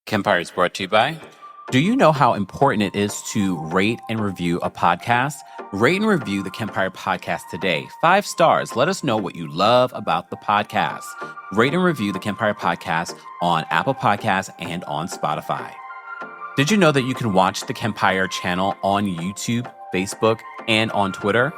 Kempire is brought to you by. Do you know how important it is to rate and review a podcast? Rate and review the Kempire podcast today. 5 stars. Let us know what you love about the podcast. Rate and review the Kempire podcast on Apple Podcasts and on Spotify. Did you know that you can watch the Kempire channel on YouTube, Facebook, and on Twitter?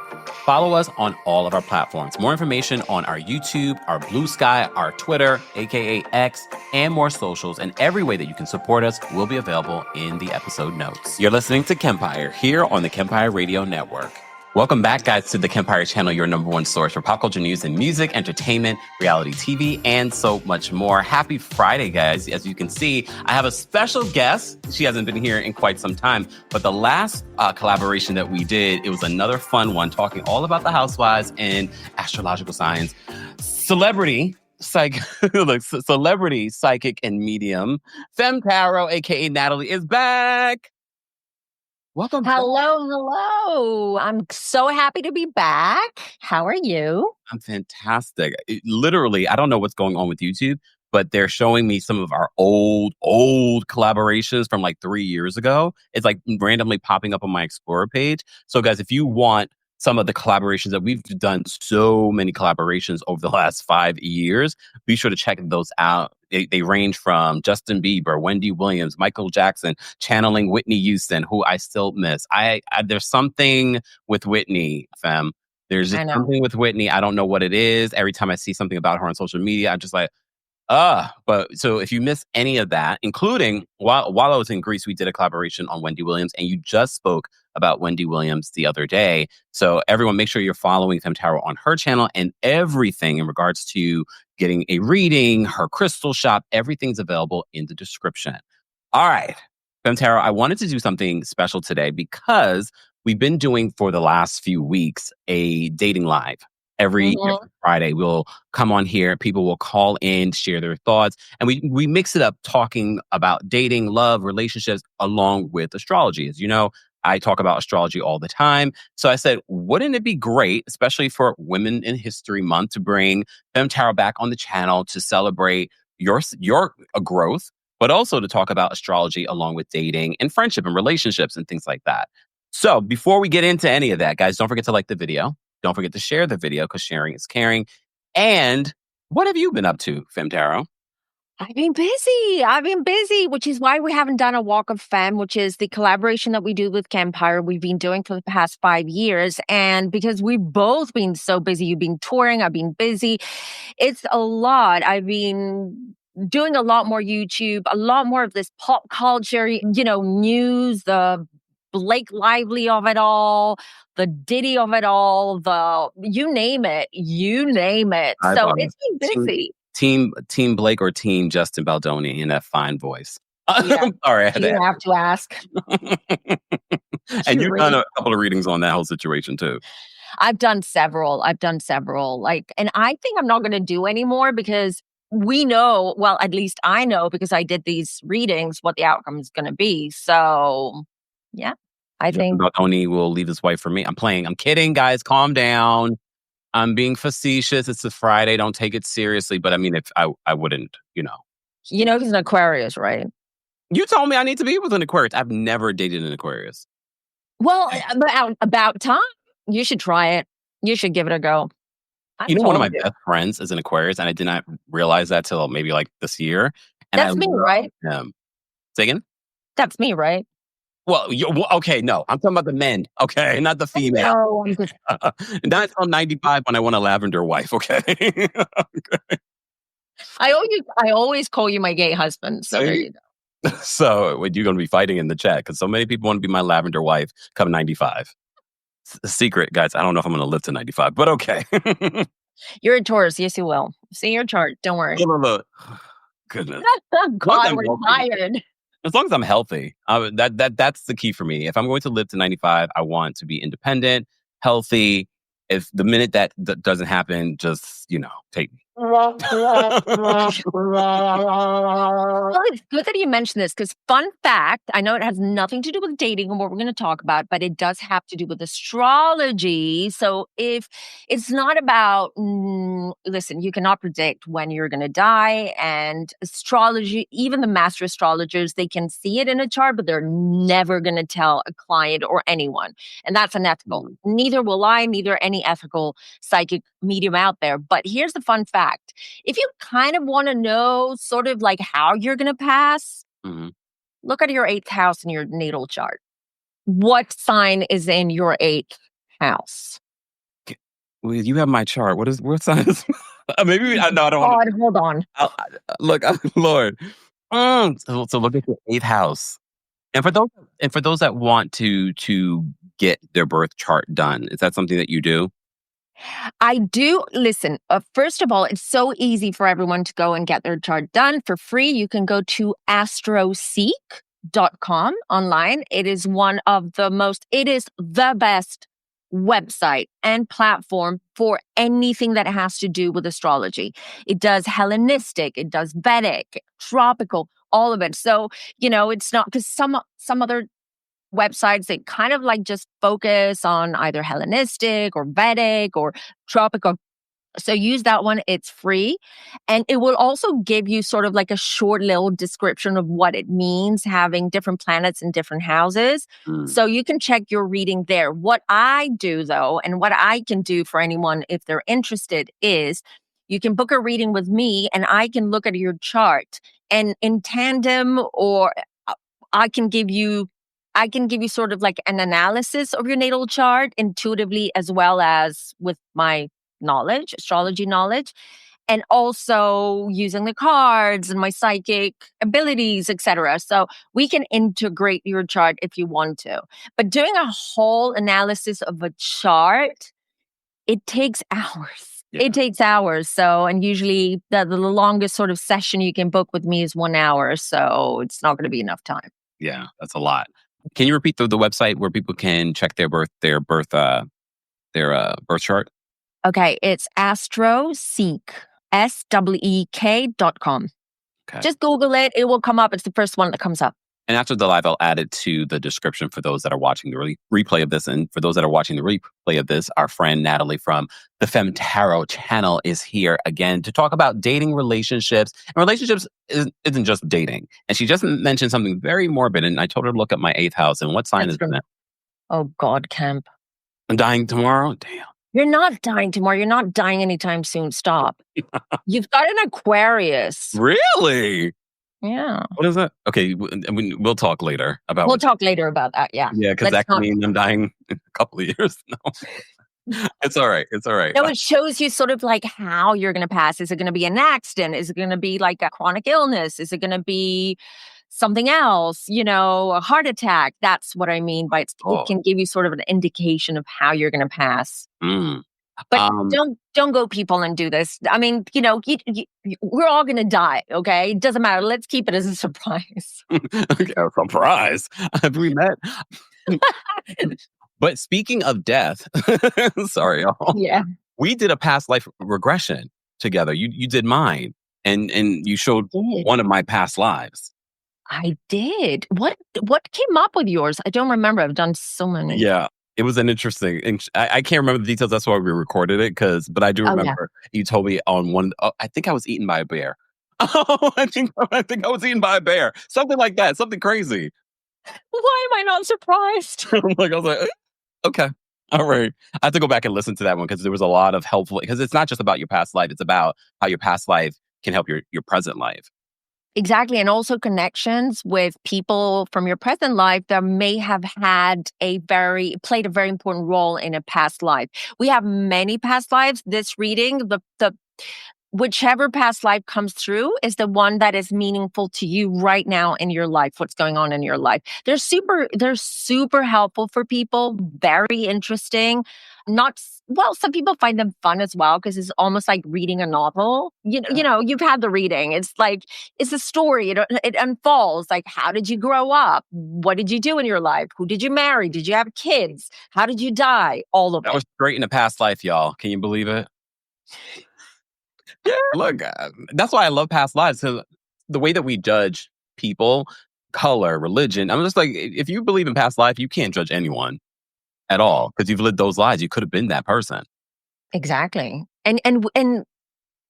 Follow us on all of our platforms. More information on our YouTube, our Blue Sky, our Twitter, aka X, and more socials, and every way that you can support us will be available in the episode notes. You're listening to Kempire here on the Kempire Radio Network. Welcome back, guys, to the Kempire channel, your number one source for pop culture news and music, entertainment, reality TV, and so much more. Happy Friday, guys. As you can see, I have a special guest. She hasn't been here in quite some time, but the last collaboration that we did, it was another fun one, talking all about the Housewives and astrological signs. Celebrity, psychic, and medium, Femme Tarot, aka Natalie, is back. Welcome. Hello. I'm so happy to be back. How are you? I'm fantastic. Literally, I don't know what's going on with YouTube, but they're showing me some of our old collaborations from like 3 years ago. It's like randomly popping up on my Explorer page. So guys, if you want some of the collaborations that we've done, so many collaborations over the last 5 years, be sure to check those out. They range from Justin Bieber, Wendy Williams, Michael Jackson, channeling Whitney Houston, who I still miss. There's something with Whitney, Fem. There's just something with Whitney. I don't know what it is. Every time I see something about her on social media, I'm just like, but so if you miss any of that, including while I was in Greece, we did a collaboration on Wendy Williams, and you just spoke about Wendy Williams the other day. So everyone, make sure you're following Fem Tarot on her channel, and everything in regards to getting a reading, her crystal shop, everything's available in the description. All right, Fem Tarot, I wanted to do something special today because we've been doing for the last few weeks a dating live. Every Friday, we'll come on here. People will call in, share their thoughts, and we mix it up talking about dating, love, relationships, along with astrology. As you know, I talk about astrology all the time. So I said, wouldn't it be great, especially for Women in History Month, to bring Fem Tarot back on the channel to celebrate your growth, but also to talk about astrology along with dating and friendship and relationships and things like that. So before we get into any of that, guys, don't forget to like the video. Don't forget to share the video because sharing is caring. And what have you been up to, Fem Tarot? I've been busy, which is why we haven't done a Walk of Femme, which is the collaboration that we do with Kempire. We've been doing for the past 5 years. And because we've both been so busy, you've been touring, I've been busy. It's a lot. I've been doing a lot more YouTube, a lot more of this pop culture, news, the Blake Lively of it all, the Diddy of it all, you name it. So it's been busy. Team Blake or Team Justin Baldoni in that fine voice. Yeah. All right, you have to ask. And you've done a couple of readings on that whole situation too. I've done several. And I think I'm not going to do any more because we know, well, at least I know because I did these readings, what the outcome is going to be. So yeah, I think Baldoni will leave his wife for me. I'm kidding, guys. Calm down. I'm being facetious. It's a Friday. Don't take it seriously. But I mean, if I wouldn't, he's an Aquarius, right? You told me I need to be with an Aquarius. I've never dated an Aquarius. Well, about time. You should try it. You should give it a go. One of my best friends is an Aquarius, and I did not realize that till maybe like this year. And that's me, right? Say again? That's me, right? Well, okay, no. I'm talking about the men, okay? Not the female. No, I'm good. Not until 95 when I want a lavender wife, okay? Okay. I always call you my gay husband, so there you go. So you're going to be fighting in the chat because so many people want to be my lavender wife come 95. Secret, guys. I don't know if I'm going to live to 95, but okay. You're a Taurus. Yes, you will. See your chart. Don't worry. Goodness. God, we're tired. As long as I'm healthy, that's the key for me. If I'm going to live to 95, I want to be independent, healthy. If the minute that doesn't happen, just, take me. Well, it's good that you mentioned this because, fun fact, I know it has nothing to do with dating and what we're going to talk about, but it does have to do with astrology. So, if it's not about, listen, you cannot predict when you're going to die, and astrology, even the master astrologers, they can see it in a chart, but they're never going to tell a client or anyone. And that's unethical. Neither will I, neither any ethical psychic medium out there. But here's the fun fact. If you kind of want to know sort of like how you're going to pass, look at your 8th house in your natal chart. What sign is in your 8th house? Well, you have my chart. What sign is? Maybe I know. I don't want to. Hold on. look, Lord. So look at your 8th house, and for those that want to get their birth chart done, is that something that you do? I do. Listen, first of all, it's so easy for everyone to go and get their chart done for free. You can go to astroseek.com online. It is it is the best website and platform for anything that has to do with astrology. It does Hellenistic, it does Vedic, tropical, all of it. So, it's not because some other websites, they kind of like just focus on either Hellenistic or Vedic or tropical. So use that one. It's free. And it will also give you sort of like a short little description of what it means having different planets in different houses. So you can check your reading there. What I do though, and what I can do for anyone if they're interested is you can book a reading with me and I can look at your chart and in tandem or I can give you sort of like an analysis of your natal chart intuitively as well as with my knowledge, astrology knowledge, and also using the cards and my psychic abilities, etc. So we can integrate your chart if you want to. But doing a whole analysis of a chart, it takes hours. Yeah. It takes hours. So, and usually the longest sort of session you can book with me is 1 hour. So it's not going to be enough time. Yeah, that's a lot. Can you repeat the website where people can check their birth chart? Okay, it's Astroseek, SEEK.com. Okay. Just Google it. It will come up. It's the first one that comes up. And after the live, I'll add it to the description for those that are watching the replay of this. And for those that are watching the replay of this, our friend Natalie from the Fem Tarot channel is here again to talk about dating, relationships. And relationships isn't just dating. And she just mentioned something very morbid. And I told her to look at my 8th house. And what sign is that? Oh, God, Kemp. I'm dying tomorrow? Damn. You're not dying tomorrow. You're not dying anytime soon. Stop. You've got an Aquarius. Really? Yeah. What is that? Okay, we'll talk later about. We'll talk later about that. Yeah. Yeah, because that can mean I'm dying in a couple of years. No, it's all right. It's all right. No, it shows you sort of like how you're going to pass. Is it going to be an accident? Is it going to be like a chronic illness? Is it going to be something else? A heart attack. That's what I mean by it can give you sort of an indication of how you're going to pass. But don't go people and do this. I mean, we're all going to die, okay? It doesn't matter. Let's keep it as a surprise. Okay, a surprise. Have we met? But speaking of death, sorry, y'all. Yeah. We did a past life regression together. You did mine, and you showed one of my past lives. I did. What came up with yours? I don't remember. I've done so many. Yeah. It was an interesting, and I can't remember the details. That's why we recorded it. But I do remember you told me on one. I think I was eaten by a bear. Oh, I think I was eaten by a bear. Something like that. Something crazy. Why am I not surprised? I was like, okay, all right. I have to go back and listen to that one because there was a lot of helpful. Because it's not just about your past life; it's about how your past life can help your present life. Exactly. And also connections with people from your present life that may have played a very important role in a past life. We have many past lives. This reading, the whichever past life comes through is the one that is meaningful to you right now in your life, what's going on in your life. They're super helpful for people, very interesting. Some people find them fun as well because it's almost like reading a novel. You've had the reading. It's like, it's a story. It unfolds. Like, how did you grow up? What did you do in your life? Who did you marry? Did you have kids? How did you die? All of it. That was great in a past life, y'all. Can you believe it? Yeah, look, that's why I love past lives. Because the way that we judge people, color, religion, I'm just like, if you believe in past life, you can't judge anyone at all because you've lived those lives. You could have been that person. Exactly. And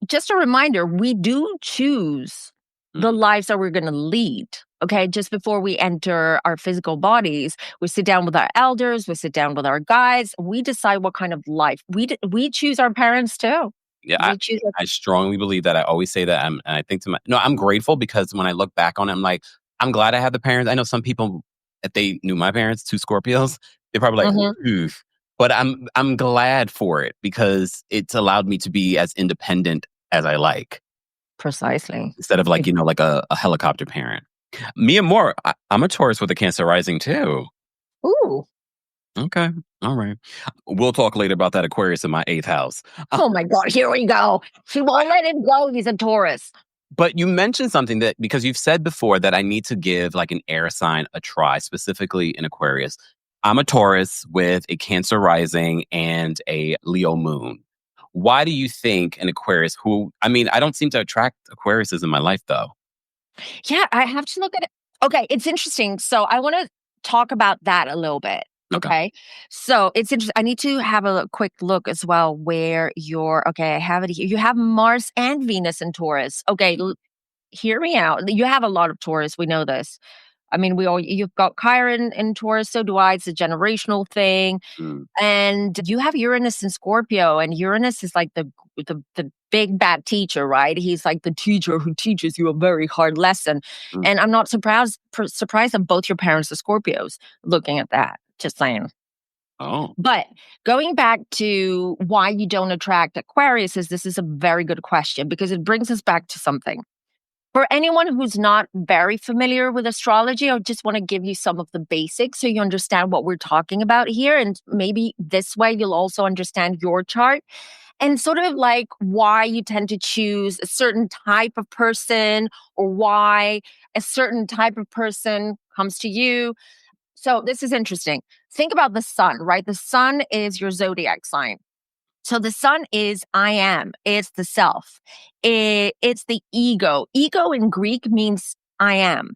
just a reminder, we do choose the Mm. lives that we're going to lead. Okay. Just before we enter our physical bodies, we sit down with our elders, we sit down with our guides, we decide what kind of life we choose our parents too. Yeah, We choose I strongly believe that. I always say that. And I think to my, no, I'm grateful because when I look back on it, I'm like, I'm glad I had the parents. I know some people, if they knew my parents, two Scorpios, they're probably like, Mhm. oof. But I'm glad for it because it's allowed me to be as independent as I like Precisely. instead of like, like a helicopter parent. Me and more, I'm a Taurus with a Cancer rising too. Ooh. Okay. All right. We'll talk later about that Aquarius in my eighth house. Oh my God, here we go. She won't let him go. He's a Taurus. But you mentioned something that because you've said before that I need to give like an air sign a try, specifically in Aquarius. I'm a Taurus with a Cancer rising and a Leo moon. Why do you think an Aquarius I mean, I don't seem to attract Aquariuses in my life though. Yeah, I have to look at it. Okay, it's interesting. So I want to talk about that a little bit. Okay. Okay. So it's interesting. I need to have a quick look as well where okay, I have it here. You have Mars and Venus in Taurus. Okay, hear me out. You have a lot of Taurus. We know this. I mean, you've got Chiron in Taurus, so do I. It's a generational thing. Mm, And you have Uranus in Scorpio, and Uranus is like the big bad teacher, right? He's like the teacher who teaches you a very hard lesson. mm. And I'm not surprised that both your parents are Scorpios. Looking at that, just saying. Oh. But going back to why you don't attract Aquarius, this is a very good question because it brings us back to something. For anyone who's not very familiar with astrology, I just want to give you some of the basics so you understand what we're talking about here. And maybe this way you'll also understand your chart and sort of like why you tend to choose a certain type of person or why a certain type of person comes to you. So this is interesting. Think about the sun, right? The sun is your zodiac sign. So the sun is I am. It's the self. It's the ego. Ego in Greek means I am.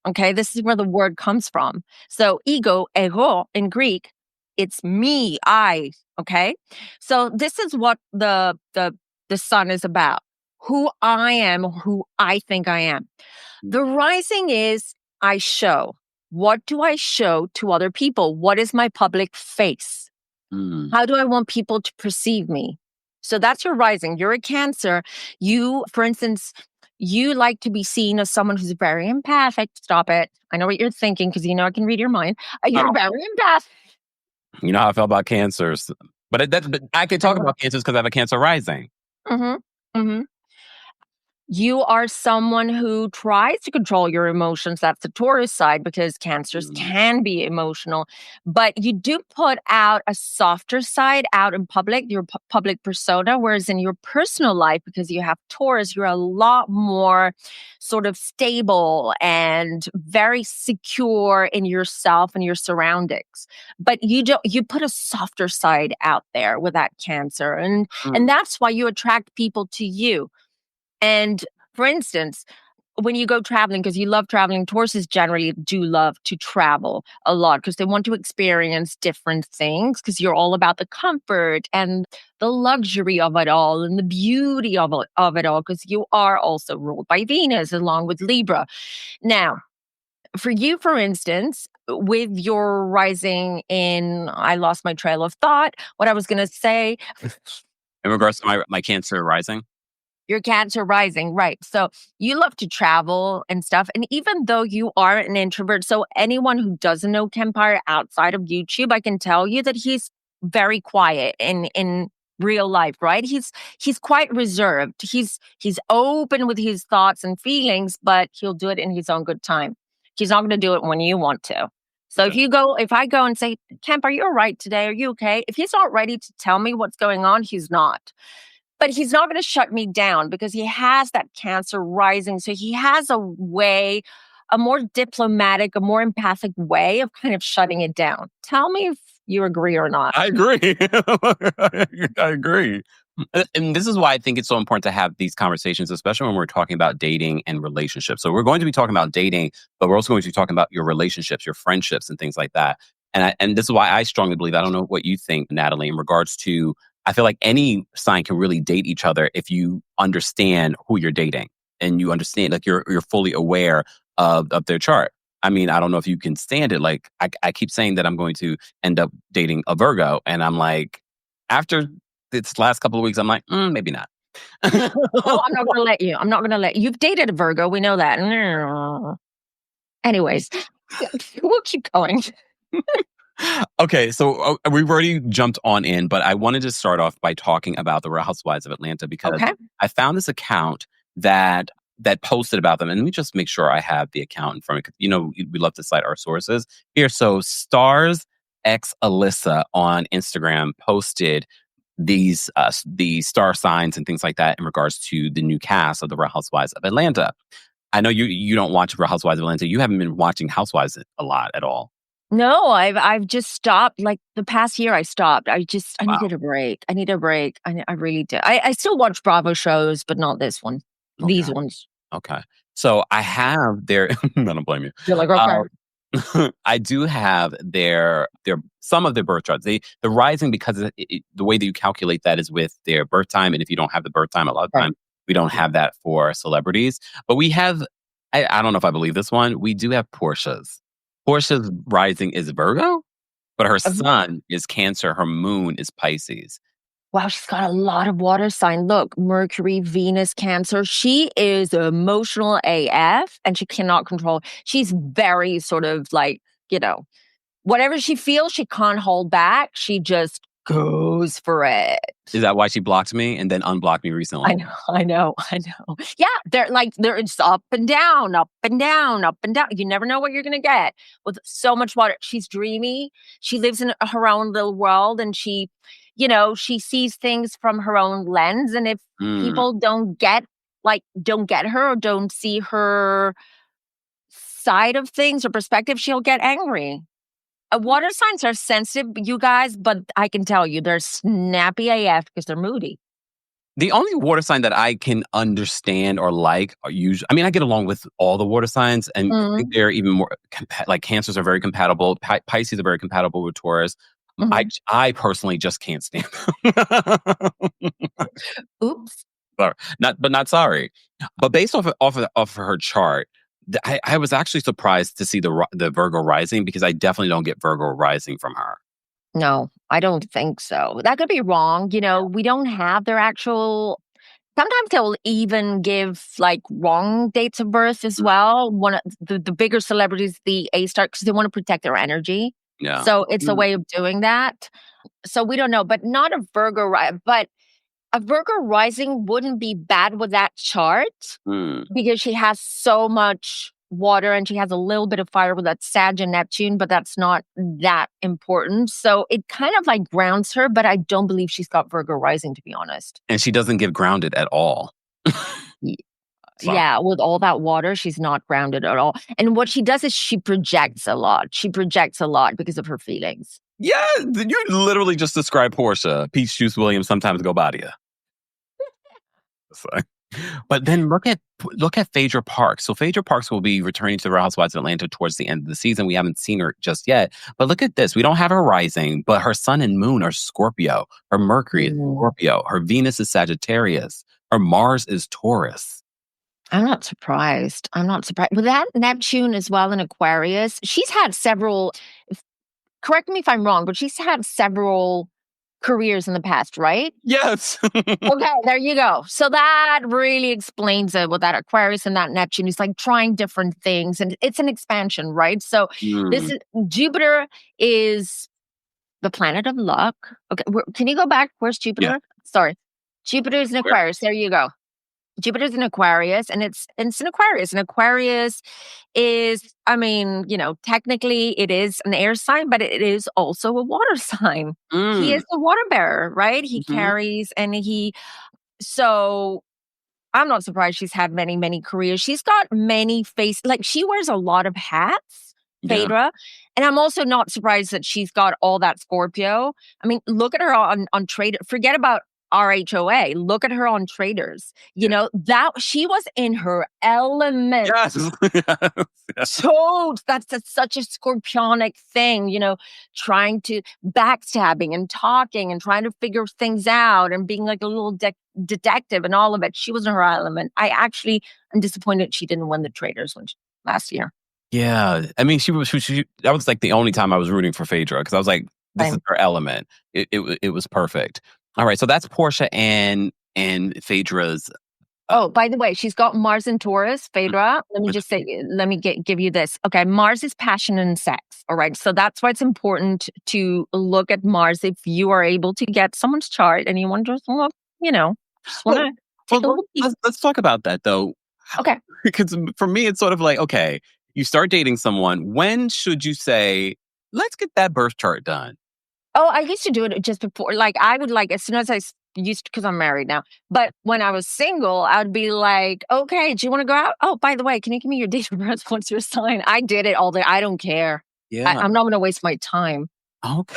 Okay, this is where the word comes from. So ego, ego in Greek, it's me, I. Okay, so this is what the sun is about. Who I am, who I think I am. The rising is I show. What do I show to other people? What is my public face? Mm. How do I want people to perceive me? So that's your rising. You're a Cancer. You, for instance, you like to be seen as someone who's very empathic. Stop it. I know what you're thinking because you know I can read your mind. You're Oh. very empathic. You know how I felt about cancers. But I can talk about cancers because I have a Cancer rising. Mm-hmm. Mm-hmm. You are someone who tries to control your emotions. That's the Taurus side because Cancers Mm, can be emotional, but you do put out a softer side out in public, your public persona. Whereas in your personal life, because you have Taurus, you're a lot more sort of stable and very secure in yourself and your surroundings. But you put a softer side out there with that Cancer, and mm, that's why you attract people to you. And for instance, when you go traveling, because you love traveling, Tauruses generally do love to travel a lot because they want to experience different things because you're all about the comfort and the luxury of it all and the beauty of it all because you are also ruled by Venus along with Libra. Now, for you, for instance, with your rising in, I lost my trail of thought, what I was going to say. in regards to my Cancer rising. Your Cancer rising, right. So you love to travel and stuff. And even though you are an introvert, so anyone who doesn't know Kempire outside of YouTube, I can tell you that he's very quiet in real life, right? He's quite reserved. He's open with his thoughts and feelings, but he'll do it in his own good time. He's not going to do it when you want to. So Okay. if I go and say, Kemp, are you all right today? Are you okay? If he's not ready to tell me what's going on, he's not. But he's not going to shut me down because he has that Cancer rising. So he has a way, a more diplomatic, a more empathic way of kind of shutting it down. Tell me if you agree or not. I agree. I agree. And this is why I think it's so important to have these conversations, especially when we're talking about dating and relationships. So we're going to be talking about dating, but we're also going to be talking about your relationships, your friendships, and things like that. And this is why I strongly believe, I don't know what you think, Natalie, in regards to, I feel like any sign can really date each other if you understand who you're dating and you understand, like you're fully aware of their chart. I mean, I don't know if you can stand it. Like I keep saying that I'm going to end up dating a Virgo, and I'm like, after this last couple of weeks, I'm like, maybe not. No, I'm not gonna let you. I'm not gonna let you. You've dated a Virgo. We know that. Anyways, we'll keep going. Okay, so we've already jumped on in, but I wanted to start off by talking about the Real Housewives of Atlanta because Okay. I found this account that posted about them, and let me just make sure I have the account in front of me. You know, we love to cite our sources here. So Stars X Alyssa on Instagram posted the star signs and things like that in regards to the new cast of the Real Housewives of Atlanta. I know you don't watch Real Housewives of Atlanta. You haven't been watching Housewives a lot at all. No, I've just stopped. Like the past year, I stopped. I Wow. needed a break. I need a break. I really did. I still watch Bravo shows, but not this one. Okay. These ones. Okay. So I have their I don't blame you. You're like, okay. I do have their some of their birth charts. The rising, because the way that you calculate that is with their birth time, and if you don't have the birth time, a lot of Right. time we don't have that for celebrities. But we have, I don't know if I believe this one. We do have Portia's. Portia's rising is Virgo, but her Um, sun is Cancer. Her moon is Pisces. Wow, she's got a lot of water sign. Look, Mercury, Venus, Cancer. She is emotional AF and she cannot control. She's very sort of like, you know, whatever she feels, she can't hold back. She just goes for it. Is that why she blocked me and then unblocked me I recently? know, I know, I know. Yeah, they're it's up and down, up and down, up and down. You never know what you're gonna get with so much water. She's dreamy. She lives in her own little world, and she sees things from her own lens. And if Mm. people don't get her or don't see her side of things or perspective, she'll get angry. Water signs are sensitive, you guys, but I can tell you they're snappy AF because they're moody. The only water sign that I can understand or like are usually, I mean, I get along with all the water signs, and I think Mm, they're even more like Cancers are very compatible. Pisces are very compatible with Taurus. I mhm. I personally just can't stand them. Oops. Not sorry. But based off of her chart, I was actually surprised to see the Virgo rising, because I definitely don't get Virgo rising from her. No, I don't think so. That could be wrong. We don't have their actual. Sometimes they'll even give like wrong dates of birth as well. One of the bigger celebrities, the A star, because they want to protect their energy. Yeah. So it's a Mm, way of doing that. So we don't know, but not a Virgo, but a Virgo rising wouldn't be bad with that chart mm. because she has so much water and she has a little bit of fire with that Sag and Neptune, but that's not that important. So it kind of like grounds her, but I don't believe she's got Virgo rising, to be honest. And she doesn't give grounded at all. Y- Sorry. Yeah, with all that water, she's not grounded at all. And what she does is she projects a lot. She projects a lot because of her feelings. Yeah, you literally just described Portia. Peach Juice Williams sometimes go by you. So, but then look at Phaedra Parks. So Phaedra Parks will be returning to the Real Housewives of Atlanta towards the end of the season. We haven't seen her just yet. But look at this. We don't have her rising, but her sun and moon are Scorpio. Her Mercury is Mm. Scorpio. Her Venus is Sagittarius. Her Mars is Taurus. I'm not surprised. I'm not surprised. With that Neptune as well in Aquarius, she's had several, correct me if I'm wrong, but she's had several careers in the past, right? Yes. Okay, there you go. So that really explains it with that Aquarius and that Neptune. He's like trying different things and it's an expansion, right? So this Mm, is Jupiter is the planet of luck. Okay, can you go back? Where's yeah. Jupiter? Sorry. Jupiter is in Where? Aquarius. There you go. Jupiter's in Aquarius and it's in Aquarius. And Aquarius is, I mean, technically it is an air sign, but it is also a water sign. He Mm, is the water bearer, right? He mhm. carries and so I'm not surprised she's had many, many careers. She's got many like she wears a lot of hats, Yeah. Phaedra. And I'm also not surprised that she's got all that Scorpio. I mean, look at her on trade. Forget about RHOA. Look at her on Traders. You know, that she was in her element. Yes. Yes. So that's such a scorpionic thing, you know, trying to backstabbing and talking and trying to figure things out and being like a little detective and all of it. She was in her element. I actually am disappointed she didn't win the Traders last year. Yeah. I mean, that was like the only time I was rooting for Phaedra because I was like, this is Same. her element. It was perfect. All right. So that's Portia and Phaedra's. Oh, by the way, she's got Mars in Taurus, Phaedra. Let me just say, let me give you this. Okay, Mars is passion and sex. All right. So that's why it's important to look at Mars if you are able to get someone's chart and you want to just look, you know, just want Well, to take a look. let's talk about that though. Okay. Because for me, it's sort of like, okay, you start dating someone. When should you say, let's get that birth chart done? Oh, I used to do it just before. Like, I would like, as soon as used to, because I'm married now. But when I was single, I'd be like, okay, do you want to go out? Oh, by the way, can you give me your date of birth? What's your sign? I did it all day. I don't care. Yeah. I'm not going to waste my time. Okay.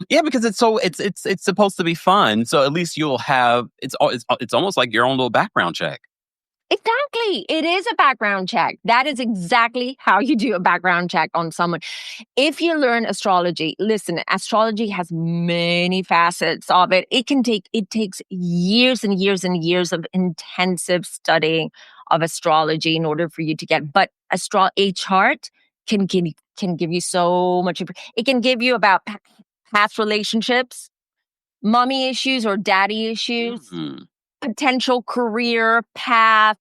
Yeah, because it's supposed to be fun. So at least you'll have it's almost like your own little background check. Exactly. It is a background check. That is exactly how you do a background check on someone. If you learn astrology, listen, astrology has many facets of it. It takes years and years and years of intensive studying of astrology in order for you to get, but a chart can give you so much. It can give you about past relationships, mommy issues or daddy issues, Mhm. potential career path.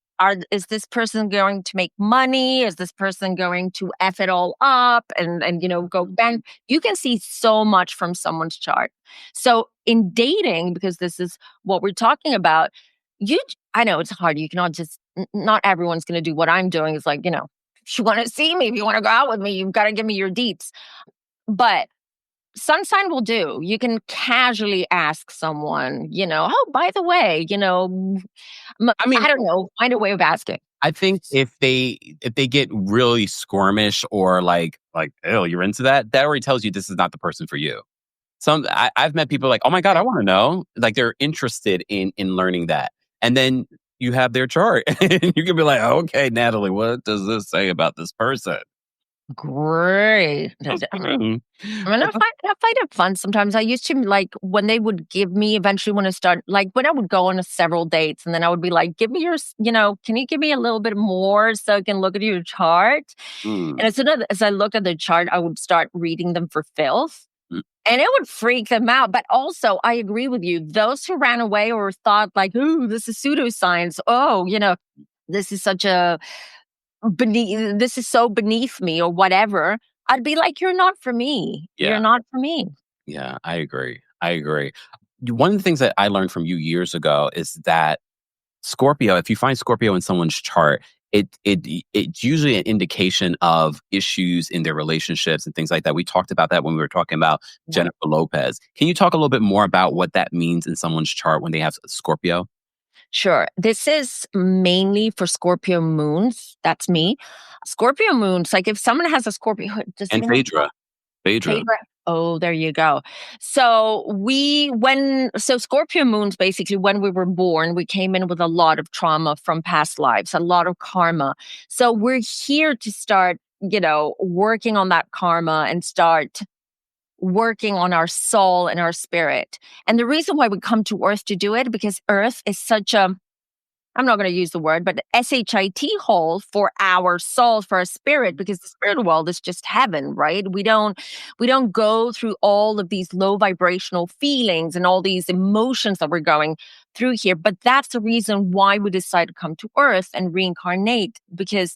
Is this person going to make money? Is this person going to F it all up and you know go bang? You can see so much from someone's chart. So in dating, because this is what we're talking about, I know it's hard. You cannot just not everyone's gonna do what I'm doing. It's like, you know, if you want to see me, if you want to go out with me, you've got to give me your deets. But sun sign will do. You can casually ask someone, you know, oh, by the way, you know, I mean, I don't know, find a way of asking. I think if they get really squirmish or like, oh, you're into that, that already tells you this is not the person for you. I've met people like, oh my God, I want to know. Like they're interested in learning that. And then you have their chart and you can be like, okay, Natalie, what does this say about this person? Great. Mhm. I mean, I find it fun sometimes. I used to like when they would give me eventually when I start like when I would go on several dates and then I would be like, give me your, you know, can you give me a little bit more so I can look at your chart? Mm, And as I looked at the chart, I would start reading them for filth. mm. And it would freak them out. But also, I agree with you. Those who ran away or thought like, ooh, this is pseudoscience. Oh, you know, this is such a this is so beneath me or whatever. I'd be like, you're not for me. You're Yeah. not for me. Yeah, I agree. I agree. One of the things that I learned from you years ago is that Scorpio, if you find Scorpio in someone's chart, it's usually an indication of issues in their relationships and things like that. We talked about that when we were talking about Yeah. Jennifer Lopez. Can you talk a little bit more about what that means in someone's chart when they have Scorpio Sure. This is mainly for Scorpio moons. That's me. Scorpio moons, like if someone has a Scorpio, does and anyone Phaedra? Phaedra. favorite? Oh, there you go. So Scorpio moons, basically when we were born, we came in with a lot of trauma from past lives, a lot of karma. So we're here to start, you know, working on that karma and start working on our soul and our spirit. And the reason why we come to Earth to do it, because Earth is such a I'm not going to use the word, but SHIT hole for our soul, for our spirit, because the spirit world is just heaven, right? We don't go through all of these low vibrational feelings and all these emotions that we're going through here. But that's the reason why we decide to come to Earth and reincarnate, because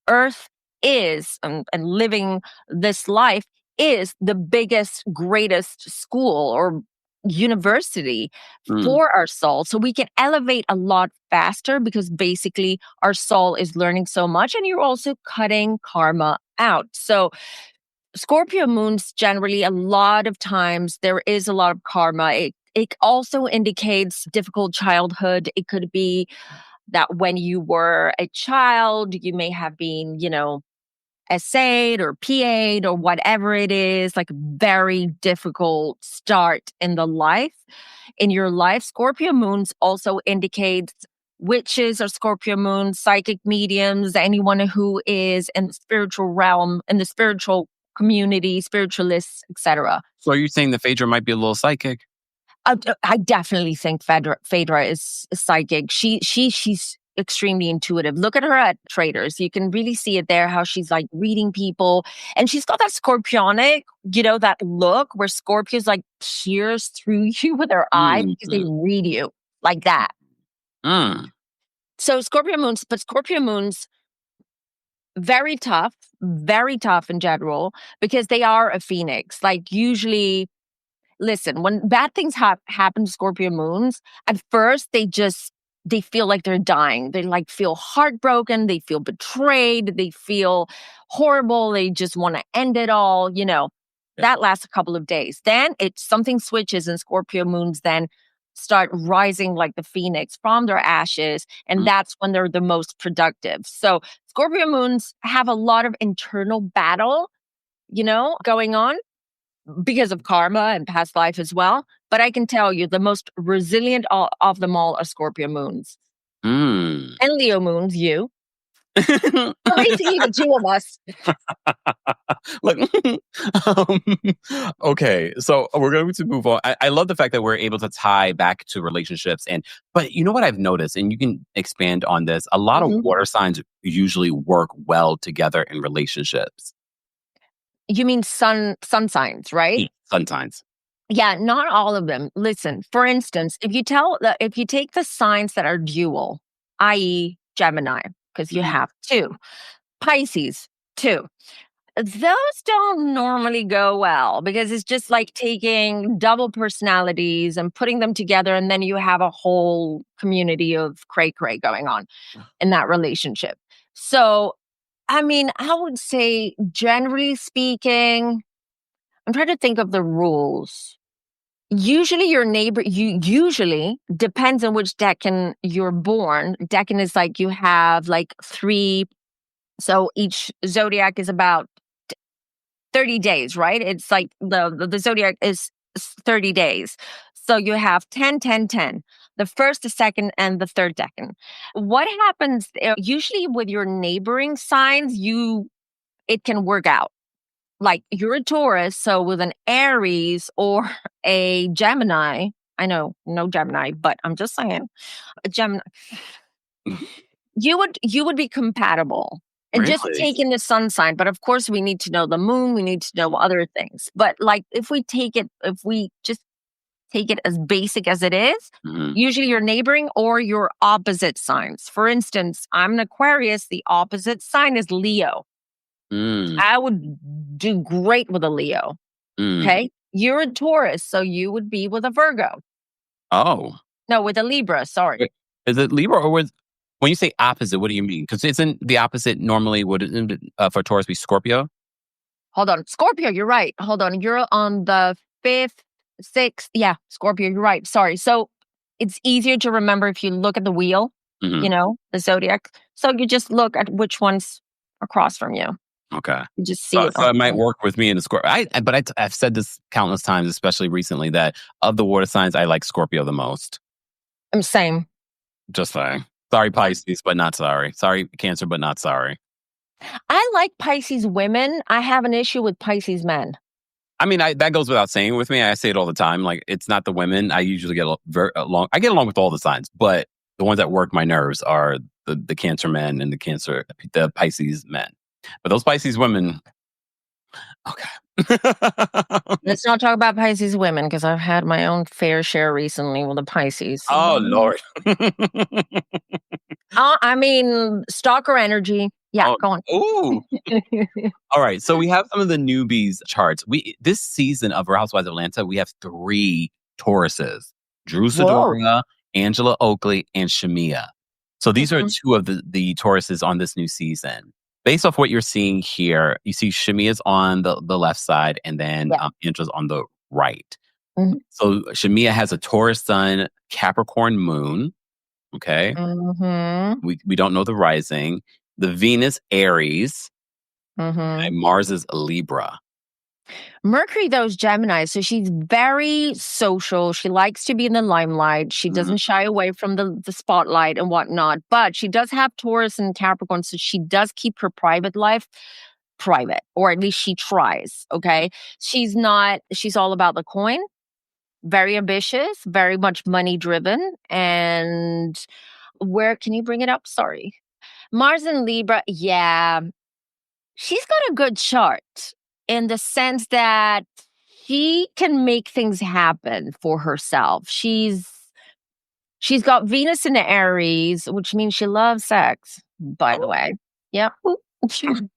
Earth is, and living this life is the biggest, greatest school or university Mm, for our soul. So we can elevate a lot faster because basically our soul is learning so much and you're also cutting karma out. So Scorpio moons generally a lot of times there is a lot of karma. It also indicates difficult childhood. It could be that when you were a child, you may have been, you know, S8 or P8 or whatever it is, like very difficult start in your life. Scorpio moons also indicates witches or Scorpio moons, psychic mediums, anyone who is in the spiritual realm, in the spiritual community, spiritualists, etc. So are you saying the Phaedra might be a little psychic? I definitely think Phaedra is psychic. She's extremely intuitive. Look at her at Traders. You can really see it there, how she's like reading people. And she's got that scorpionic, that look where Scorpios like peers through you with their eye because they Mm-hmm. read you like that. Mm. So Scorpio moons, very tough in general, because they are a phoenix. Like usually, listen, when bad things happen to Scorpio moons, at first they feel like they're dying. They like feel heartbroken. They feel betrayed. They feel horrible. They just want to end it all. Yeah. That lasts a couple of days. Then something switches, and Scorpio moons then start rising like the phoenix from their ashes. And that's when they're the most productive. So Scorpio moons have a lot of internal battle, going on, because of karma and past life as well. But I can tell you the most resilient of them all are Scorpio moons. Mm. And Leo moons, you. Basically the two of us. Like, okay, so we're going to move on. I love the fact that we're able to tie back to relationships, but you know what I've noticed, and you can expand on this. A lot of water signs usually work well together in relationships. You mean sun signs, right? Sun signs. Yeah, not all of them. Listen, for instance, if you take the signs that are dual, i.e., Gemini, because you have two, Pisces, two. Those don't normally go well because it's just like taking double personalities and putting them together, and then you have a whole community of cray going on in that relationship. So, I mean, I would say, generally speaking, I'm trying to think of the rules. Usually your neighbor, you usually depends on which decan you're born. Decan is like you have like three, so each zodiac is about 30 days, right? It's like the zodiac is 30 days. So you have 10, 10, 10, the first, the second, and the third decan. What happens usually with your neighboring signs, it can work out. Like you're a Taurus, so with an Aries or a Gemini, I know no Gemini, but I'm just saying a Gemini, you would be compatible. And just Really? take in the sun sign, but of course we need to know the moon, we need to know other things. But like if we just take it as basic as it is, usually your neighboring or your opposite signs. For instance, I'm an Aquarius, the opposite sign is Leo. I would do great with a Leo. Okay. You're a Taurus, so you would be with a Virgo. Oh. No, with a Libra. Sorry. Wait, is it Libra or when you say opposite, what do you mean? Because isn't the opposite normally for Taurus be Scorpio? Hold on. Scorpio, you're right. Hold on. You're on the 5th, 6th. Yeah, Scorpio, you're right. Sorry. So it's easier to remember if you look at the wheel, the zodiac. So you just look at which one's across from you. Okay. You just see it. So it might work with me in the Scorpio. I've said this countless times, especially recently, that of the water signs, I like Scorpio the most. Same. Just saying. Sorry, Pisces, but not sorry. Sorry, Cancer, but not sorry. I like Pisces women. I have an issue with Pisces men. I mean, that goes without saying with me. I say it all the time. Like, it's not the women. I usually get along. I get along with all the signs, but the ones that work my nerves are the Cancer men and the Pisces men. But those Pisces women, okay. Let's not talk about Pisces women because I've had my own fair share recently with the Pisces. Oh, Lord. I mean, stalker energy. Yeah, go on. Ooh. All right. So we have some of the newbies charts. This season of Real Housewives of Atlanta, we have 3 Tauruses: Drew Sidora, Angela Oakley, and Shamia. So these are 2 of the Tauruses on this new season. Based off what you're seeing here, you see Shamia's on the left side, and then Angela's on the right. So Shamia has a Taurus sun, Capricorn moon. Okay. We don't know the rising. The Venus Aries. Mm-hmm. Mars is Libra. Mercury, though, is Gemini. So she's very social. She likes to be in the limelight. She Mm, doesn't shy away from the spotlight and whatnot. But she does have Taurus and Capricorn. So she does keep her private life private, or at least she tries. Okay. She's all about the coin, very ambitious, very much money driven. And where can you bring it up? Sorry. Mars and Libra. Yeah. She's got a good chart in the sense that she can make things happen for herself. She's got Venus in Aries, which means she loves sex, by the way. Yep. You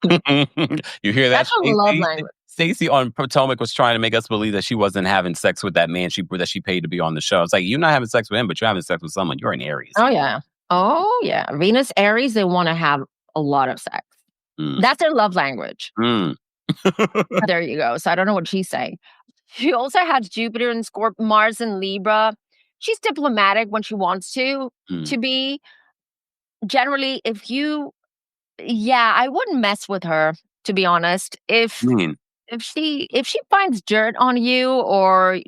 hear that, That's a love Stacey? language. Stacey on Potomac was trying to make us believe that she wasn't having sex with that man that she paid to be on the show. It's like, you're not having sex with him, but you're having sex with someone. You're an Aries. Oh, yeah. Oh, yeah. Venus, Aries, they want to have a lot of sex. Mm. That's their love language. Mm. There you go. So I don't know what she's saying. She also has Jupiter and Scorpio, Mars and Libra. She's diplomatic when she wants to be. Generally, I wouldn't mess with her, to be honest. Mm. If she finds dirt on you, or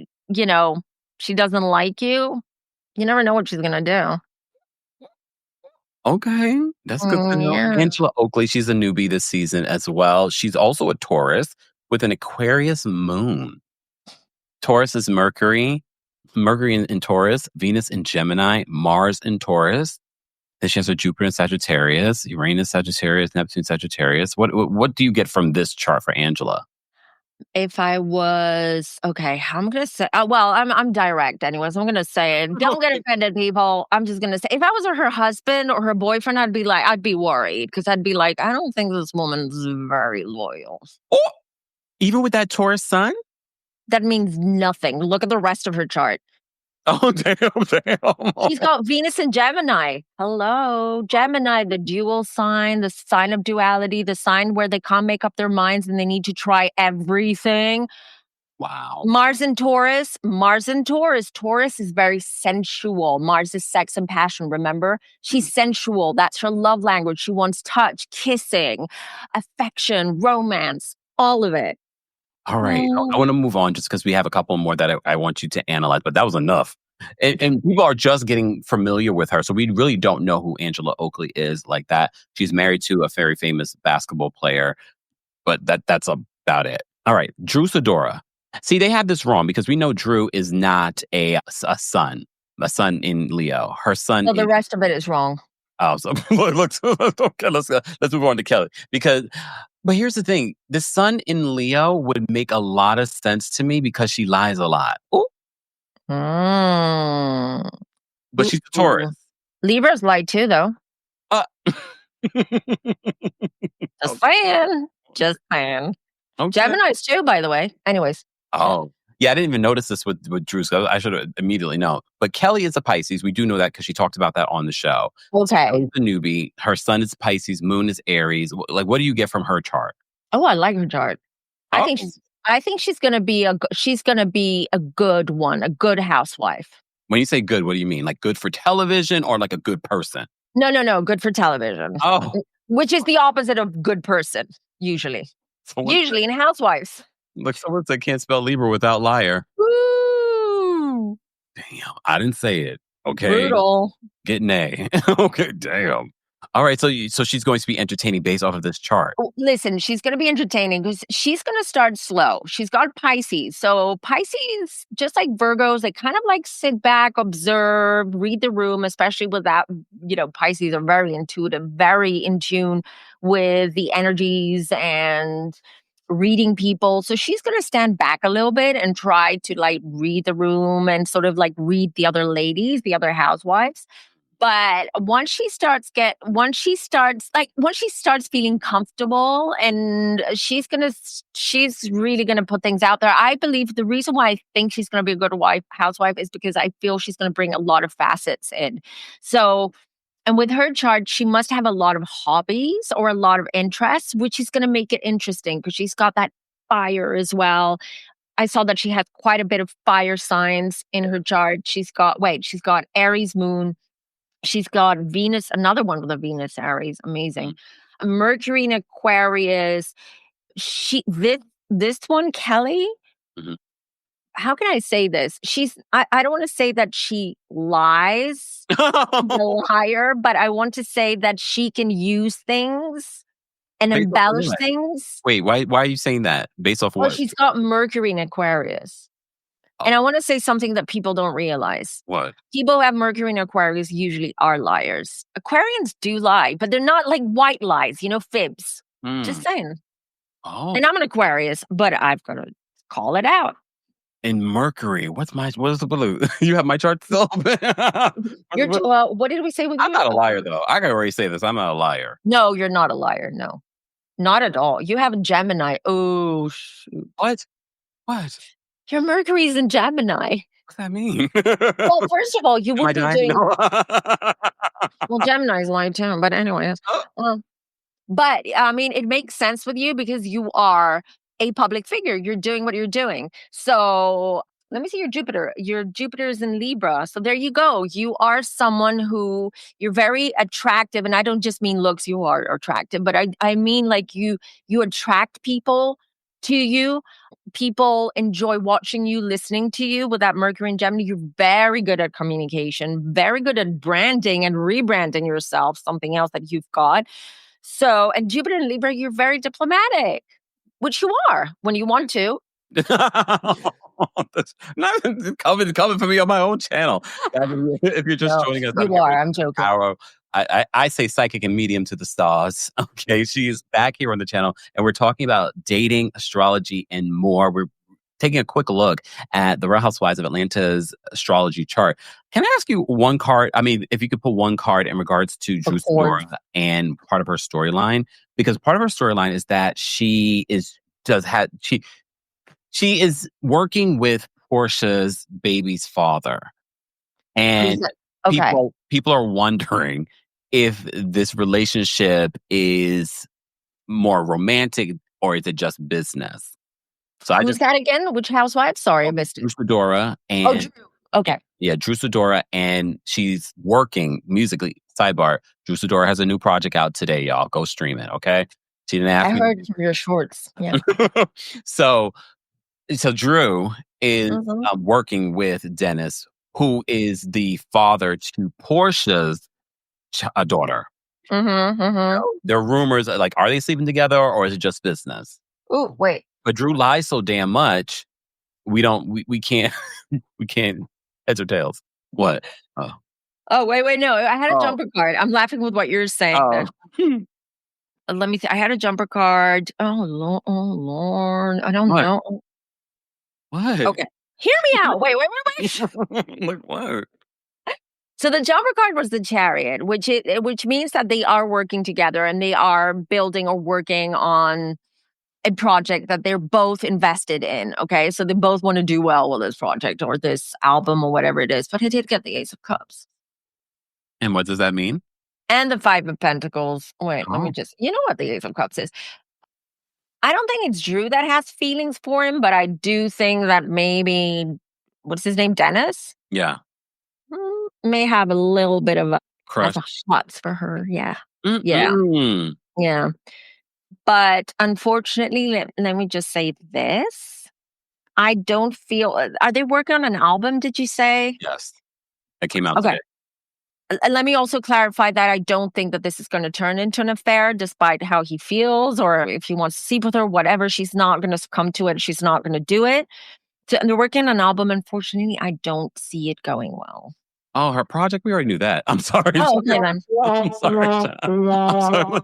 she doesn't like you, you never know what she's gonna do. Okay, that's good to know. Yeah. Angela Oakley, she's a newbie this season as well. She's also a Taurus with an Aquarius moon. Taurus is Mercury, Mercury in Taurus, Venus in Gemini, Mars in Taurus. Then she has her Jupiter in Sagittarius, Uranus Sagittarius, Neptune Sagittarius. What do you get from this chart for Angela? If I was okay, I'm gonna say. Well, I'm direct, anyways. I'm gonna say it. Don't get offended, people. I'm just gonna say, if I was her husband or her boyfriend, I'd be worried, because I'd be like, I don't think this woman's very loyal. Oh, even with that Taurus sun? That means nothing. Look at the rest of her chart. Oh, damn. She's got Venus in Gemini. Hello, Gemini, the dual sign, the sign of duality, the sign where they can't make up their minds and they need to try everything. Wow. Mars in Taurus. Taurus is very sensual. Mars is sex and passion, remember? She's sensual. That's her love language. She wants touch, kissing, affection, romance, all of it. All right. I want to move on just because we have a couple more that I want you to analyze, but that was enough. And people are just getting familiar with her. So we really don't know who Angela Oakley is like that. She's married to a very famous basketball player, but that's about it. All right. Drew Sidora. See, they have this wrong because we know Drew is not a son in Leo. Her son. Well, the rest of it is wrong. Oh, so okay, let's move on to Kelly But here's the thing: the sun in Leo would make a lot of sense to me because she lies a lot. Ooh. But she's a Taurus. Libra's light too, though. Just saying. Just saying. Okay. Gemini's too, by the way. Anyways. Oh. Yeah, I didn't even notice this with Drew, so I should immediately know. But Kelly is a Pisces. We do know that because she talked about that on the show. Okay. Kelly's a newbie. Her sun is Pisces. Moon is Aries. Like, what do you get from her chart? Oh, I like her chart. I think she's gonna be a good one, a good housewife. When you say good, what do you mean? Like good for television or like a good person? No, good for television. Oh. Which is the opposite of good person, usually. Usually in housewives. Like someone said, can't spell Libra without liar. Woo! Damn, I didn't say it. Okay. Brutal. Get an A. Okay, damn. All right, so she's going to be entertaining based off of this chart. Listen, she's going to be entertaining because she's going to start slow. She's got Pisces. So Pisces, just like Virgos, they kind of like sit back, observe, read the room, especially with that, Pisces are very intuitive, very in tune with the energies and reading people. So she's going to stand back a little bit and try to like read the room and sort of like read the other ladies, the other housewives. But once she starts feeling comfortable, and she's really gonna put things out there. I believe the reason why I think she's gonna be a good housewife is because I feel she's gonna bring a lot of facets in. So, and with her chart, she must have a lot of hobbies or a lot of interests, which is gonna make it interesting because she's got that fire as well. I saw that she has quite a bit of fire signs in her chart. She's got Aries moon. She's got Venus, another one with a Venus Aries. Amazing. Mercury in Aquarius. This one, Kelly. Mhm. How can I say this? I don't want to say that she lies, the liar, but I want to say that she can use things and Based off of embellish what? things. Wait, why are you saying that? Based off Well, what? she's got Mercury in Aquarius. Oh, And I want to say something that people don't realize. what? People who have Mercury in Aquarius usually are liars. Aquarians do lie, but they're not like white lies, fibs. Just Mm. saying. Oh. And I'm an Aquarius, but I've got to call it out. And Mercury, what is the blue? You have my chart still open? What did we say with I'm you? not a liar though. I gotta already say this. I'm not a liar. No, you're not a liar. No, not at all. You have a Gemini. Oh, shoot. What? What? Your Mercury's in Gemini. What's that mean? Well, first of all, you Am I would be dying? doing, No. well, Gemini's lying too, but anyways. But I mean, it makes sense with you because you are a public figure. You're doing what you're doing. So let me see your Jupiter. Your Jupiter is in Libra. So there you go. You are someone who you're very attractive. And I don't just mean looks, you are attractive, but I mean like you attract people to you. People enjoy watching you, listening to you with that Mercury and Gemini. You're very good at communication, very good at branding and rebranding yourself, something else that you've got. So, and Jupiter and Libra, you're very diplomatic, which you are when you want to. That's not coming for me on my own channel. If you're just No, joining us, you are. I'm joking. I say psychic and medium to the stars. Okay, she is back here on the channel, and we're talking about dating, astrology, and more. We're taking a quick look at the Real Housewives of Atlanta's astrology chart. Can I ask you one card? I mean, if you could put one card in regards to Drew Sidora and part of her storyline, because part of her storyline is that she is working with Portia's baby's father, and Okay. people are wondering if this relationship is more romantic or is it just business. So Who's that again? Which housewife? Sorry, I missed Drew it. Sidora and Oh, Drew. Okay. yeah, Drew Sidora, and she's working musically. Sidebar: Drew Sidora has a new project out today, y'all. Go stream it, okay? She didn't ask I me. heard from your shorts. Yeah. So Drew is Mhm. working with Dennis, who is the father to Portia's daughter. There are rumors like, are they sleeping together or is it just business? Oh, wait. But Drew lies so damn much. We can't we can't heads or tails. What? Oh, wait. No, I had a jumper card. I'm laughing with what you're saying. Let me see. I had a jumper card. Oh, Lord. I don't know. What? Okay. Hear me out. Wait. Like what? So the jumper card was the Chariot, which means that they are working together and they are building or working on a project that they're both invested in. Okay. So they both want to do well with this project or this album or whatever it is. But I did get the Ace of Cups. And what does that mean? And the Five of Pentacles. Wait, let me just, you know what the Ace of Cups is? I don't think it's Drew that has feelings for him, but I do think that maybe, what's his name? Dennis? Yeah. May have a little bit of a Crush. hots for her. Yeah. Mm-mm. Yeah. But unfortunately, let me just say this. I don't feel, are they working on an album, did you say? Yes. That came out today. Let me also clarify that I don't think that this is going to turn into an affair, despite how he feels, or if he wants to sleep with her, whatever. She's not going to succumb to it. She's not going to do it. So, and they're working on an album. Unfortunately, I don't see it going well. Oh, her project? We already knew that. I'm sorry. Oh, okay then. I'm sorry. I'm sorry.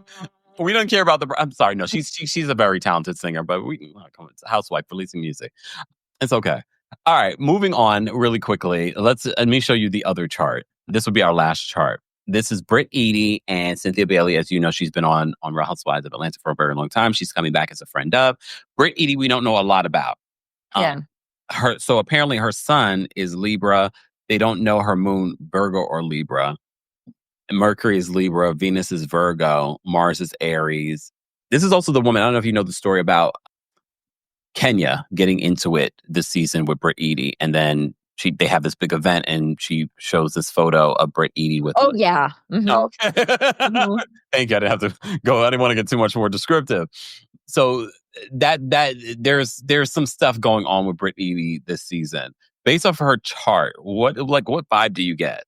We don't care about the. I'm sorry. No, she's a very talented singer, but it's a housewife releasing music. It's okay. All right, moving on really quickly. Let me show you the other chart. This will be our last chart. This is Britt Eady and Cynthia Bailey. As you know, she's been on Real Housewives of Atlanta for a very long time. She's coming back as a friend of Britt Eady. We don't know a lot about. So apparently her son is Libra. They don't know her moon, Virgo or Libra. Mercury is Libra. Venus is Virgo. Mars is Aries. This is also the woman. I don't know if you know the story about Kenya getting into it this season with Britt Eady, and then they have this big event and she shows this photo of Britt Eady with Oh, yeah. Mhm. Oh, okay. Mhm. Thank you. I didn't have to go. I didn't want to get too much more descriptive. So that there's some stuff going on with Britt Eady this season. Based off of her chart, what vibe do you get?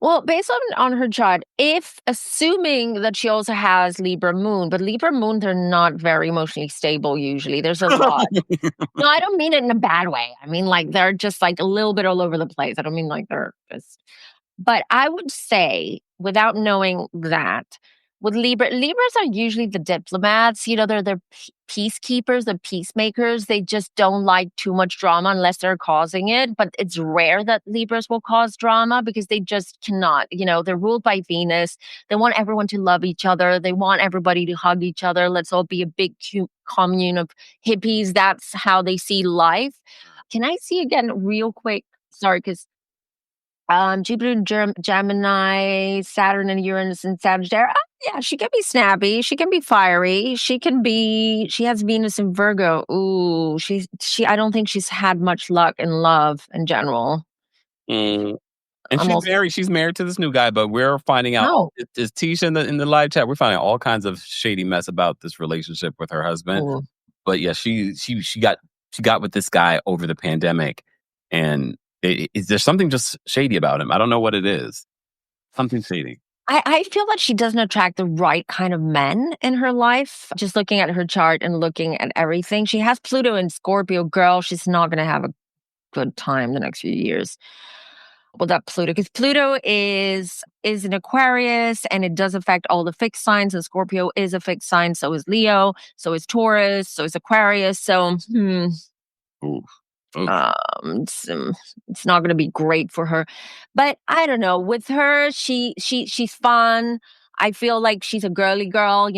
Well, based on her chart, if assuming that she also has Libra moon, but Libra moon, they're not very emotionally stable usually. There's a lot. No, I don't mean it in a bad way. I mean, like, they're just, like, a little bit all over the place. I don't mean, like, they're just but I would say, without knowing that, with Libras are usually the diplomats, they're peacekeepers, the peacemakers. They just don't like too much drama unless they're causing it, but it's rare that Libras will cause drama because they just cannot. They're ruled by Venus. They want everyone to love each other. They want everybody to hug each other. Let's all be a big, cute commune of hippies. That's how they see life. Can I see again real quick? Sorry, because Jupiter and Gemini, Saturn and Uranus and Sagittarius. Yeah, she can be snappy. She can be fiery. She has Venus in Virgo. Ooh, I don't think she's had much luck in love in general. Mm. And I'm also, she's married to this new guy, but we're finding out no. is Tisha in the live chat. We're finding all kinds of shady mess about this relationship with her husband. Ooh. But yeah, she got with this guy over the pandemic, and is there something just shady about him? I don't know what it is. Something shady. I feel that she doesn't attract the right kind of men in her life. Just looking at her chart and looking at everything. She has Pluto in Scorpio. Girl, she's not going to have a good time the next few years. Well, that Pluto, because Pluto is an Aquarius, and it does affect all the fixed signs. And Scorpio is a fixed sign. So is Leo. So is Taurus. So is Aquarius. So Ooh. Ooh. it's not going to be great for her. But I don't know. With her, she's fun. I feel like she's a girly girl.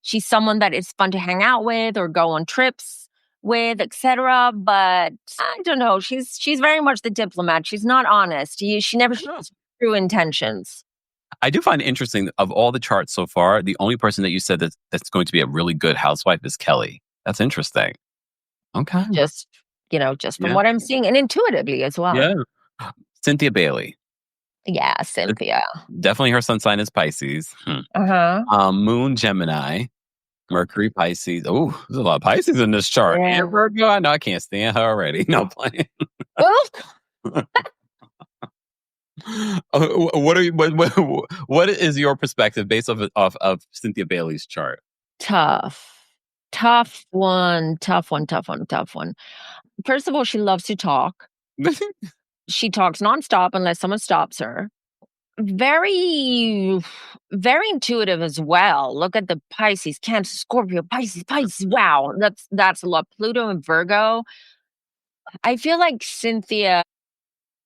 She's someone that is fun to hang out with or go on trips with, etc. But I don't know. She's very much the diplomat. She's not honest. She never shows true intentions. I do find it interesting of all the charts so far, the only person that you said that's going to be a really good housewife is Kelly. That's interesting. Okay. Just from Yeah. what I'm seeing and intuitively as well. Yeah. Cynthia Bailey. Yeah, Cynthia. Definitely her sun sign is Pisces. Uh-huh. Moon Gemini. Mercury Pisces. Oh, there's a lot of Pisces in this chart. Yeah. And Virgo, I know I can't stand her already. No playing. What is your perspective based of Cynthia Bailey's chart? Tough one. First of all, she loves to talk. She talks nonstop unless someone stops her. Very, very intuitive as well. Look at the Pisces, Cancer, Scorpio, Pisces. Wow, that's a lot. Pluto and Virgo. I feel like Cynthia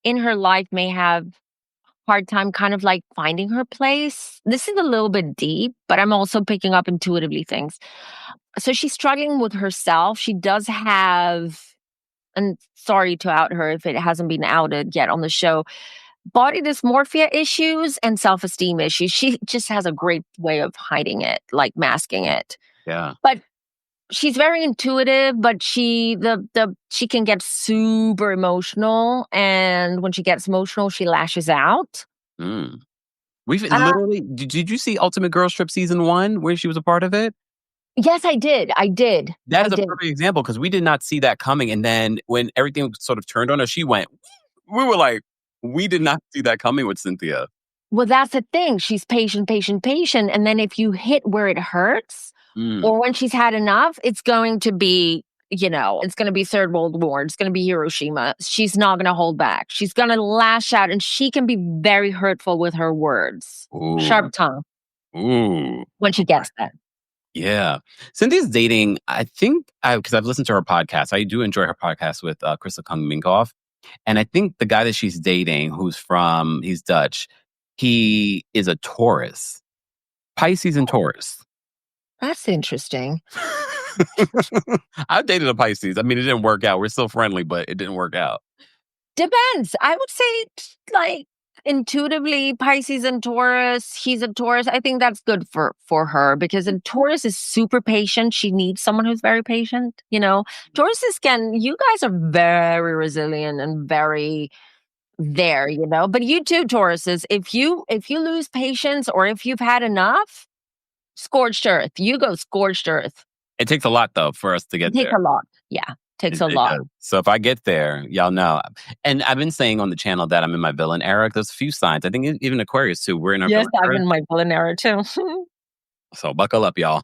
in her life may have hard time kind of like finding her place. This is a little bit deep, but I'm also picking up intuitively things. So she's struggling with herself. She does have, and sorry to out her if it hasn't been outed yet on the show, body dysmorphia issues and self-esteem issues. She just has a great way of hiding it, like masking it. Yeah. But she's very intuitive, but she can get super emotional, and when she gets emotional, she lashes out. Mm. We've literally. Did you see Ultimate Girls Trip season 1 where she was a part of it? Yes, I did. That is a perfect example because we did not see that coming, and then when everything sort of turned on her, she went. We were like, we did not see that coming with Cynthia. Well, that's the thing. She's patient, and then if you hit where it hurts, or when she's had enough, it's going to be, it's going to be Third World War. It's going to be Hiroshima. She's not going to hold back. She's going to lash out, and she can be very hurtful with her words. Ooh. Sharp tongue. Ooh. When she gets that. Yeah. Cynthia's dating, I think, because I've listened to her podcast. I do enjoy her podcast with Crystal Kung Minkoff. And I think the guy that she's dating, he's Dutch, he is a Taurus. Pisces and Taurus. That's interesting. I've dated a Pisces. I mean, it didn't work out. We're still friendly, but it didn't work out. Depends. I would say, like, intuitively, Pisces and Taurus, he's a Taurus. I think that's good for her because a Taurus is super patient. She needs someone who's very patient. Tauruses you guys are very resilient and very there, but you too, Tauruses, if you lose patience or if you've had enough, scorched earth, you go scorched earth. It takes a lot though for us to It get takes there. a lot. Yeah. Takes a It lot. does. So if I get there, y'all know. And I've been saying on the channel that I'm in my villain era. There's a few signs. I think even Aquarius too. We're in our Yes, villain I'm era. in my villain era too. So buckle up, y'all.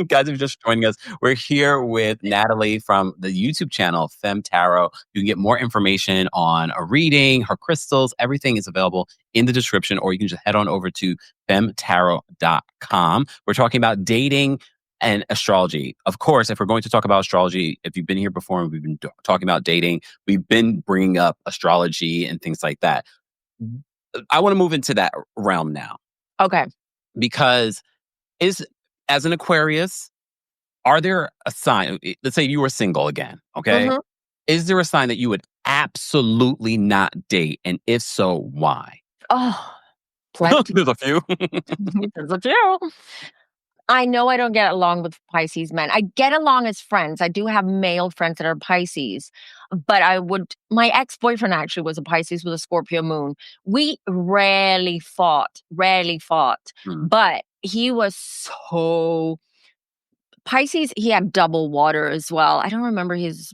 Guys, if you're just joining us, we're here with Natalie from the YouTube channel, Fem Tarot. You can get more information on a reading, her crystals, everything is available in the description, or you can just head on over to FemmeTarot.com. We're talking about dating and astrology. Of course, if we're going to talk about astrology, if you've been here before and we've been talking about dating, we've been bringing up astrology and things like that. I want to move into that realm now. Okay. Because as an Aquarius, are there a sign? Let's say you were single again, okay? Mm-hmm. Is there a sign that you would absolutely not date? And if so, why? Oh, plenty. There's a few. There's a few. I know I don't get along with Pisces men. I get along as friends. I do have male friends that are Pisces, but my ex-boyfriend actually was a Pisces with a Scorpio moon. We rarely fought, Hmm. but he was so Pisces. He had double water as well. I don't remember his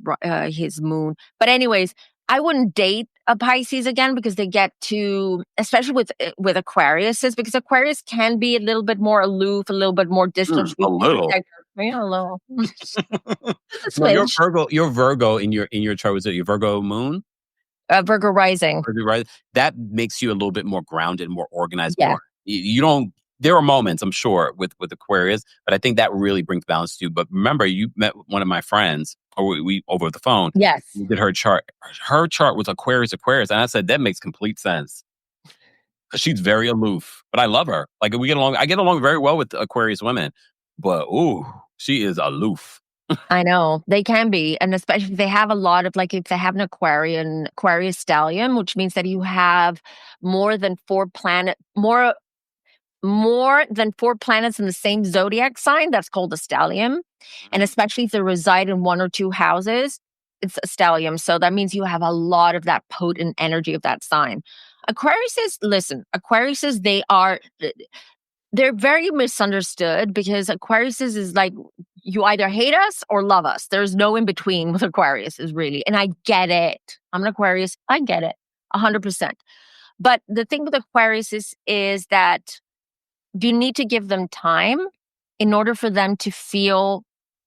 moon, but anyways, I wouldn't date a Pisces again because they get to, especially with Aquariuses, because Aquarius can be a little bit more aloof, a little bit more distant. A little. Yeah, a little. A No, you're smidge. Virgo. You're Virgo in your chart. Was it your Virgo moon? Virgo rising. Virgo, right? That makes you a little bit more grounded, more organized, Yeah. more. You don't. There are moments, I'm sure, with Aquarius, but I think that really brings balance to you. But remember, you met one of my friends, or we over the phone. Yes. We did her chart. Her chart was Aquarius, and I said that makes complete sense because she's very aloof. But I love her. Like we get along. I get along very well with Aquarius women, but ooh, she is aloof. I know they can be, and especially if they have a lot of if they have an Aquarius stellium, which means that you have more than four planets in the same zodiac sign. That's called a stellium, and especially if they reside in one or two houses, it's a stellium. So that means you have a lot of that potent energy of that sign. Aquariuses, they're very misunderstood because Aquariuses is like you either hate us or love us. There's no in between with Aquariuses, really. And I get it. I'm an Aquarius. I get it 100%. But the thing with Aquariuses is that you need to give them time in order for them to feel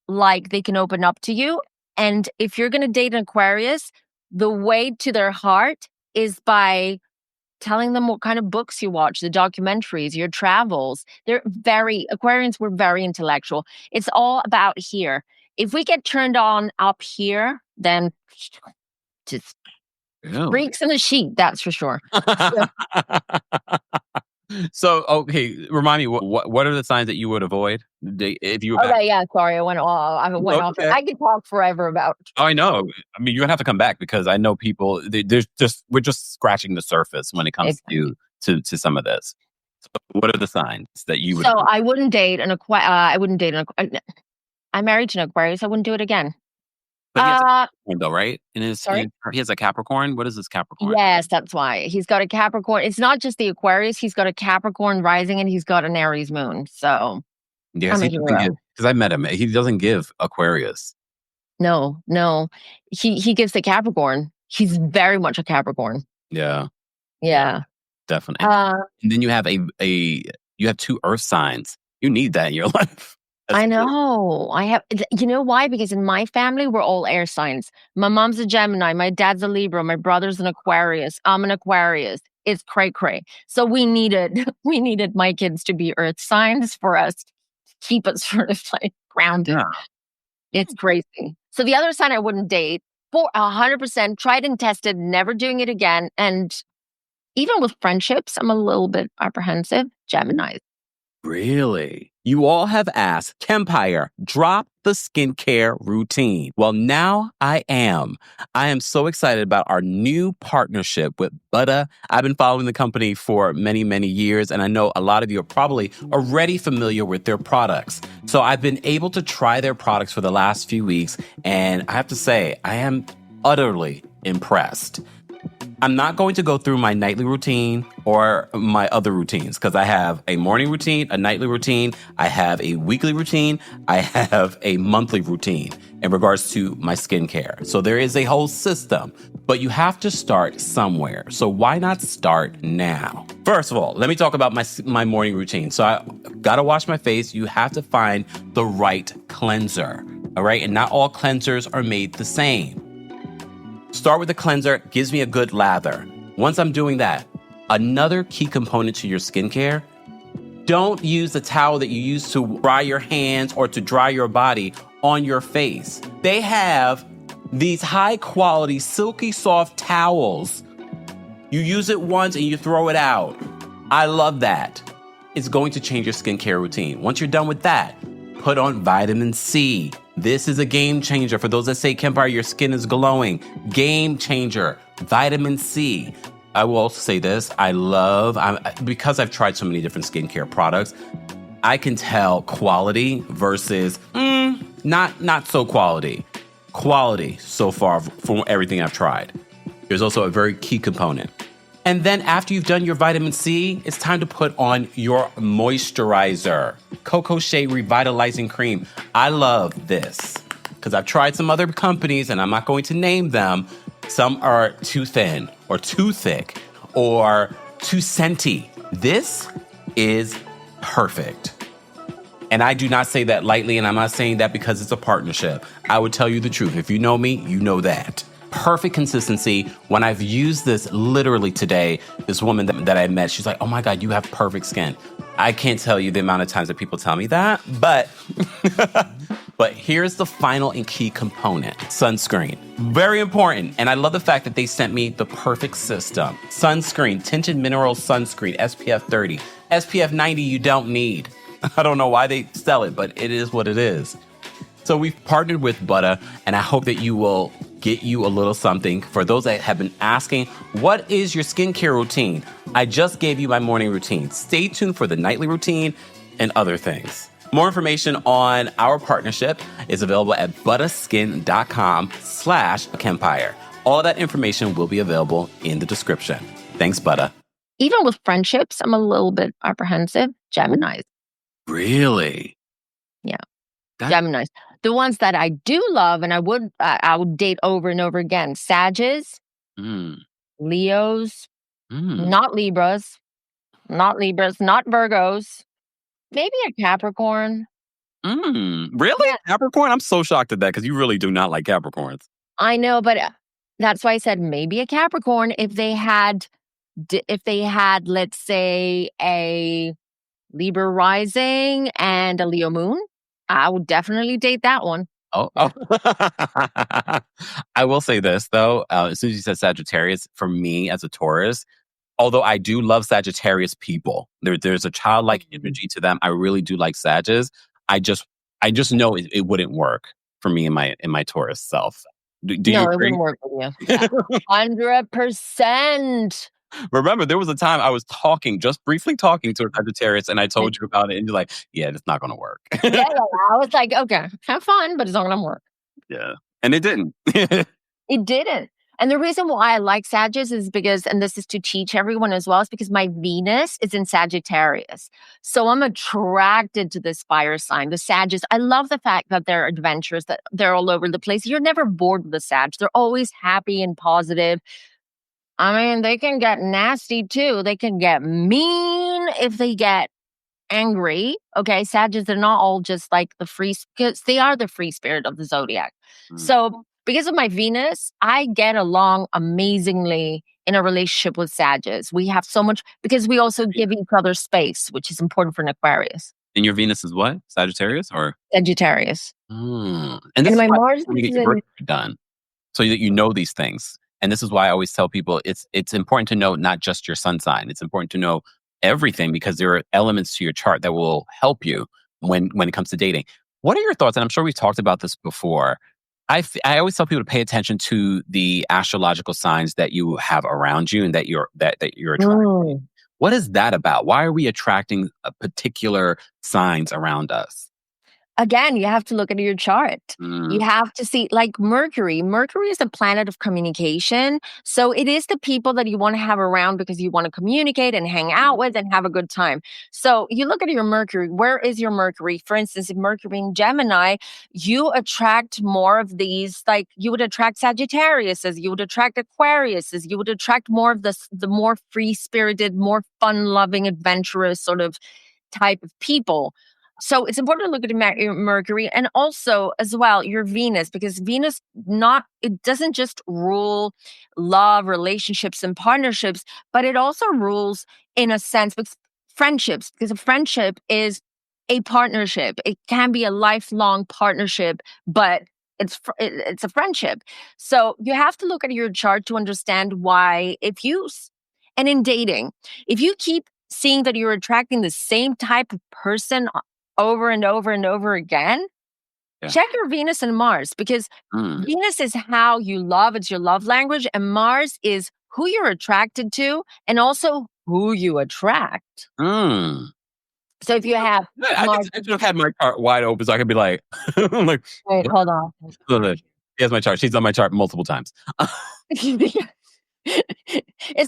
like they can open up to you. And if you're going to date an Aquarius, the way to their heart is by telling them what kind of books you watch, the documentaries, your travels. Aquarians were very intellectual. It's all about here. If we get turned on up here, then just freaks in the sheet, that's for sure. So, okay, remind me, what are the signs that you would avoid if you were back? Okay, yeah, sorry, I went off. Okay. I could talk forever about. Oh, I know. I mean, you're gonna have to come back because I know people. We're just scratching the surface when it comes to some of this. So what are the signs that you would? So I wouldn't date an Aquarius. I wouldn't date an. I'm married to an Aquarius. I wouldn't do it again. But he has a Capricorn, though, right? Sorry? He has a Capricorn. What is this Capricorn? Yes, that's why. He's got a Capricorn. It's not just the Aquarius. He's got a Capricorn rising and he's got an Aries moon. So Yes, he doesn't give, because I met him. He doesn't give Aquarius. No. He gives the Capricorn. He's very much a Capricorn. Yeah. Yeah. Definitely. And then you have you have two earth signs. You need that in your life. I know. You know why? Because in my family, we're all air signs. My mom's a Gemini. My dad's a Libra. My brother's an Aquarius. I'm an Aquarius. It's cray-cray. So we needed my kids to be earth signs for us to keep us sort of grounded. Yeah. It's crazy. So the other sign I wouldn't date, for 100%, tried and tested, never doing it again. And even with friendships, I'm a little bit apprehensive. Gemini. Really? You all have asked, Kempire, drop the skincare routine. Well, now I am. I am so excited about our new partnership with Buttah. I've been following the company for many, many years, and I know a lot of you are probably already familiar with their products. So I've been able to try their products for the last few weeks, and I have to say, I am utterly impressed. I'm not going to go through my nightly routine or my other routines because I have a morning routine, a nightly routine, I have a weekly routine, I have a monthly routine in regards to my skincare. So there is a whole system, but you have to start somewhere. So why not start now? First of all, let me talk about my morning routine. So I gotta wash my face. You have to find the right cleanser, all right? And not all cleansers are made the same. Start with a cleanser, gives me a good lather. Once I'm doing that, another key component to your skincare, don't use the towel that you use to dry your hands or to dry your body on your face. They have these high quality, silky soft towels. You use it once and you throw it out. I love that. It's going to change your skincare routine. Once you're done with that, put on vitamin C. This is a game changer. For those that say, Kempire, your skin is glowing. Game changer. Vitamin C. I will also say this. Because I've tried so many different skincare products, I can tell quality versus not so quality. Quality so far from everything I've tried. There's also a very key component. And then after you've done your vitamin C, it's time to put on your moisturizer. Cocoa Shea Revitalizing Cream. I love this because I've tried some other companies and I'm not going to name them. Some are too thin or too thick or too scenty. This is perfect. And I do not say that lightly, and I'm not saying that because it's a partnership. I would tell you the truth. If you know me, you know that. Perfect consistency. When I've used this literally today, this woman that I met, she's like, oh my God, you have perfect skin. I can't tell you the amount of times that people tell me that, but here's the final and key component, sunscreen. Very important. And I love the fact that they sent me the perfect system. Sunscreen, tinted mineral sunscreen, SPF 30. SPF 90 you don't need. I don't know why they sell it, but it is what it is. So we've partnered with Buttah, and I hope that you will get you a little something. For those that have been asking, what is your skincare routine? I just gave you my morning routine. Stay tuned for the nightly routine and other things. More information on our partnership is available at buttahskin.com/Kempire. All that information will be available in the description. Thanks, Buttah. Even with friendships, I'm a little bit apprehensive. Geminis. Really? Yeah. Geminis. The ones that I do love and I would date over and over again. Sagittarius, Leos, not Libras, not Virgos, maybe a Capricorn. Really? Yeah. Capricorn? I'm so shocked at that because you really do not like Capricorns. I know, but that's why I said maybe a Capricorn if they had, let's say, a Libra rising and a Leo moon. I would definitely date that one. Oh. I will say this, though. As soon as you said Sagittarius, for me as a Taurus, although I do love Sagittarius people, there's a childlike energy to them. I really do like Sagittarius. I just know it wouldn't work for me in my Taurus self. Do you No, it agree? wouldn't work with you. Yeah. 100%. Remember, there was a time I was just briefly talking to a Sagittarius, and I told you about it, and you're like, yeah, it's not going to work. Yeah, I was like, okay, have fun, but it's not going to work. Yeah. And it didn't. It didn't. And the reason why I like Sagittarius is because, and this is to teach everyone as well, is because my Venus is in Sagittarius. So I'm attracted to this fire sign, the Sagittarius. I love the fact that they're adventurous, that they're all over the place. You're never bored with the Sag. They're always happy and positive. I mean, they can get nasty too. They can get mean if they get angry. Okay, Sagittarius, they're not all just like because they are the free spirit of the zodiac. So because of my Venus, I get along amazingly in a relationship with Sagittarius. We have so much, because we also give each other space, which is important for an Aquarius. And your Venus is what? Sagittarius or? Sagittarius. And this my is why Mars you get is your in birthday done, so that you know these things. And this is why I always tell people it's important to know not just your sun sign. It's important to know everything because there are elements to your chart that will help you. when it comes to dating. What are your thoughts? And I'm sure we've talked about this before. I always tell people to pay attention to the astrological signs that you have around you and that you're attracting. Mm. What is that about? Why are we attracting particular signs around us? Again, you have to look at your chart. You Mm, have to see, like Mercury. Mercury is a planet of communication. So it is the people that you want to have around because you want to communicate and hang out with and have a good time. So you look at your Mercury. Where is your Mercury? For instance, if Mercury in Gemini, you attract more of these, like you would attract Sagittariuses, you would attract Aquariuses, you would attract more of the more free spirited, more fun loving, adventurous sort of type of people. So it's important to look at your Mercury and also as well your Venus, because Venus not it doesn't just rule love, relationships, and partnerships, but it also rules in a sense because friendships, because a friendship is a partnership. It can be a lifelong partnership, but it's a friendship. So you have to look at your chart to understand why and in dating, if you keep seeing that you're attracting the same type of person over and over and over again, yeah. check your Venus and Mars, because Mm, Venus is how you love, it's your love language, and Mars is who you're attracted to and also who you attract. mm. So if you have Mars, I should have had my chart wide open so I could be like, I'm like, wait, what? hold on. Look, look. She has my chart. She's done my chart multiple times. It's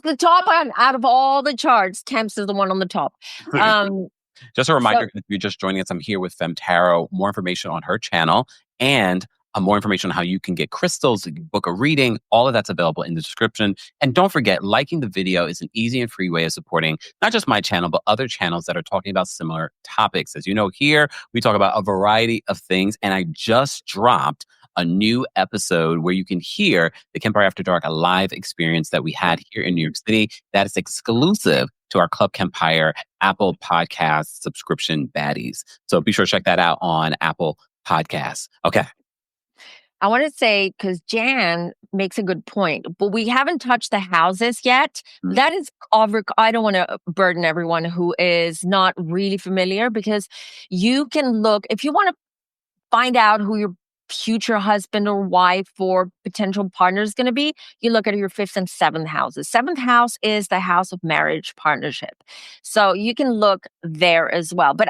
the top one out of all the charts. Temps is the one on the top. Um, Just a so reminder, if you're just joining us, I'm here with Fem Tarot. More information on her channel and more information on how you can get crystals, book a reading. All of that's available in the description. And don't forget, liking the video is an easy and free way of supporting not just my channel, but other channels that are talking about similar topics. As you know, here we talk about a variety of things. And I just dropped a new episode where you can hear the Kempire After Dark, a live experience that we had here in New York City that is exclusive to our Club Kempire Apple Podcast subscription baddies. So be sure to check that out on Apple Podcasts. Okay. I want to say, because Jan makes a good point, but we haven't touched the houses yet. Mm, That is, I don't want to burden everyone who is not really familiar, because you can look, if you want to find out who your future husband or wife or potential partner is going to be, you look at your fifth and seventh houses. Seventh house is the house of marriage partnership. So you can look there as well. But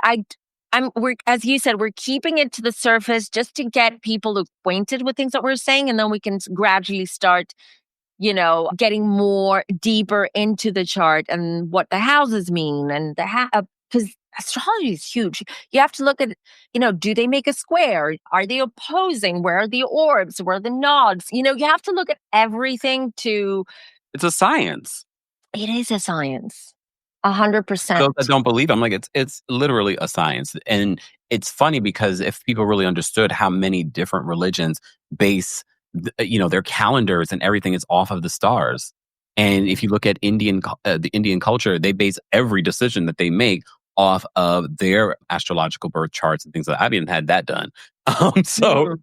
we're, as you said, we're keeping it to the surface just to get people acquainted with things that we're saying. And then we can gradually start, getting more deeper into the chart and what the houses mean and because astrology is huge. You have to look at, do they make a square? Are they opposing? Where are the orbs? Where are the nods? You have to look at everything it's a science. it is a science. Those that 100%. don't believe, I'm like, it's literally a science. And it's funny because if people really understood how many different religions base, their calendars and everything is off of the stars. And if you look at the Indian culture, they base every decision that they make off of their astrological birth charts and things like that. I haven't had that done. So Mm.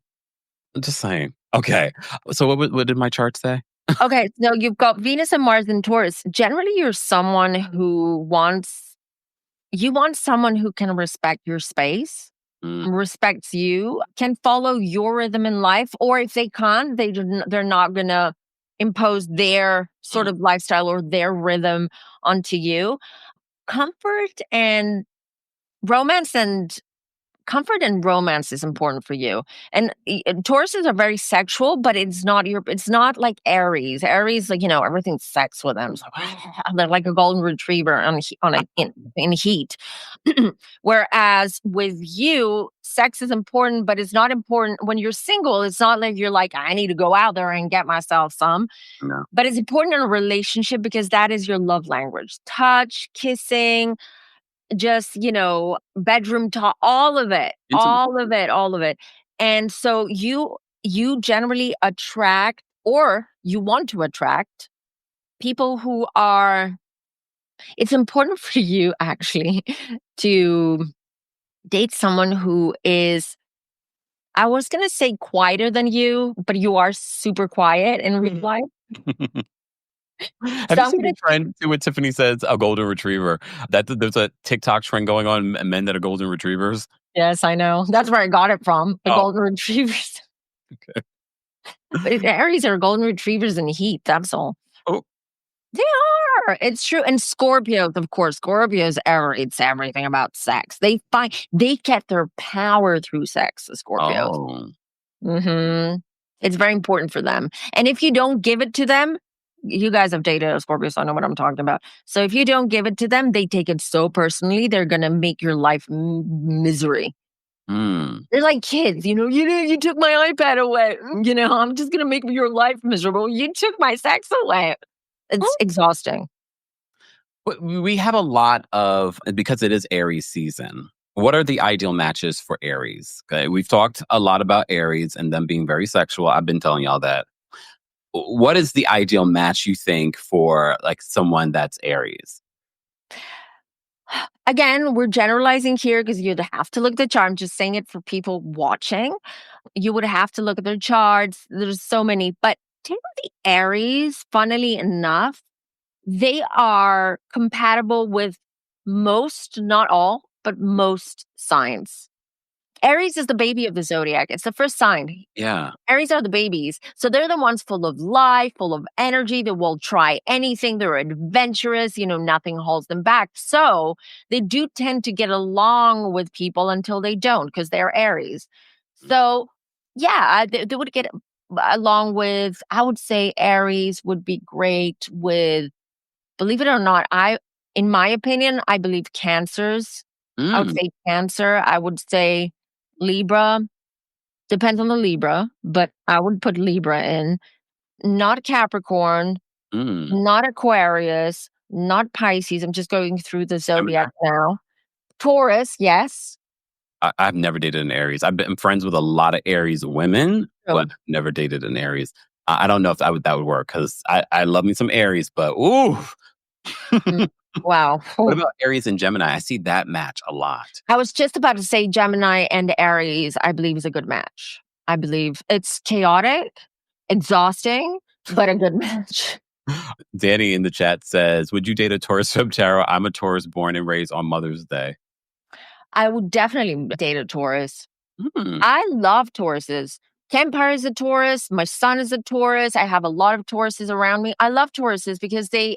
I'm just saying. Okay. So what did my chart say? Okay, so you've got Venus and Mars and Taurus. Generally, you're someone who you want someone who can respect your space, Mm, respects you, can follow your rhythm in life, or if they can't, they're not gonna impose their sort mm, of lifestyle or their rhythm onto you. Comfort and romance and comfort and romance is important for you. And Tauruses are very sexual, but it's not like Aries. Aries, like, everything's sex with them. So, they're like a golden retriever in heat. Whereas with you, sex is important, but it's not important when you're single. It's not like you're like, I need to go out there and get myself some. no. But it's important in a relationship because that is your love language. Touch, kissing, just, bedroom talk, all of it, Intimate. all of it, all of it. And so you generally attract, or you want to attract, people who are it's important for you actually to date someone who is, I was going to say quieter than you, but you are super quiet in real life. Have So you I'm seen going the trend to what Tiffany says, a golden retriever? That there's a TikTok trend going on, men that are golden retrievers. Yes, I know. That's where I got it from. The Oh, golden retrievers. okay. But Aries are golden retrievers in heat. That's all. Oh, They are. It's true. And Scorpios, of course, Scorpios it's everything about sex. They get their power through sex, the Scorpios. oh. Hmm. It's very important for them. And if you don't give it to them, you guys have dated a Scorpio, so I know what I'm talking about. So if you don't give it to them, they take it so personally. They're gonna make your life misery. Mm. They're like kids, you took my iPad away. I'm just gonna make your life miserable. You took my sex away. It's exhausting. We have a lot of, because it is Aries season. What are the ideal matches for Aries? Okay, we've talked a lot about Aries and them being very sexual. I've been telling y'all that. What is the ideal match you think for like someone that's Aries? Again, we're generalizing here because you'd have to look at the chart. I'm just saying it for people watching. You would have to look at their charts. There's so many, but typically Aries, funnily enough, they are compatible with most, not all, but most signs. Aries is the baby of the zodiac. It's the first sign. Yeah. Aries are the babies. So they're the ones full of life, full of energy. They will try anything. They're adventurous. Nothing holds them back. So they do tend to get along with people until they don't because they're Aries. So, yeah, they would get along with, I would say Aries would be great with, believe it or not, in my opinion, I believe Cancers. I would Mm, say Cancer. I would say Libra. Depends on the Libra, but I would put Libra in. Not Capricorn, mm. not Aquarius, not Pisces. I'm just going through the Gemini? zodiac now. Taurus, yes. I've never dated an Aries. I've been friends with a lot of Aries women, but Oh, never dated an Aries. I don't know if that would work because I love me some Aries, but ooh. mm, wow. What Oh. about Aries and Gemini? I see that match a lot. I was just about to say Gemini and Aries, I believe, is a good match. I believe it's chaotic, exhausting, but a good match. Danny in the chat says, "Would you date a Taurus Fem Tarot? I'm a Taurus born and raised on Mother's Day." I would definitely date a Taurus. Hmm. I love Tauruses. Kempire is a Taurus. My son is a Taurus. I have a lot of Tauruses around me. I love Tauruses because they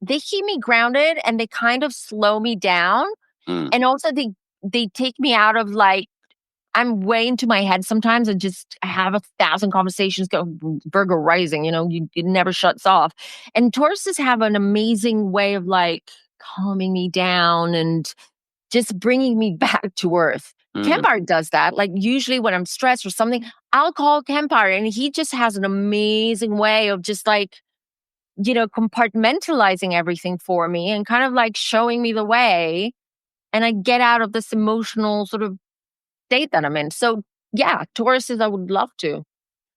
keep me grounded and they kind of slow me down. Mm, And also they take me out of like I'm way into my head sometimes and just have 1,000 conversations go Virgo rising, it never shuts off. And Tauruses have an amazing way of like calming me down and just bringing me back to earth. mm, Kempire does that. Like usually when I'm stressed or something, I'll call Kempire and he just has an amazing way of just like, compartmentalizing everything for me and kind of like showing me the way. And I get out of this emotional sort of state that I'm in. So yeah, Tauruses, I would love to.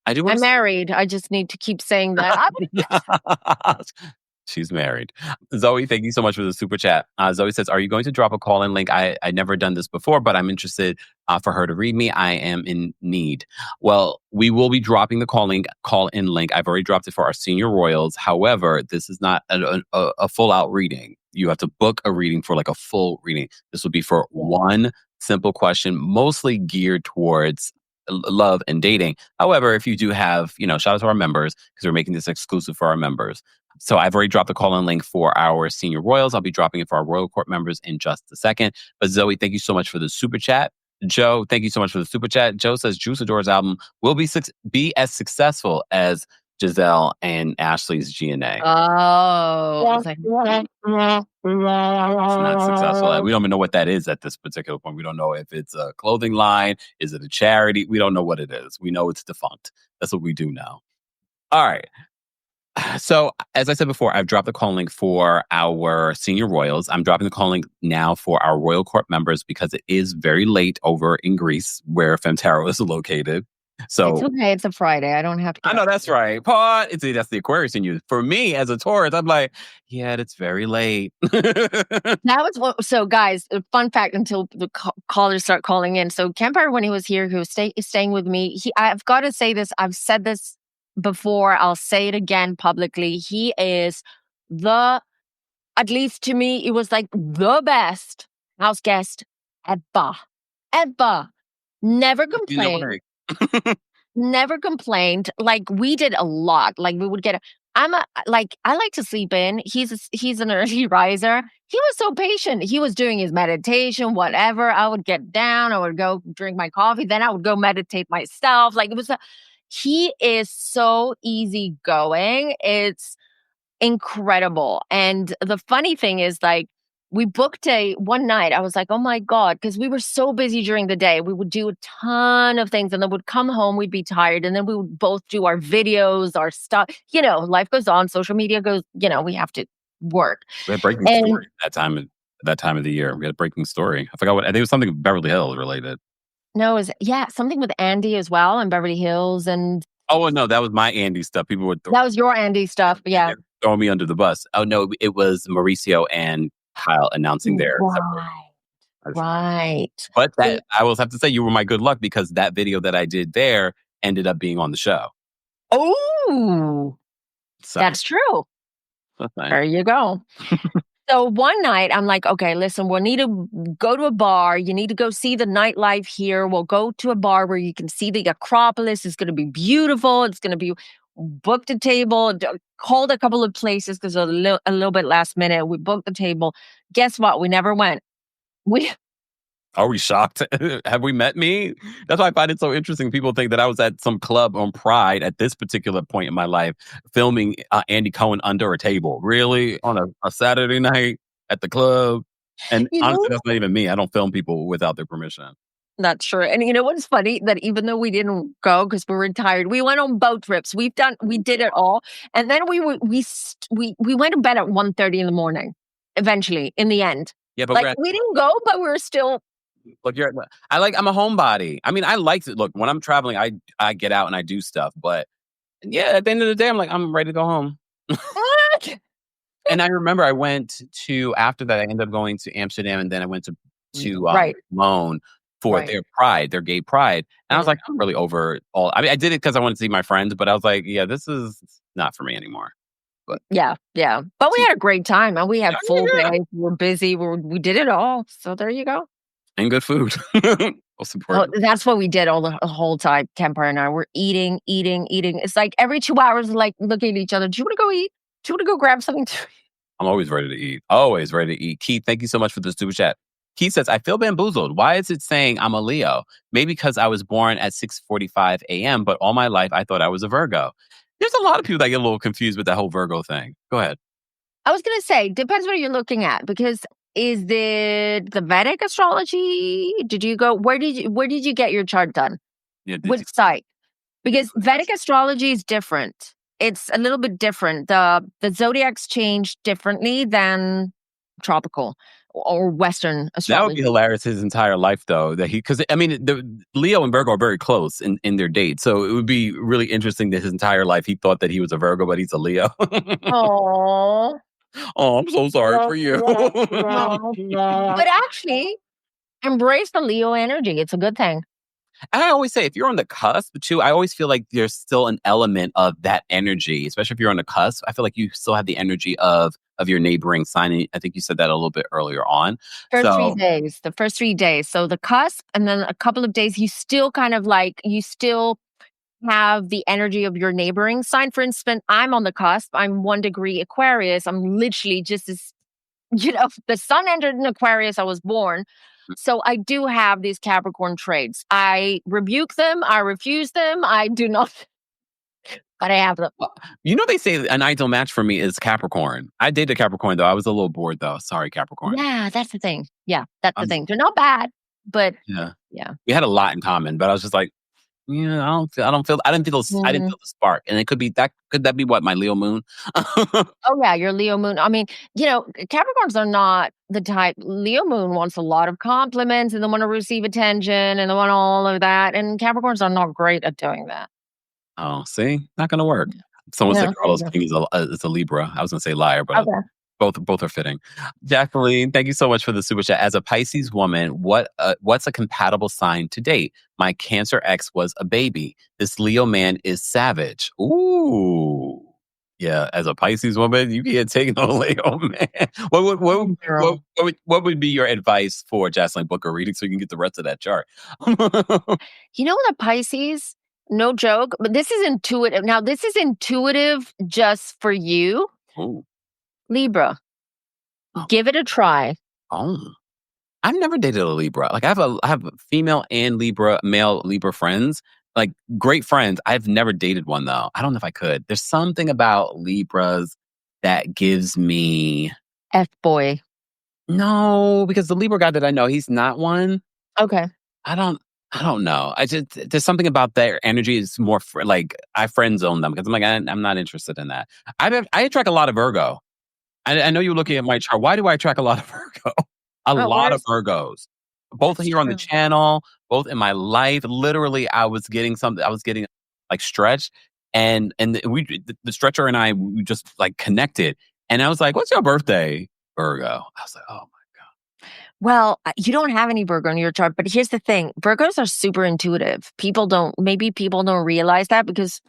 I do want I'm to. married. I just need to keep saying that. She's married. Zoe, thank you so much for the super chat. Zoe says, "Are you going to drop a call in link? I never done this before, but I'm interested for her to read me. I am in need." Well, we will be dropping the call in link. I've already dropped it for our senior royals. However, this is not a full out reading. You have to book a reading for like a full reading. This will be for one simple question, mostly geared towards love and dating. However, if you do have, shout out to our members because we're making this exclusive for our members. So I've already dropped the call-in link for our senior royals. I'll be dropping it for our royal court members in just a second. But Zoe, thank you so much for the super chat. Joe, thank you so much for the super chat. Joe says Juice Adore's album will be as successful as Giselle and Ashley's GNA. Oh, it's like, It's not successful. We don't even know what that is at this particular point. We don't know if it's a clothing line. Is it a charity? We don't know what it is. We know it's defunct. That's what we do know. All right. So, as I said before, I've dropped the call link for our senior royals. I'm dropping the call link now for our royal court members because it is very late over in Greece, where FemmeTarot is located. it's So, okay. It's a Friday. I don't have to I get know up. that's right. Part that's the Aquarius in you. For me, as a Taurus, I'm like, yeah, it's very late. That was what. So, guys, a fun fact until the callers start calling in. So, Kempire, when he was here, he was staying with me. I've got to say this. I've said this before. I'll say it again publicly. He is at least to me, it was like the best house guest ever. ever. Never You know what? complained. Never complained. Like, we did a lot. Like, we would get I like to sleep in. He's an early riser. He was so patient. He was doing his meditation, whatever. I would get down, I would go drink my coffee, then I would go meditate myself. Like, he is so easygoing. It's incredible. And the funny thing is, like, we booked a one night. I was like, oh my God, because we were so busy during the day. We would do a ton of things and then would come home, we'd be tired. And then we would both do our videos, our stuff. Life goes on, social media goes, we have to work. We had breaking And story that time of the year. We had a breaking story. I forgot what. I think it was something Beverly Hills related. no, yeah, something with Andy as well in Beverly Hills. And Oh no, that was my Andy stuff. People would that was your Andy stuff. Yeah. throw me under the bus. Oh no, it was Mauricio and Kyle announcing their separate. Right. But So, that I will have to say you were my good luck because that video that I did there ended up being on the show. oh, So that's true. that's nice. There you go. So one night I'm like, okay, listen, we'll need to go to a bar. You need to go see the nightlife here. We'll go to a bar where you can see the Acropolis. It's going to be beautiful. It's going to be booked a table, called a couple of places because a little bit last minute. We booked the table. Guess what? We never went. We Are we shocked? Have we met me? That's why I find it so interesting. People think that I was at some club on Pride at this particular point in my life, filming Andy Cohen under a table. Really? On a Saturday night at the club? And you honestly, know, that's not even me. I don't film people without their permission. Not sure. And you know what's funny? That even though we didn't go because we were tired, we went on boat trips. We did it all. And then we went to bed at 1:30 in the morning, eventually, in the end. Yeah, but Like, we didn't go, but we were still. look, I'm a homebody. I mean, I like to look when I'm traveling, I get out and I do stuff. But yeah, at the end of the day, I'm ready to go home. And I remember I went to after that, I ended up going to Amsterdam and then I went to Right. Cologne for Right. their pride, their gay pride. And I was like, I'm really over all. I mean, I did it because I wanted to see my friends, but I was like, yeah, this is not for me anymore. But Yeah. But we had a great time and we had full yeah. days. We were busy. We did it all. So there you go. And good food. Most Oh, important. that's what we did all the whole time. Kempire and I were eating. It's like every 2 hours, like looking at each other. Do you want to go eat? Do you want to go grab something to eat? I'm always ready to eat. Always ready to eat. Keith, thank you so much for the super chat. Keith says, I feel bamboozled. Why is it saying I'm a Leo? Maybe because I was born at 6:45 a.m., but all my life I thought I was a Virgo. There's a lot of people that get a little confused with that whole Virgo thing. Go ahead. I was gonna say, depends what you're looking at, because is it the Vedic astrology? Did you go where did you get your chart done? Yeah, Which site? Because Vedic astrology is different. It's a little bit different. The zodiacs change differently than tropical or Western that would astrology. be hilarious his entire life, though. Because I mean, the Leo and Virgo are very close in their date, so it would be really interesting that his entire life he thought that he was a Virgo, but he's a Leo. Oh, Oh, I'm so sorry for you. but actually, embrace the Leo energy. It's a good thing. And I always say, if you're on the cusp too, I always feel like there's still an element of that energy, especially if you're on the cusp. I feel like you still have the energy of your neighboring sign. And I think you said that a little bit earlier on. First 3 So days, the first 3 days. So the cusp, and then a couple of days, you still have the energy of your neighboring sign. For instance, I'm on the cusp. I'm 1 degree Aquarius. I'm literally just as, the sun entered in Aquarius. I was born. So I do have these Capricorn traits. I rebuke them. I refuse them. I do not, but I have them. they say an ideal match for me is Capricorn. I dated Capricorn, though. I was a little bored, though. Sorry, Capricorn. Yeah, that's the thing. Yeah, that's the thing. They're not bad, but Yeah. yeah. We had a lot in common, but I was just like, yeah, I didn't feel the spark. And it could that be what, my Leo moon? Oh, yeah, your Leo moon. I mean, Capricorns are not the type. Leo moon wants a lot of compliments and they want to receive attention and they want all of that. And Capricorns are not great at doing that. Oh, see? Not gonna work. Someone said Yeah, Carlos King is a Libra. I was gonna say liar, but okay. both are fitting. Jacqueline, thank you so much for the super chat. As a Pisces woman, what's a compatible sign to date? My Cancer ex was a baby. This Leo man is savage. Ooh. Yeah, as a Pisces woman, you can't take no Leo, man. What would what Oh, would girl. what would be your advice for Jocelyn Booker reading so you can get the rest of that chart? You know what, a Pisces, no joke, but this is intuitive. Now, this is intuitive just for you. Ooh. Libra, give it a try. Oh. I've never dated a Libra. Like I have female and Libra, male Libra friends, like great friends. I've never dated one though. I don't know if I could. There's something about Libras that gives me F boy. no, because the Libra guy that I know, he's not one. Okay. I don't I don't know. I just there's something about their energy is more like I friend zone them because I'm like I'm not interested in that. I attract a lot of Virgo. I know you're looking at my chart. Why do I attract a lot of Virgo? A lot of Where's Virgos, both that's here on the true. channel, both in my life. Literally, I was getting something. I was getting like stretched, and the stretcher and I we just like connected. And I was like, "What's your birthday, Virgo?" I was like, "Oh Well, you don't have any Virgo in your chart, but here's the thing. Virgos are super intuitive. Maybe people don't realize that because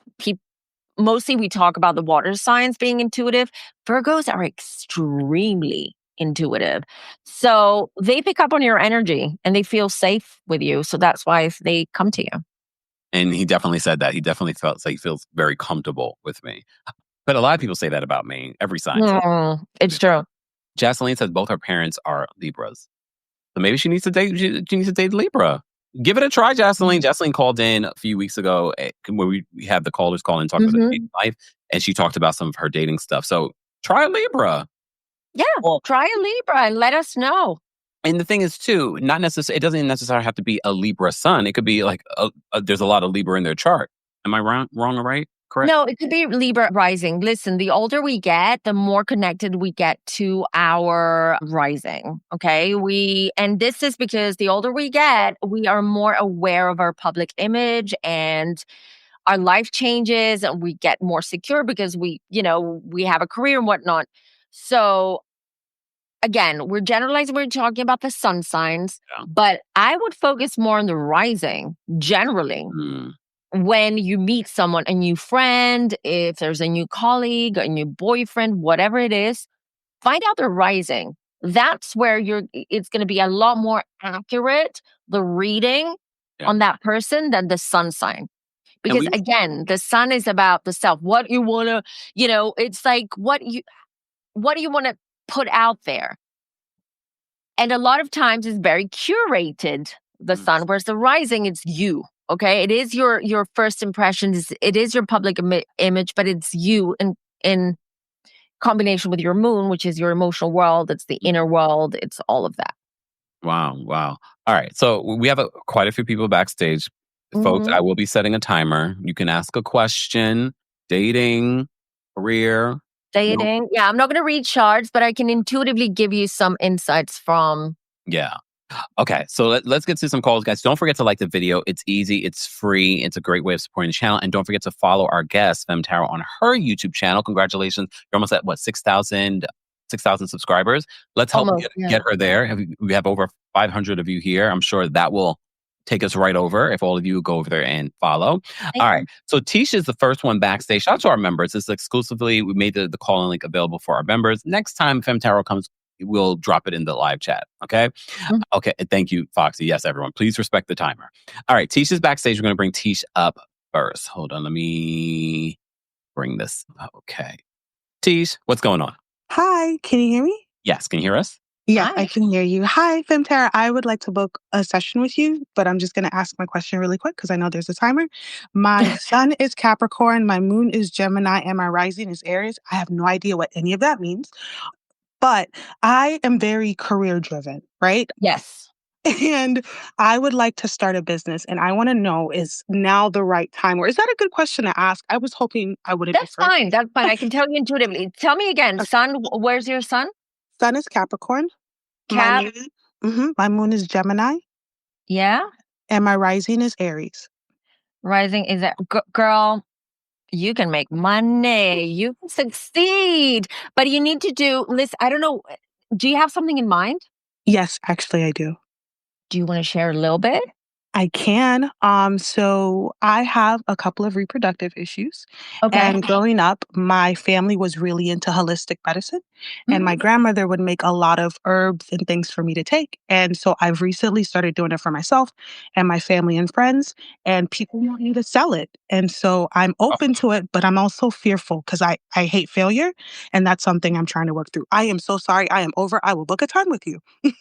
mostly we talk about the water signs being intuitive. Virgos are extremely intuitive. So they pick up on your energy and they feel safe with you. So that's why they come to you. And he definitely said that. He definitely felt like he feels very comfortable with me. But a lot of people say that about me. Every sign says. It's true. Jocelyn says both her parents are Libras. So maybe she needs to date. She needs to date Libra. Give it a try, Jocelyn. Jocelyn called in a few weeks ago where we had the callers call in and talk about their Hmm. dating life, and she talked about some of her dating stuff. So try Libra. Yeah. Well, Try a Libra and let us know. and the thing is, too, not necessarily. It doesn't necessarily have to be a Libra sun. It could be like there's a lot of Libra in their chart. Am I wrong or right? Correct. No, it could be Libra rising. Listen, the older we get, the more connected we get to our rising. Okay. And this is because the older we get, we are more aware of our public image and our life changes and we get more secure because we have a career and whatnot. So again, we're generalizing, we're talking about the sun signs, Yeah. but I would focus more on the rising generally Mm, when you meet someone, a new friend, if there's a new colleague, a new boyfriend, whatever it is, find out their rising. That's where it's going to be a lot more accurate, the reading yeah. on that person than the sun sign. And Because we again, the sun is about the self. What you want to, it's like what do you want to put out there? And a lot of times it's very curated, the mm, sun, whereas the rising, it's you. Okay. It is your first impressions. It is your public image, but it's you in combination with your moon, which is your emotional world. It's the inner world. It's all of that. wow. All right. So we have quite a few people backstage. Folks, Hmm. I will be setting a timer. You can ask a question, dating, career. No, Dating. Yeah. I'm not going to read charts, but I can intuitively give you some insights from. yeah. Okay, so let's get to some calls, guys. Don't forget to like the video. It's easy, it's free, it's a great way of supporting the channel. And don't forget to follow our guest, Femme Tarot, on her YouTube channel. Congratulations. You're almost at what, 6,000 subscribers. Let's help Almost. Yeah. get her there. We have over 500 of you here. I'm sure that will take us right over if all of you go over there and follow. Thank All you. right. So Tisha is the first one backstage. Shout out to our members. This is exclusively, we made the call-in link available for our members. Next time Femme Tarot comes, we'll drop it in the live chat. Okay. Mhm. Okay. Thank you, Foxy. Yes, everyone. Please respect the timer. All right. Tisha's backstage. We're going to bring Tisha up first. Hold on. Let me bring this. Okay. Tish, what's going on? Hi, can you hear me? Yes. Can you hear us? Yeah, Hi. I can hear you. Hi, Femme Tarot. I would like to book a session with you, but I'm just going to ask my question really quick because I know there's a timer. My sun is Capricorn, my moon is Gemini, and my rising is Aries. I have no idea what any of that means, but I am very career driven, right? Yes. And I would like to start a business, and I want to know, is now the right time? Or is that a good question to ask? I was hoping I wouldn't be That's first. fine. That's fine. I can tell you intuitively. Tell me again, Okay. sun, where's your sun? Sun is Capricorn. My Cap. moon, my moon is Gemini, Yeah. and my rising is Aries. Rising is that girl, you can make money. You can succeed. But you need to listen, I don't know. Do you have something in mind? Yes, actually, I do. Do you want to share a little bit? I can. So I have a couple of reproductive issues. Okay. And growing up, my family was really into holistic medicine. And my Mhm. grandmother would make a lot of herbs and things for me to take. And so I've recently started doing it for myself and my family and friends. And people want me to sell it. And so I'm open to it, but I'm also fearful because I hate failure. And that's something I'm trying to work through. I am so sorry. I am over. I will book a time with you.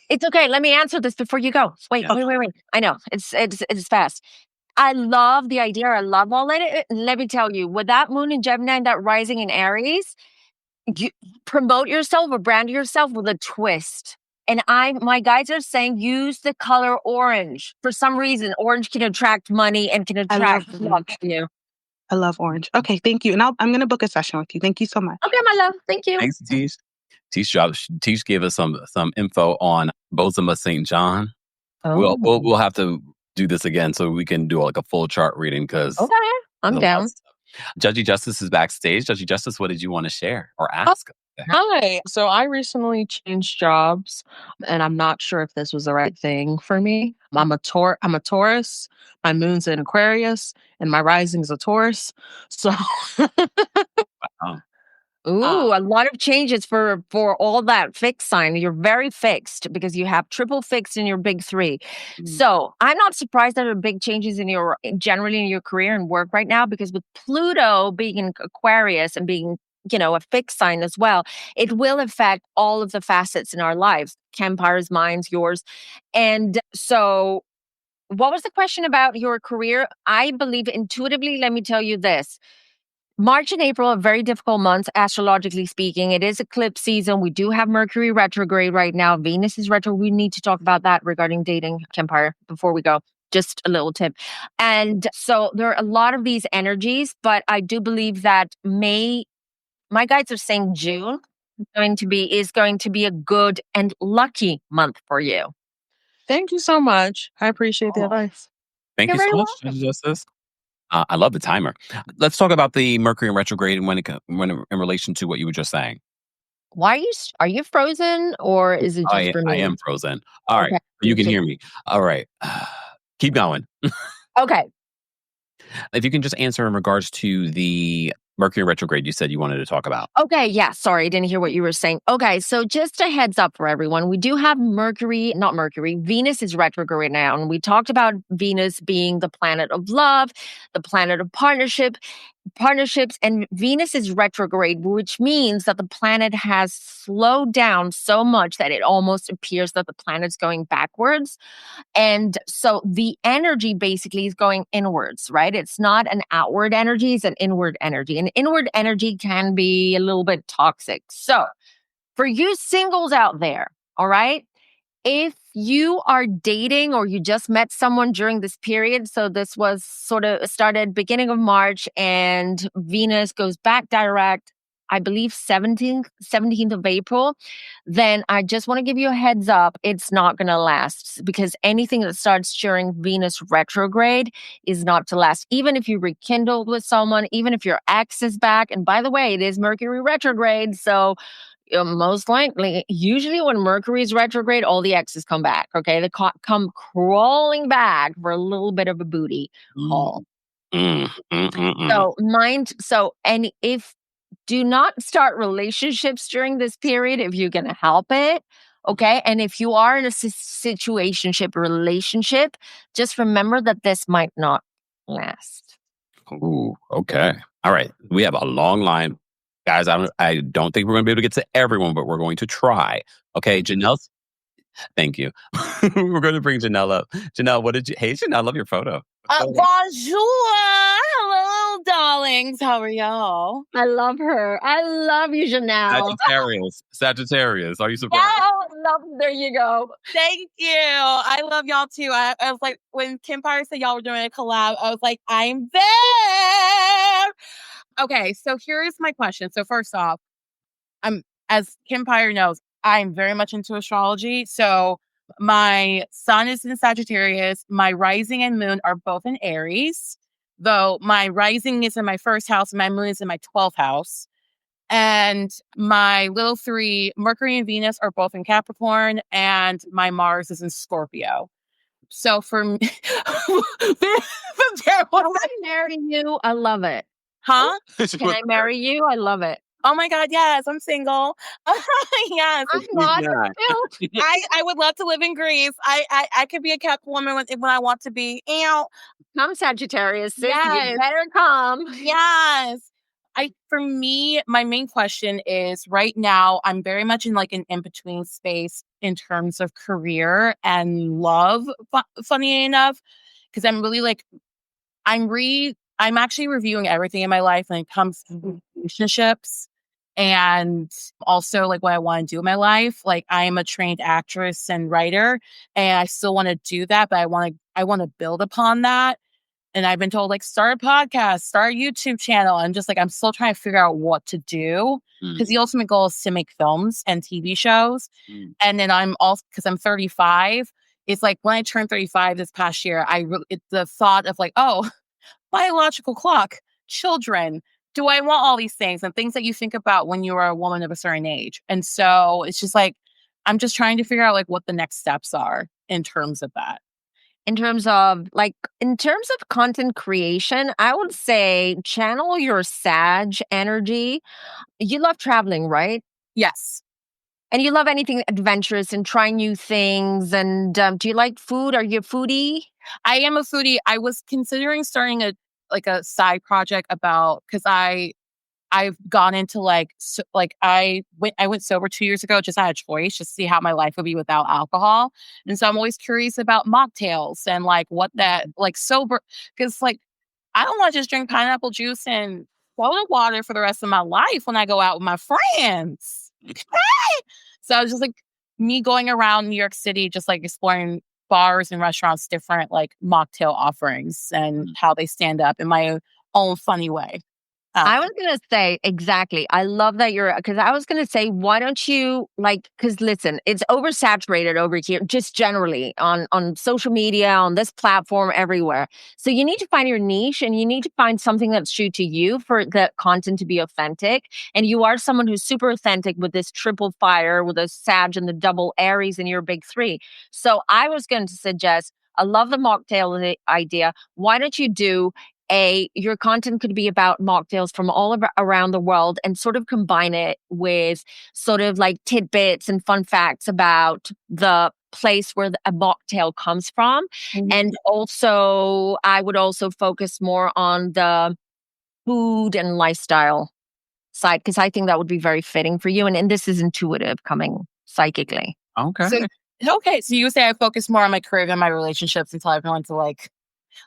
It's okay. Let me answer this before you go. Wait, Yeah. wait. I know. It's fast. I love the idea. I love all it. Let me tell you, with that moon in Gemini and that rising in Aries, you promote yourself or brand yourself with a twist. And my guides are saying use the color orange. For some reason, orange can attract money and can I love attract love to you. I love orange. Okay, thank you. And I'm going to book a session with you. Thank you so much. Okay, my love. Thank you. Thanks, Tish. Tish gave us some info on Bozema St. John. We'll have to do this again so we can do like a full chart reading because Okay. I'm down. Judgy Justice is backstage. Judgy Justice, what did you want to share or ask? Hi. So I recently changed jobs and I'm not sure if this was the right thing for me. I'm a Taurus. My moon's in Aquarius and my rising's a Taurus. So Oh, Ooh, a lot of changes for all that fixed sign. You're very fixed because you have triple fixed in your big three. So I'm not surprised that there are big changes in your generally in your career and work right now because with Pluto being in Aquarius and being a fixed sign as well, it will affect all of the facets in our lives, Kempire's, mine's, yours. And so what was the question about your career? I believe intuitively, let me tell you this. March and April are very difficult months, astrologically speaking. It is eclipse season. We do have Mercury retrograde right now. Venus is retro. We need to talk about that regarding dating, Kempire, before we go. Just a little tip. And so there are a lot of these energies, but I do believe that my guides are saying June is going to be a good and lucky month for you. thank you so much. I appreciate the advice. thank You're you so very much, Judgy Justice. I love the timer. Let's talk about the Mercury in retrograde and when in relation to what you were just saying. Why are you frozen or is it just for I me? am frozen. All right, Okay. you can hear me. All right, keep going. Okay. If you can just answer in regards to the Mercury retrograde, you said you wanted to talk about. Okay, yeah, sorry, I didn't hear what you were saying. Okay, so just a heads up for everyone. We do have Venus is retrograde now. And we talked about Venus being the planet of love, the planet of partnerships, and Venus is retrograde, which means that the planet has slowed down so much that it almost appears that the planet's going backwards. And so the energy basically is going inwards, right? It's not an outward energy, it's an inward energy. And inward energy can be a little bit toxic. So for you singles out there, all right, if you are dating or you just met someone during this period, so this was sort of started beginning of March and Venus goes back direct, I believe 17th of April, then I just want to give you a heads up. It's not going to last because anything that starts during Venus retrograde is not to last. Even if you rekindled with someone, even if your ex is back. And by the way, it is Mercury retrograde. So most likely, usually when Mercury is retrograde, all the exes come back. Okay. They come crawling back for a little bit of a booty call. And if do not start relationships during this period if you're going to help it. Okay. And if you are in a situationship relationship, just remember that this might not last. Ooh, okay. All right. We have a long line. Guys, I don't think we're going to be able to get to everyone, but we're going to try. Okay, Janelle. Thank you. We're going to bring Janelle up. Janelle, hey, Janelle, I love your photo. Bonjour. Hello, darlings. How are y'all? I love her. I love you, Janelle. Sagittarius. Are you surprised? There you go. Thank you. I love y'all too. I was like, when Kempire said y'all were doing a collab, I was like, I'm there. Okay, so here's my question. So first off, as Kempire knows, I'm very much into astrology. So my sun is in Sagittarius. My rising and moon are both in Aries, though my rising is in my first house and my moon is in my 12th house. And my little three, Mercury and Venus, are both in Capricorn, and my Mars is in Scorpio. So for me, Can I marry you? I love it. Huh? Can I marry you? I love it. Oh my God, yes, I'm single. Yes. I'm not. I would love to live in Greece. I could be a Cap woman when I want to be. Ew. Come Sagittarius, sis. Yes. You better come. Yes. For me, my main question is right now, I'm very much in like an in-between space in terms of career and love, funny enough, because I'm really like, I'm actually reviewing everything in my life when it comes to relationships and also like what I want to do in my life. Like I am a trained actress and writer and I still want to do that, but I want to build upon that. And I've been told like start a podcast, start a YouTube channel. And just like I'm still trying to figure out what to do. Because the ultimate goal is to make films and TV shows. And then I'm also because I'm 35. It's like when I turned 35 this past year, the thought of like, oh, biological clock, children. Do I want all these things and things that you think about when you are a woman of a certain age? And so it's just like, I'm just trying to figure out like what the next steps are in terms of that. In terms of content creation, I would say channel your Sag energy. You love traveling, right? Yes. And you love anything adventurous and trying new things. And do you like food? Are you a foodie? I am a foodie. I was considering starting a side project because I've gone into I went sober 2 years ago, just had a choice, just to see how my life would be without alcohol. And so I'm always curious about mocktails and like what that like sober, because like I don't want to just drink pineapple juice and soda water for the rest of my life when I go out with my friends. Okay. So I was just like me going around New York City, just like exploring bars and restaurants, different like mocktail offerings and how they stand up in my own funny way. I was going to say, exactly. I love that because I was going to say, why don't you because listen, it's oversaturated over here, just generally on social media, on this platform, everywhere. So you need to find your niche and you need to find something that's true to you for the content to be authentic. And you are someone who's super authentic with this triple fire, with the Sag and the double Aries in your big three. So I was going to suggest, I love the mocktail idea. Why don't you do your content could be about mocktails from all around the world and sort of combine it with sort of like tidbits and fun facts about the place where a mocktail comes from. And also, I would also focus more on the food and lifestyle side because I think that would be very fitting for you. And this is intuitive coming psychically. Okay. So you say I focus more on my career than my relationships until everyone to like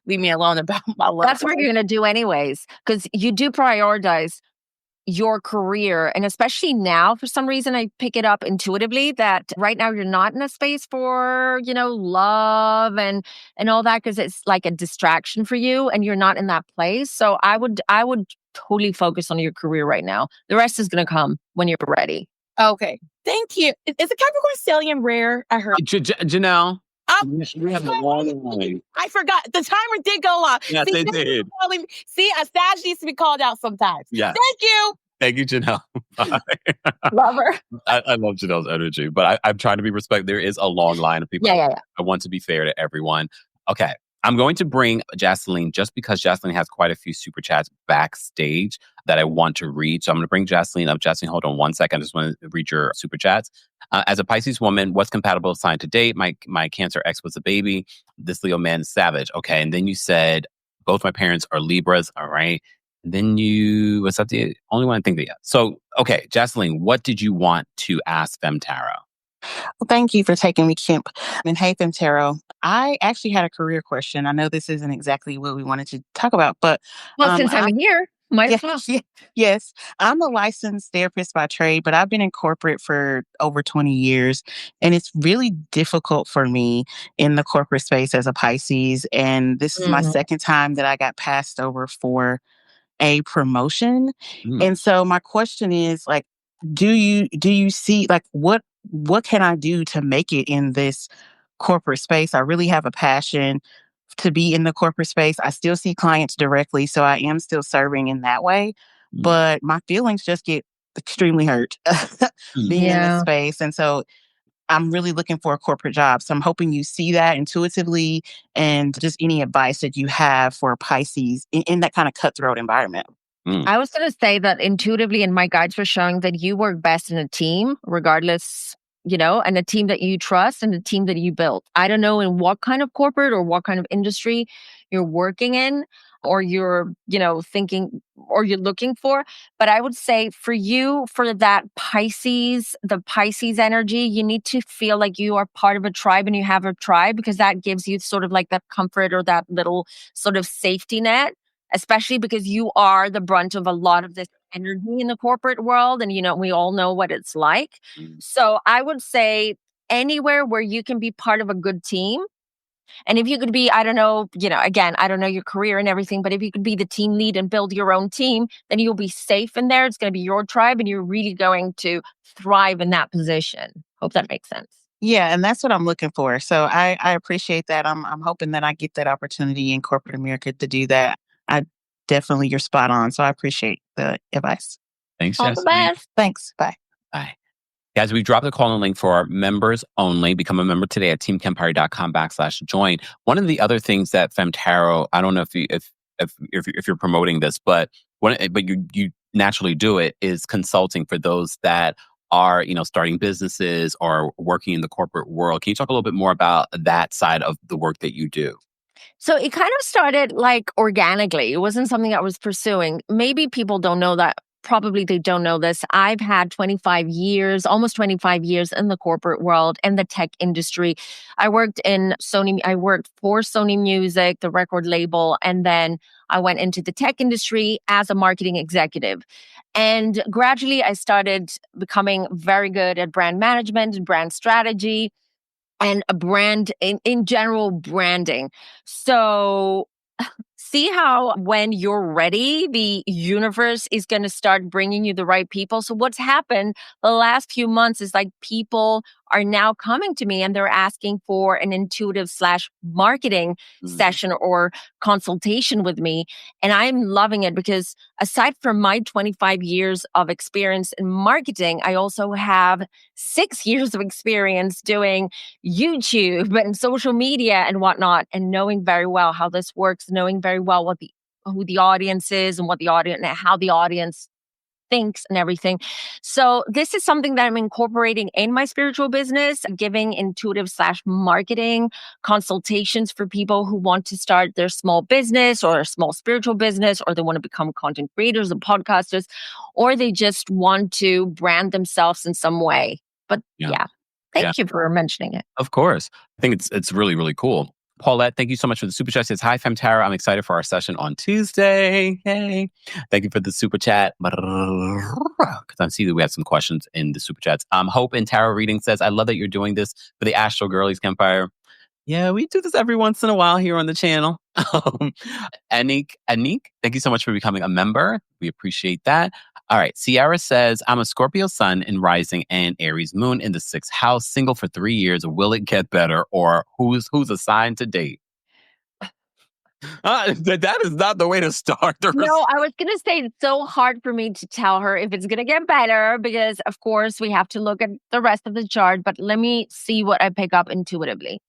leave me alone about my life. That's what you're going to do anyways, because you do prioritize your career. And especially now, for some reason, I pick it up intuitively that right now you're not in a space for, love and all that, because it's like a distraction for you and you're not in that place. So I would totally focus on your career right now. The rest is going to come when you're ready. Okay. Thank you. Is a Capricorn stellium rare? I heard. Janelle. We have a long line. I forgot. The timer did go off. Yes, it did. See, a Sag needs to be called out sometimes. Yeah. Thank you. Thank you, Janelle. Love her. I love Janelle's energy, but I'm trying to be respectful. There is a long line of people. Yeah. I want to be fair to everyone. Okay. I'm going to bring Jocelyn just because Jocelyn has quite a few super chats backstage that I want to read. So I'm going to bring Jocelyn up. Jocelyn, hold on 1 second. I just want to read your super chats. As a Pisces woman, what's compatible sign to date? My Cancer ex was a baby. This Leo man is savage. Okay. And then you said both my parents are Libras. All right. And then what's up the only one I think that, yeah. So, okay, Jocelyn, what did you want to ask Fem Tarot? Well, thank you for taking me, Kemp. And hey, Fem Tarot. I actually had a career question. I know this isn't exactly what we wanted to talk about, but since I'm here, might as well. Yes, I'm a licensed therapist by trade, but I've been in corporate for over 20 years, and it's really difficult for me in the corporate space as a Pisces. And this is my second time that I got passed over for a promotion. And so my question is like, do you see like what can I do to make it in this corporate space? I really have a passion to be in the corporate space. I still see clients directly, so I am still serving in that way. But my feelings just get extremely hurt being in this space. And so I'm really looking for a corporate job. So I'm hoping you see that intuitively and just any advice that you have for Pisces in that kind of cutthroat environment. I was going to say that intuitively, and my guides were showing that you work best in a team, regardless, and a team that you trust and a team that you built. I don't know in what kind of corporate or what kind of industry you're working in or you're, thinking or you're looking for. But I would say for you, for that the Pisces energy, you need to feel like you are part of a tribe and you have a tribe because that gives you sort of like that comfort or that little sort of safety net, especially because you are the brunt of a lot of this energy in the corporate world. And, we all know what it's like. So I would say anywhere where you can be part of a good team. And if you could be, I don't know, again, I don't know your career and everything, but if you could be the team lead and build your own team, then you'll be safe in there. It's going to be your tribe and you're really going to thrive in that position. Hope that makes sense. Yeah, and that's what I'm looking for. So I appreciate that. I'm hoping that I get that opportunity in corporate America to do that. You're spot on. So I appreciate the advice. Thanks, All Jess. the best. Thanks. Bye. Bye. Guys, we dropped the call and link for our members only. Become a member today at teamkempire.com/join. One of the other things that Fem Tarot, I don't know if you're promoting this, but you naturally do it, is consulting for those that are, starting businesses or working in the corporate world. Can you talk a little bit more about that side of the work that you do? So it kind of started like organically. It wasn't something I was pursuing. Maybe people don't know that. Probably they don't know this. I've had 25 years, almost 25 years in the corporate world and the tech industry. I worked for Sony Music, the record label, and then I went into the tech industry as a marketing executive. And gradually I started becoming very good at brand management and brand strategy and a brand in general branding. So see how when you're ready, the universe is going to start bringing you the right people. So what's happened the last few months is like people are now coming to me and they're asking for an intuitive / marketing session or consultation with me. And I'm loving it because aside from my 25 years of experience in marketing, I also have 6 years of experience doing YouTube and social media and whatnot, and knowing very well how this works, knowing very well who the audience is and how the audience thinks and everything. So this is something that I'm incorporating in my spiritual business, giving intuitive / marketing consultations for people who want to start their small business or a small spiritual business, or they want to become content creators and podcasters, or they just want to brand themselves in some way. But yeah. Thank you for mentioning it. Of course. I think it's really, really cool. Paulette, thank you so much for the super chat. Says, hi, Fem Tarot. I'm excited for our session on Tuesday. Hey. Thank you for the super chat. Because I see that we have some questions in the super chats. Hope in Tarot Reading says, I love that you're doing this for the Astro Girlies Kempire. Yeah, we do this every once in a while here on the channel. Anik, thank you so much for becoming a member. We appreciate that. All right. Sierra says, I'm a Scorpio sun in rising and Aries moon in the 6th house, single for 3 years. Will it get better? Or who's assigned to date? That is not the way to start. No, I was going to say it's so hard for me to tell her if it's going to get better because, of course, we have to look at the rest of the chart. But let me see what I pick up intuitively.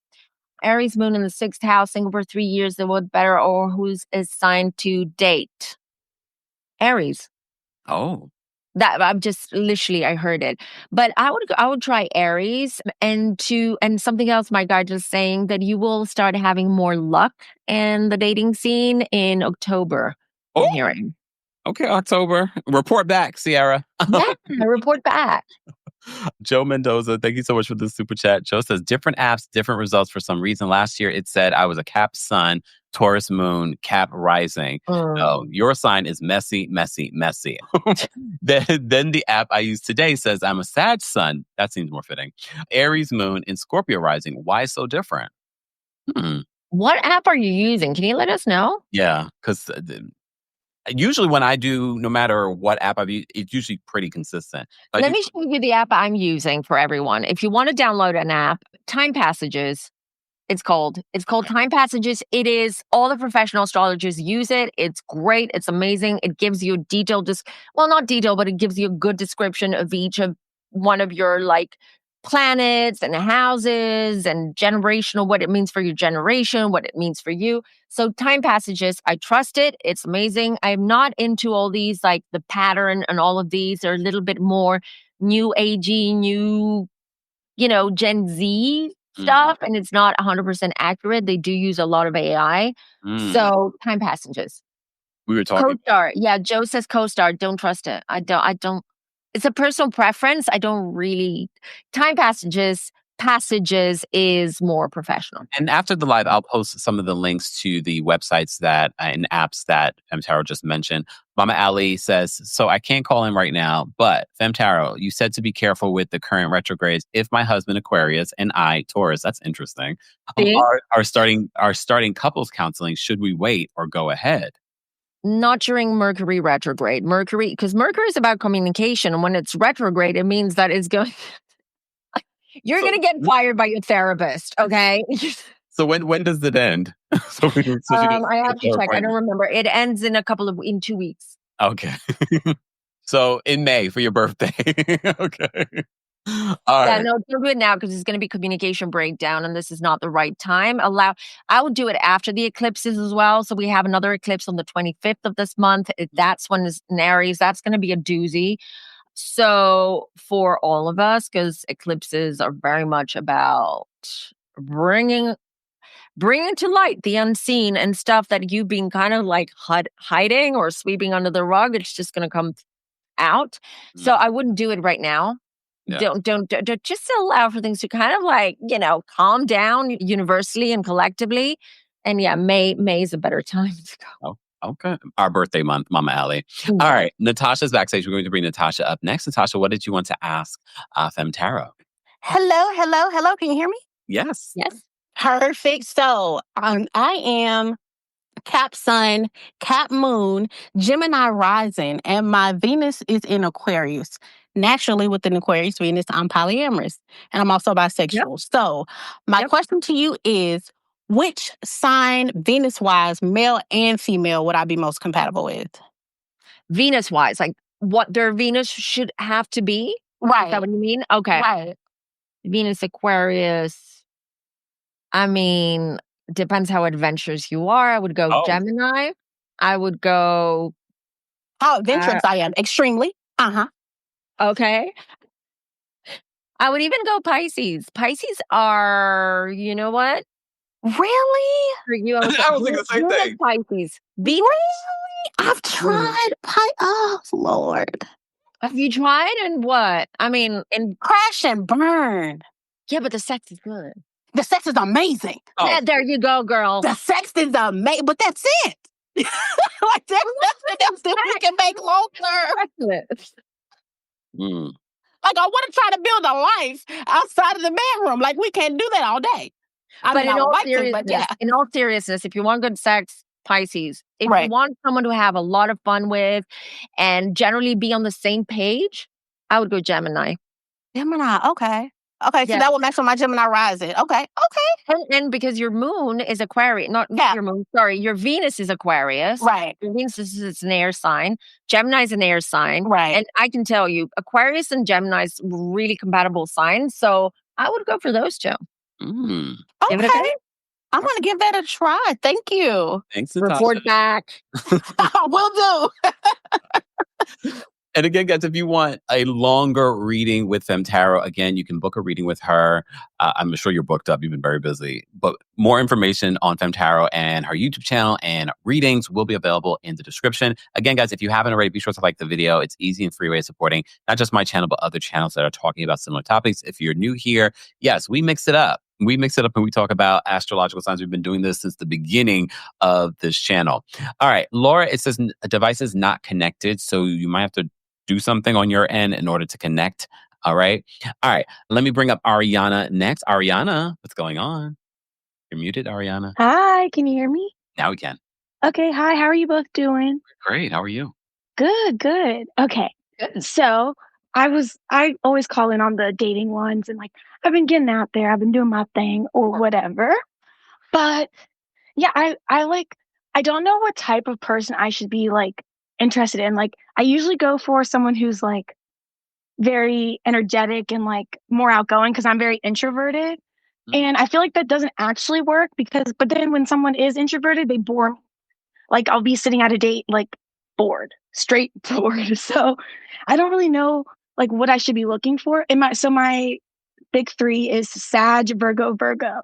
Aries moon in the 6th house, single for 3 years, it would better, or who's assigned to date? Aries. Oh. That I'm just literally I heard it. But I would try Aries and something else my guide was saying that you will start having more luck in the dating scene in October. Oh. I'm hearing. Okay, October. Report back, Sierra. Yeah, report back. Joe Mendoza, thank you so much for the super chat. Joe says, different apps, different results for some reason. Last year, it said I was a Cap Sun, Taurus Moon, Cap Rising. Oh, your sign is messy, messy, messy. Then the app I use today says I'm a Sag Sun. That seems more fitting. Aries Moon and Scorpio Rising. Why so different? What app are you using? Can you let us know? Yeah, because usually when I do, no matter what app I've used, it's usually pretty consistent. Let me show you the app I'm using for everyone. If you want to download an app, Time Passages, it's called Time Passages. It is all the professional astrologers use it. It's great. It's amazing. It gives you detailed, not detailed, but it gives you a good description of each of one of your planets and houses and generational, what it means for your generation, what it means for you. So time passages, I trust it. It's amazing. I'm not into all these, like the pattern and all of these are a little bit more new agey, new, Gen Z stuff. And it's not 100% accurate. They do use a lot of AI. So time passages. We were talking. Co-star. Yeah, Joe says co-star. Don't trust it. I don't. It's a personal preference. I don't really. Time passages is more professional. And after the live, I'll post some of the links to the websites that and apps that Fem Tarot just mentioned. Mama Ali says, so I can't call in right now, but Fem Tarot, you said to be careful with the current retrogrades. If my husband Aquarius and I Taurus, that's interesting, are starting couples counseling, should we wait or go ahead? Not during Mercury retrograde. Because Mercury is about communication. And when it's retrograde, it means that it's going... You're going to get fired by your therapist, okay? So when does it end? I have to check. I don't remember. It ends in 2 weeks. Okay. So in May for your birthday. Okay. All right. No, don't do it now because it's going to be communication breakdown and this is not the right time. I will do it after the eclipses as well. So we have another eclipse on the 25th of this month. That's when it's in Aries. That's going to be a doozy. So for all of us, because eclipses are very much about bringing to light the unseen and stuff that you've been kind of like hiding or sweeping under the rug. It's just going to come out. So I wouldn't do it right now. Yeah. Don't just allow for things to kind of like, calm down universally and collectively. And yeah, May is a better time to go. Oh, okay. Our birthday month, Mama Ali. All right. Natasha's backstage. We're going to bring Natasha up next. Natasha, what did you want to ask Fem Tarot? Hello. Can you hear me? Yes. Perfect. So I am Cap Sun, Cap Moon, Gemini rising, and my Venus is in Aquarius. Naturally, within Aquarius Venus, I'm polyamorous, and I'm also bisexual. Yep. So my question to you is, which sign, Venus-wise, male and female, would I be most compatible with? Venus-wise, like what their Venus should have to be? Right. Is that what you mean? Okay. Right. Venus, Aquarius. I mean, depends how adventurous you are. I would go Gemini. I would go... How adventurous I am. Extremely. Okay. I would even go Pisces. Pisces are, you know what? Really? You, I was thinking the same thing. Pisces. Really? I've tried. Oh, Lord. Have you tried? And what? I mean, and crash and burn. Yeah, but the sex is good. The sex is amazing. Oh. Yeah, there you go, girl. The sex is amazing, but that's it. Like that's that we can make long term. Like I want to try to build a life outside of the bedroom. Like we can't do that all day. But in all seriousness, if you want good sex, Pisces. If you want someone to have a lot of fun with and generally be on the same page, I would go Gemini. Gemini, okay. Okay, so that will match with my Gemini rising. Okay. And because your moon is Aquarius, your moon, sorry, your Venus is Aquarius. Right. Your Venus is an air sign. Gemini is an air sign. Right. And I can tell you, Aquarius and Gemini is really compatible signs. So I would go for those two. Okay. I'm going to give that a try. Thank you. Thanks, Natasha. Report back. Will do. And again, guys, if you want a longer reading with Fem Tarot, again, you can book a reading with her. I'm sure you're booked up. You've been very busy. But more information on Fem Tarot and her YouTube channel and readings will be available in the description. Again, guys, if you haven't already, be sure to like the video. It's easy and free way of supporting not just my channel, but other channels that are talking about similar topics. If you're new here, yes, we mix it up. We mix it up and we talk about astrological signs. We've been doing this since the beginning of this channel. All right, Laura, it says device is not connected. So you might have to do something on your end in order to connect. All right. Let me bring up Ariana next. Ariana, what's going on? You're muted, Ariana. Hi, can you hear me? Now we can. Okay, hi, how are you both doing? Great. How are you? Good. Okay. Good. So I always call in on the dating ones and like I've been getting out there, I've been doing my thing or whatever. But yeah, I don't know what type of person I should be like interested in. Like I usually go for someone who's like very energetic and like more outgoing because I'm very introverted. And I feel like that doesn't actually work but then when someone is introverted, they bore me. Like I'll be sitting at a date, like bored, straight bored. So I don't really know like what I should be looking for. My big three is Sag, Virgo, Virgo.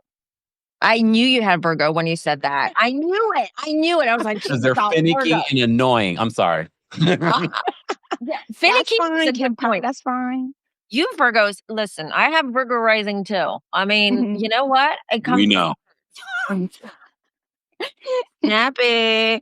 I knew you had Virgo when you said that. I knew it. I was like, Because they're finicky and annoying. I'm sorry. Finicky is a good point. That's fine. You Virgos, listen, I have Virgo rising too. I mean, you know what? It comes. We know. Snappy.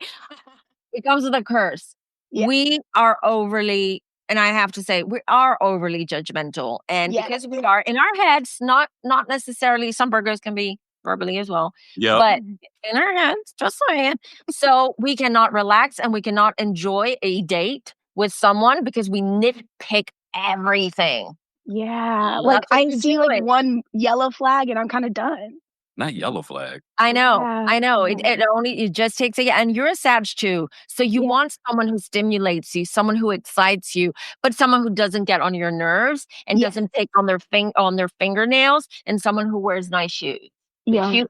It comes with a curse. Yeah. We are overly, and I have to say, we are overly judgmental. And because we are in our heads, not necessarily, some Virgos can be verbally as well. Yeah. But in our heads, just saying. So we cannot relax and we cannot enjoy a date with someone because we nitpick everything. Yeah. Like I see like one yellow flag and I'm kind of done. Not yellow flag. I know. Yeah. I know. It just takes and you're a Sag too. So you want someone who stimulates you, someone who excites you, but someone who doesn't get on your nerves and doesn't take on their fingernails, and someone who wears nice shoes. Yeah.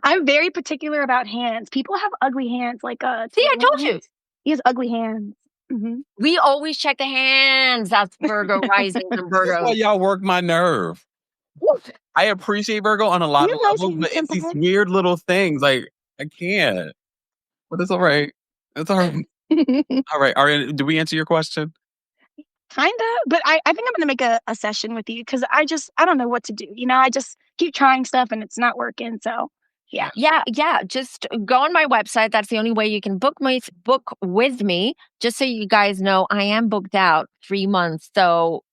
I'm very particular about hands. People have ugly hands. Like see, I told you. He has ugly hands. Mm-hmm. We always check the hands. That's Virgo rising and Virgo. That's why y'all work my nerve. I appreciate Virgo on a lot of levels, but it's these weird little things. Like, I can't. But it's all right. It's all right. All right. Ariana, did we answer your question? Kinda, but I think I'm gonna make a session with you because I don't know what to do. You know, I just keep trying stuff and it's not working. So yeah. Just go on my website. That's the only way you can book with me. Just so you guys know, I am booked out 3 months, so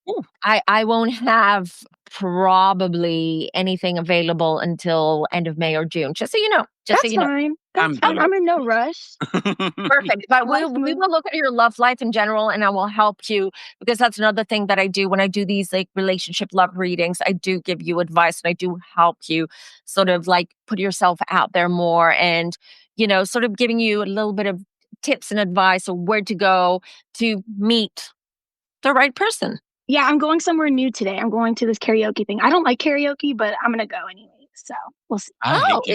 I won't have probably anything available until end of May or June. Just so you know. That's fine. I'm in no rush. Perfect. But we will look at your love life in general, and I will help you because that's another thing that I do when I do these like relationship love readings. I do give you advice and I do help you sort of like put yourself out there more and, sort of giving you a little bit of tips and advice of where to go to meet the right person. Yeah, I'm going somewhere new today. I'm going to this karaoke thing. I don't like karaoke, but I'm going to go anyway. So we'll see.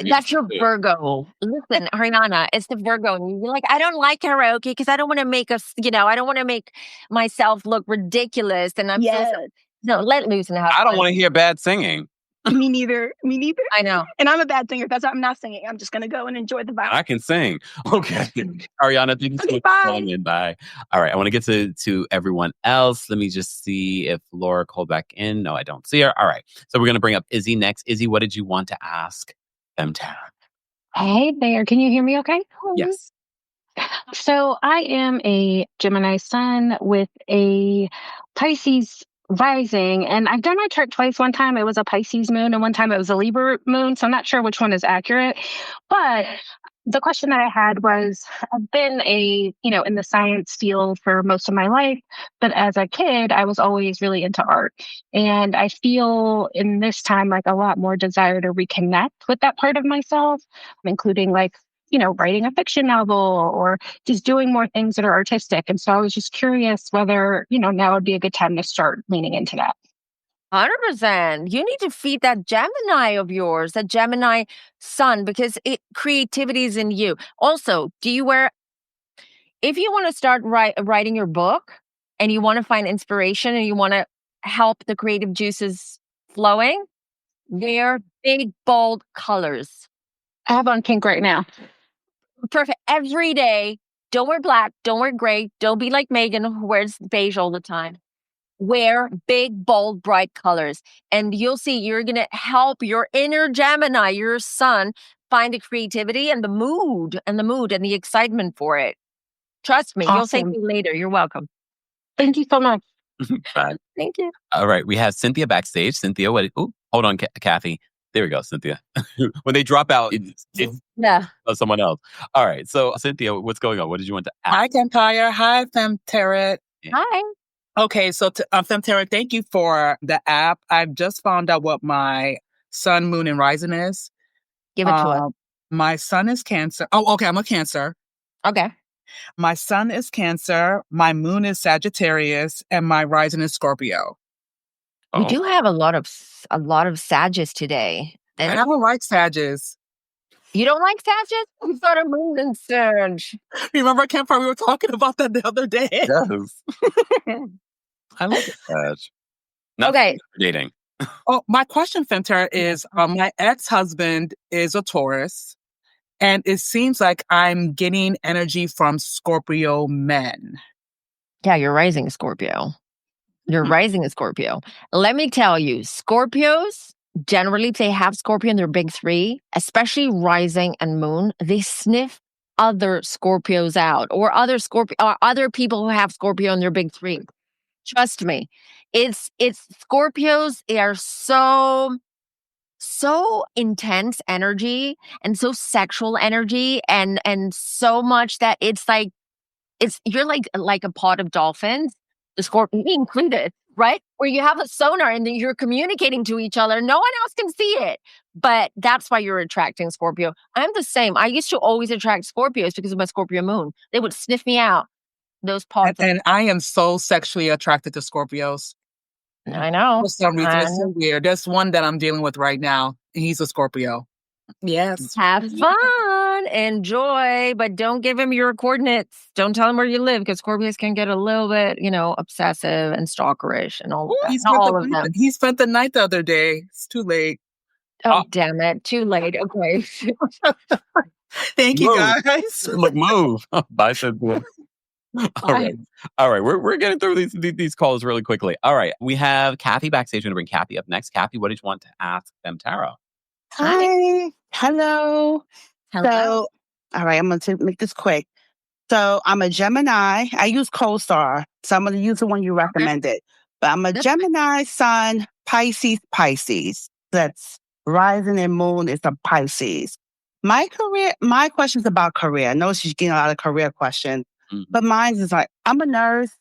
That's your Virgo. Listen, Ariana, it's the Virgo. And you're like, I don't like karaoke because I don't want to make I don't want to make myself look ridiculous. And I'm no, let loose and have I don't want to hear bad singing. Me neither. I know. And I'm a bad singer. That's why I'm not singing. I'm just going to go and enjoy the vibe. I can sing. Okay. Ariana, thank you so much for calling in. Bye. All right. I want to get to everyone else. Let me just see if Laura called back in. No, I don't see her. All right. So we're going to bring up Izzy next. Izzy, what did you want to ask Fem Tarot? Hey there. Can you hear me okay? Yes. So I am a Gemini sun with a Pisces rising, and I've done my chart twice. One time it was a Pisces moon and one time it was a Libra moon, so I'm not sure which one is accurate. But the question that I had was, I've been in the science field for most of my life, but as a kid I was always really into art, and I feel in this time like a lot more desire to reconnect with that part of myself, including like writing a fiction novel or just doing more things that are artistic. And so I was just curious whether, now would be a good time to start leaning into that. 100%. You need to feed that Gemini of yours, that Gemini sun, because creativity is in you. Also, if you want to start writing your book and you want to find inspiration and you want to help the creative juices flowing, wear big, bold colors. I have on pink right now. Perfect. Every day. Don't wear black. Don't wear gray. Don't be like Megan who wears beige all the time. Wear big, bold, bright colors. And you'll see you're going to help your inner Gemini, your sun, find the creativity and the mood and the excitement for it. Trust me. Awesome. You'll thank me later. You're welcome. Thank you so much. Bye. Thank you. All right. We have Cynthia backstage. Cynthia, what? Oh, hold on, Kathy. There we go, Cynthia. When they drop out, it's someone else. All right. So, Cynthia, what's going on? What did you want to ask? Hi, Kempire. Hi, Fem Tarot. Hi. Okay, so Fem Tarot, thank you for the app. I've just found out what my sun, moon, and rising is. Give it to us. My sun is Cancer. Oh, okay. I'm a Cancer. Okay. My sun is Cancer, my moon is Sagittarius, and my rising is Scorpio. We Oh, do have a lot of Sages today. I And don't like Sages. you don't like Sages? We thought a moon and Sag. Remember, Kempire, we were talking about that the other day. yes. I like that. Not Okay. for dating. Oh, my question, FemmeTarot, is my ex-husband is a Taurus, and it seems like I'm getting energy from Scorpio men. Yeah, you're rising Scorpio. Your rising is Scorpio. Let me tell you, Scorpios, generally, if they have Scorpio in their big three, especially rising and moon, they sniff other Scorpios out or other people who have Scorpio in their big three. Trust me. It's Scorpios, they are so intense energy and so sexual energy and so much that it's like you're like a pod of dolphins, the scorpion me included, right? Where you have a sonar and then you're communicating to each other. No one else can see it. But that's why you're attracting Scorpio. I'm the same. I used to always attract Scorpios because of my Scorpio moon. They would sniff me out. Those pods. And I am so sexually attracted to Scorpios. I know. For some reason, it's so weird. There's one that I'm dealing with right now, and he's a Scorpio. Yes. Have fun, enjoy, but don't give him your coordinates. Don't tell him where you live because Scorpios can get a little bit, obsessive and stalkerish and all of that. Not all of them. He spent the night the other day. It's too late. Oh, damn it. Too late. Okay. Thank you, guys. Look, move. Bye, Cynthia. All right. We're getting through these calls really quickly. All right. We have Kathy backstage. We're going to bring Kathy up next. Kathy, what did you want to ask Fem Tarot? Hi. Hello. So, all right, I'm going to make this quick. So I'm a Gemini. I use CoStar, so I'm going to use the one you recommended. But I'm a Gemini, Sun, Pisces. That's rising and moon is a Pisces. My question's about career. I know she's getting a lot of career questions, but mine is like, I'm a nurse.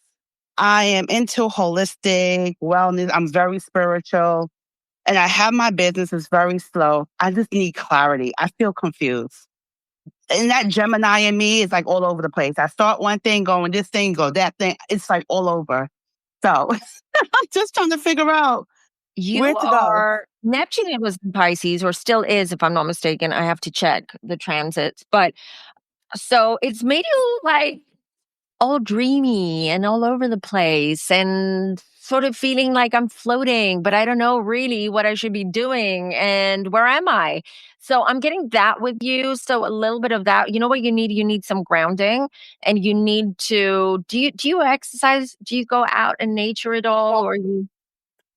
I am into holistic wellness. I'm very spiritual. And I have my business. It's very slow. I just need clarity. I feel confused. And that Gemini in me is like all over the place. I start one thing, going this thing, go that thing. It's like all over. So I'm just trying to figure out where to go. Neptune was in Pisces, or still is, if I'm not mistaken. I have to check the transits. But so it's made you like all dreamy and all over the place and sort of feeling like I'm floating, but I don't know really what I should be doing and where am I? So I'm getting that with you. So a little bit of that. You know what you need? You need some grounding and you need to, do you exercise? Do you go out in nature at all or you?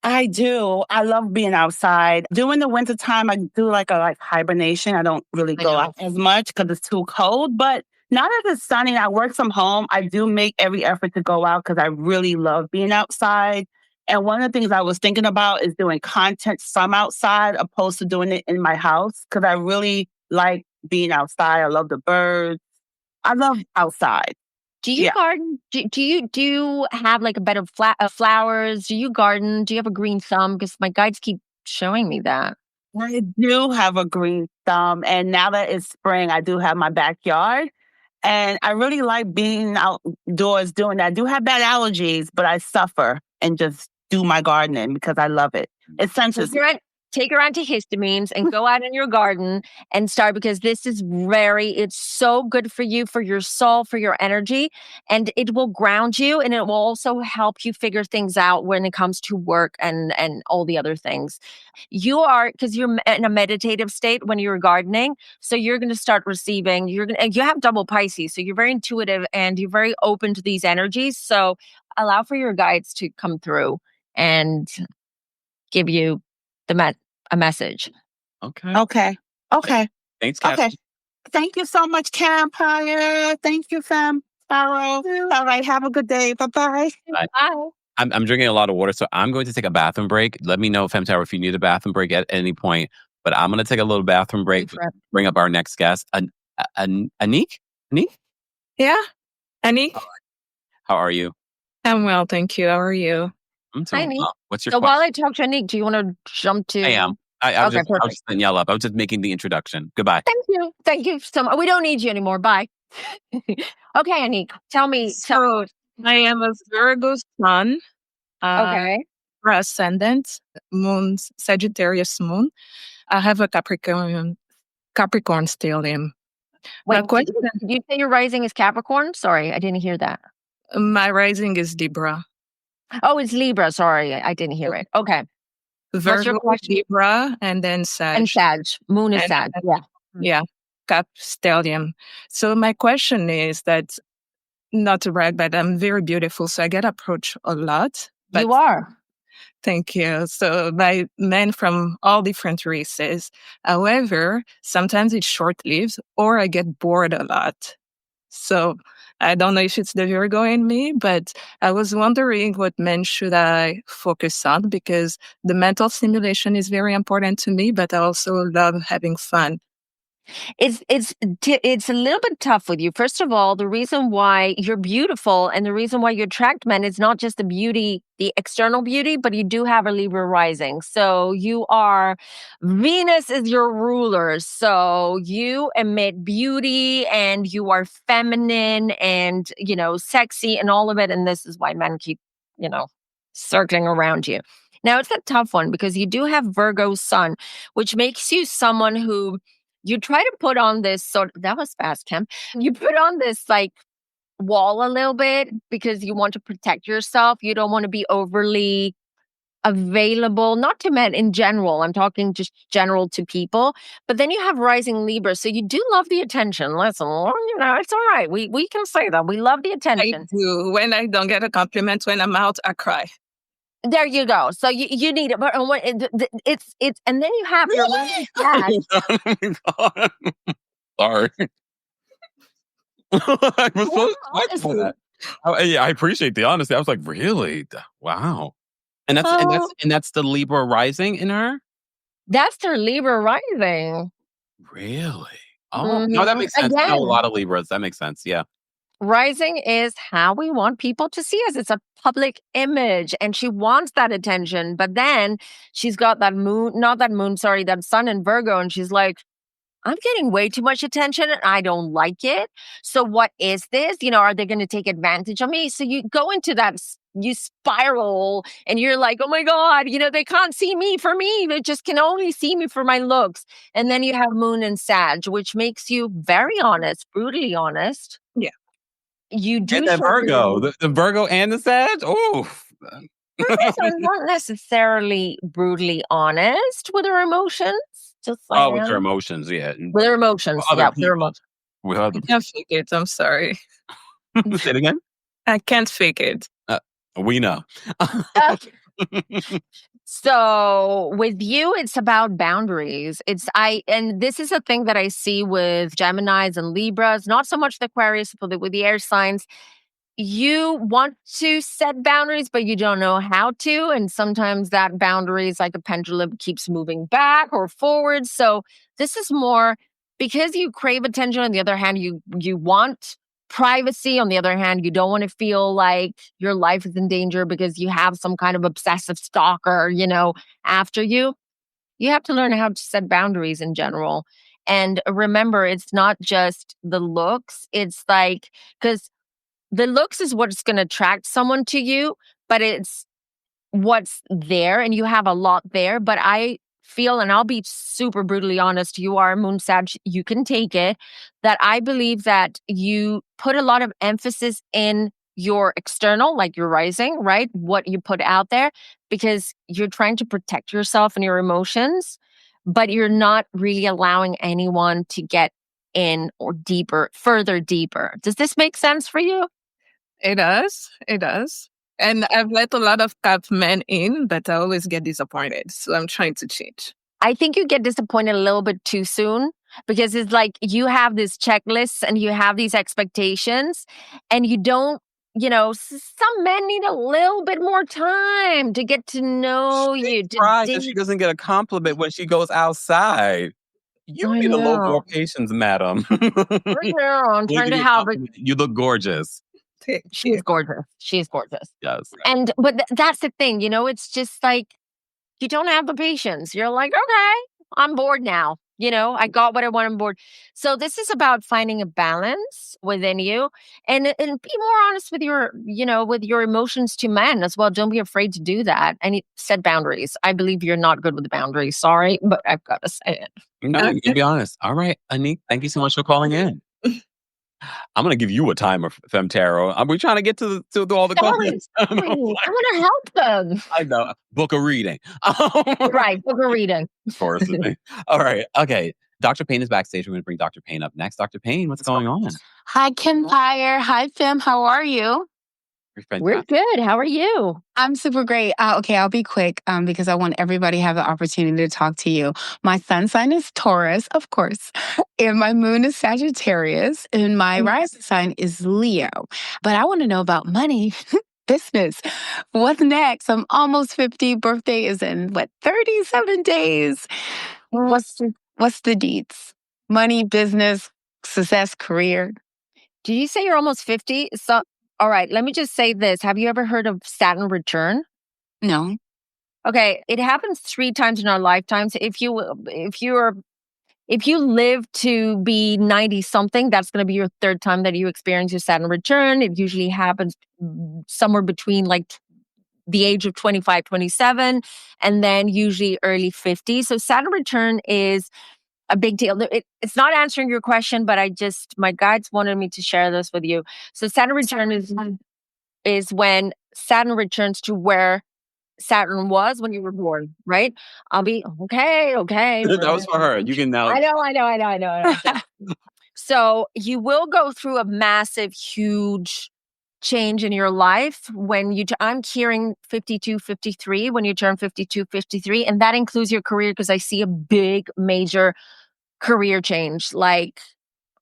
I do. I love being outside. During the wintertime, I do like a hibernation. I don't really go out as much because it's too cold. But now that it's sunny, I work from home. I do make every effort to go out because I really love being outside. And one of the things I was thinking about is doing content from outside opposed to doing it in my house because I really like being outside. I love the birds. I love outside. Do you garden? Do you have like a bed of flowers? Do you garden? Do you have a green thumb? Because my guides keep showing me that. I do have a green thumb. And now that it's spring, I do have my backyard. And I really like being outdoors doing that. I do have bad allergies, but I suffer and just do my gardening because I love it. It's sensitive. Take her onto histamines and go out in your garden and start because this is it's so good for you, for your soul, for your energy. And it will ground you and it will also help you figure things out when it comes to work and all the other things. You are, because you're in a meditative state when you're gardening. So you're going to start receiving, you have double Pisces. So you're very intuitive and you're very open to these energies. So allow for your guides to come through and give you a message. Okay. Thanks, Kathy. Okay. Thank you so much, Kempire. Thank you, Fem Tarot. All right. Have a good day. Bye-bye. Bye. I'm drinking a lot of water, so I'm going to take a bathroom break. Let me know, Fem Tarot, if you need a bathroom break at any point. But I'm going to take a little bathroom break. Bring up our next guest, Anik. Yeah, Anik. How are you? I'm well, thank you. How are you? Hi, Anik. What's your so question? while I talk to Anik, do you want to jump to? I am. I was just yell up. I was just making the introduction. Goodbye. Thank you so much. We don't need you anymore. Bye. Okay, Anik, tell me. So I am a Virgo sun, Okay. ascendant, moon, Sagittarius moon. I have a Capricorn stellium. My Wait, question, did you say your rising is Capricorn? Sorry, I didn't hear that. my rising is Libra. Oh, it's Libra. Sorry, I didn't hear it. Okay. What's your Virgo, question? Libra, and then Sag. And Sag. Moon is And Sag. then, Yeah. yeah, Cap stellium. So my question is that, not to brag, but I'm very beautiful, so I get approached a lot. But You are. thank you. So by men from all different races. However, sometimes it's short-lived or I get bored a lot. So I don't know if it's the Virgo in me, but I was wondering what men should I focus on, because the mental stimulation is very important to me, but I also love having fun. It's a little bit tough with you. First of all, the reason why you're beautiful and the reason why you attract men is not just the beauty, the external beauty, but you do have a Libra rising. So Venus is your ruler. So you emit beauty and you are feminine and, sexy and all of it. And this is why men keep, circling around you. Now it's a tough one because you do have Virgo sun, which makes you someone who you try to put on this that was fast, Kim. You put on this like wall a little bit because you want to protect yourself. You don't want to be overly available, not to men in general. I'm talking just general to people. But then you have rising Libra. So you do love the attention. Listen, it's all right. We can say that. We love the I attention. do. When I don't get a compliment when I'm out, I cry. There you go. So you need it, but it's and then you have your dad. Oh my God. Sorry. I was so excited for that. Yeah, I appreciate the honesty. I was like, really? Wow. And that's the Libra rising in her? That's their Libra rising. Really? Oh, no, that makes sense. I know a Again, lot of Libras. That makes sense. Yeah. rising is how we want people to see us. It's a public image and she wants that attention. But then she's got that that sun in Virgo. And she's like, I'm getting way too much attention and I don't like it. So what is this? Are they going to take advantage of me? So you go into you spiral and you're like, oh my God, they can't see me for me. They just can only see me for my looks. And then you have Moon and Sag, which makes you very honest, brutally honest. Yeah. You do And that Virgo, the Virgo and the Sag. Oh, are not necessarily brutally honest with her emotions. Just saying. with her emotions, yeah. With her emotions, With other yeah. With her people. emotions. With other I can't fake it. I'm sorry. Say it again. I can't fake it. We know. So with you, it's about boundaries. And this is a thing that I see with Geminis and Libras, not so much the Aquarius, but with the air signs. You want to set boundaries, but you don't know how to. And sometimes that boundary is like a pendulum, keeps moving back or forward. So this is more because you crave attention. On the other hand, you want privacy. On the other hand, you don't want to feel like your life is in danger because you have some kind of obsessive stalker, after you. You have to learn how to set boundaries in general. And remember, it's not just the looks. It's like, because the looks is what's going to attract someone to you, but it's what's there, and you have a lot there. But I feel, and I'll be super brutally honest, you are Moon Sag, you can take it, that I believe that you put a lot of emphasis in your external, like your rising, right? What you put out there, because you're trying to protect yourself and your emotions, but you're not really allowing anyone to get in or further deeper. Does this make sense for you? It does. It does. And I've let a lot of Cap men in, but I always get disappointed. So I'm trying to change. I think you get disappointed a little bit too soon because it's like you have this checklist and you have these expectations and you don't, some men need a little bit more time to get to know you. Surprised if she doesn't get a compliment when she goes outside. You need a little more patience, madam. I'm trying to have it. You look gorgeous. She's gorgeous. She's gorgeous. Yes. But that's the thing, it's just like, you don't have the patience. You're like, okay, I'm bored now. I got what I want on board. So this is about finding a balance within you and be more honest with with your emotions to men as well. Don't be afraid to do that and set boundaries. I believe you're not good with boundaries. Sorry, but I've got to say it. No, you can be honest. All right, Anik, thank you so much for calling in. I'm going to give you a timer, Fem Tarot. Are we trying to get to all the comments? I want to help them. I know. Book a reading. Right, book a reading. Of course. All right. Okay. Dr. Payne is backstage. We're going to bring Dr. Payne up next. Dr. Payne, what's going on? Hi, Kempire. Hi, Fem. How are you? We're good. How are you? I'm super great. Okay, I'll be quick because I want everybody to have the opportunity to talk to you. My sun sign is Taurus, of course, and my moon is Sagittarius, and my rising sign is Leo. But I want to know about money, business. What's next? I'm almost 50. Birthday is in, 37 days. What's the deets? Money, business, success, career. Did you say you're almost 50? So, all right, let me just say this. Have you ever heard of Saturn return? No. Okay, it happens 3 times in our lifetimes. If you live to be 90 something, that's going to be your 3rd time that you experience your Saturn return. It usually happens somewhere between the age of 25, 27, and then usually early 50s. So Saturn return is a big deal. It's not answering your question, but my guides wanted me to share this with you. So Saturn return is when Saturn returns to where Saturn was when you were born, right? I'll be okay. That was for her. You can now. I know. So you will go through a massive, huge change in your life when I'm hearing 52, 53, when you turn 52, 53, and that includes your career because I see a big, major career change. Like,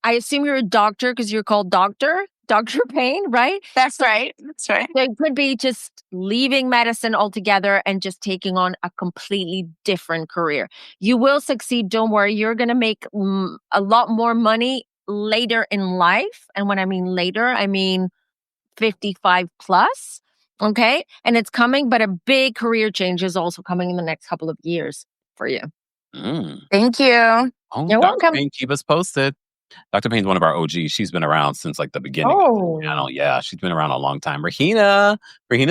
I assume you're a doctor because you're called Dr. Payne, right? That's right. So it could be just leaving medicine altogether and just taking on a completely different career. You will succeed. Don't worry. You're going to make a lot more money later in life. And when I mean later, I mean 55 plus. Okay. And it's coming, but a big career change is also coming in the next couple of years for you. Thank you. Oh, You're Dr. welcome. Payne, keep us posted. Dr. Payne's one of our OGs. She's been around since the beginning of the channel. Yeah, she's been around a long time. Rahina's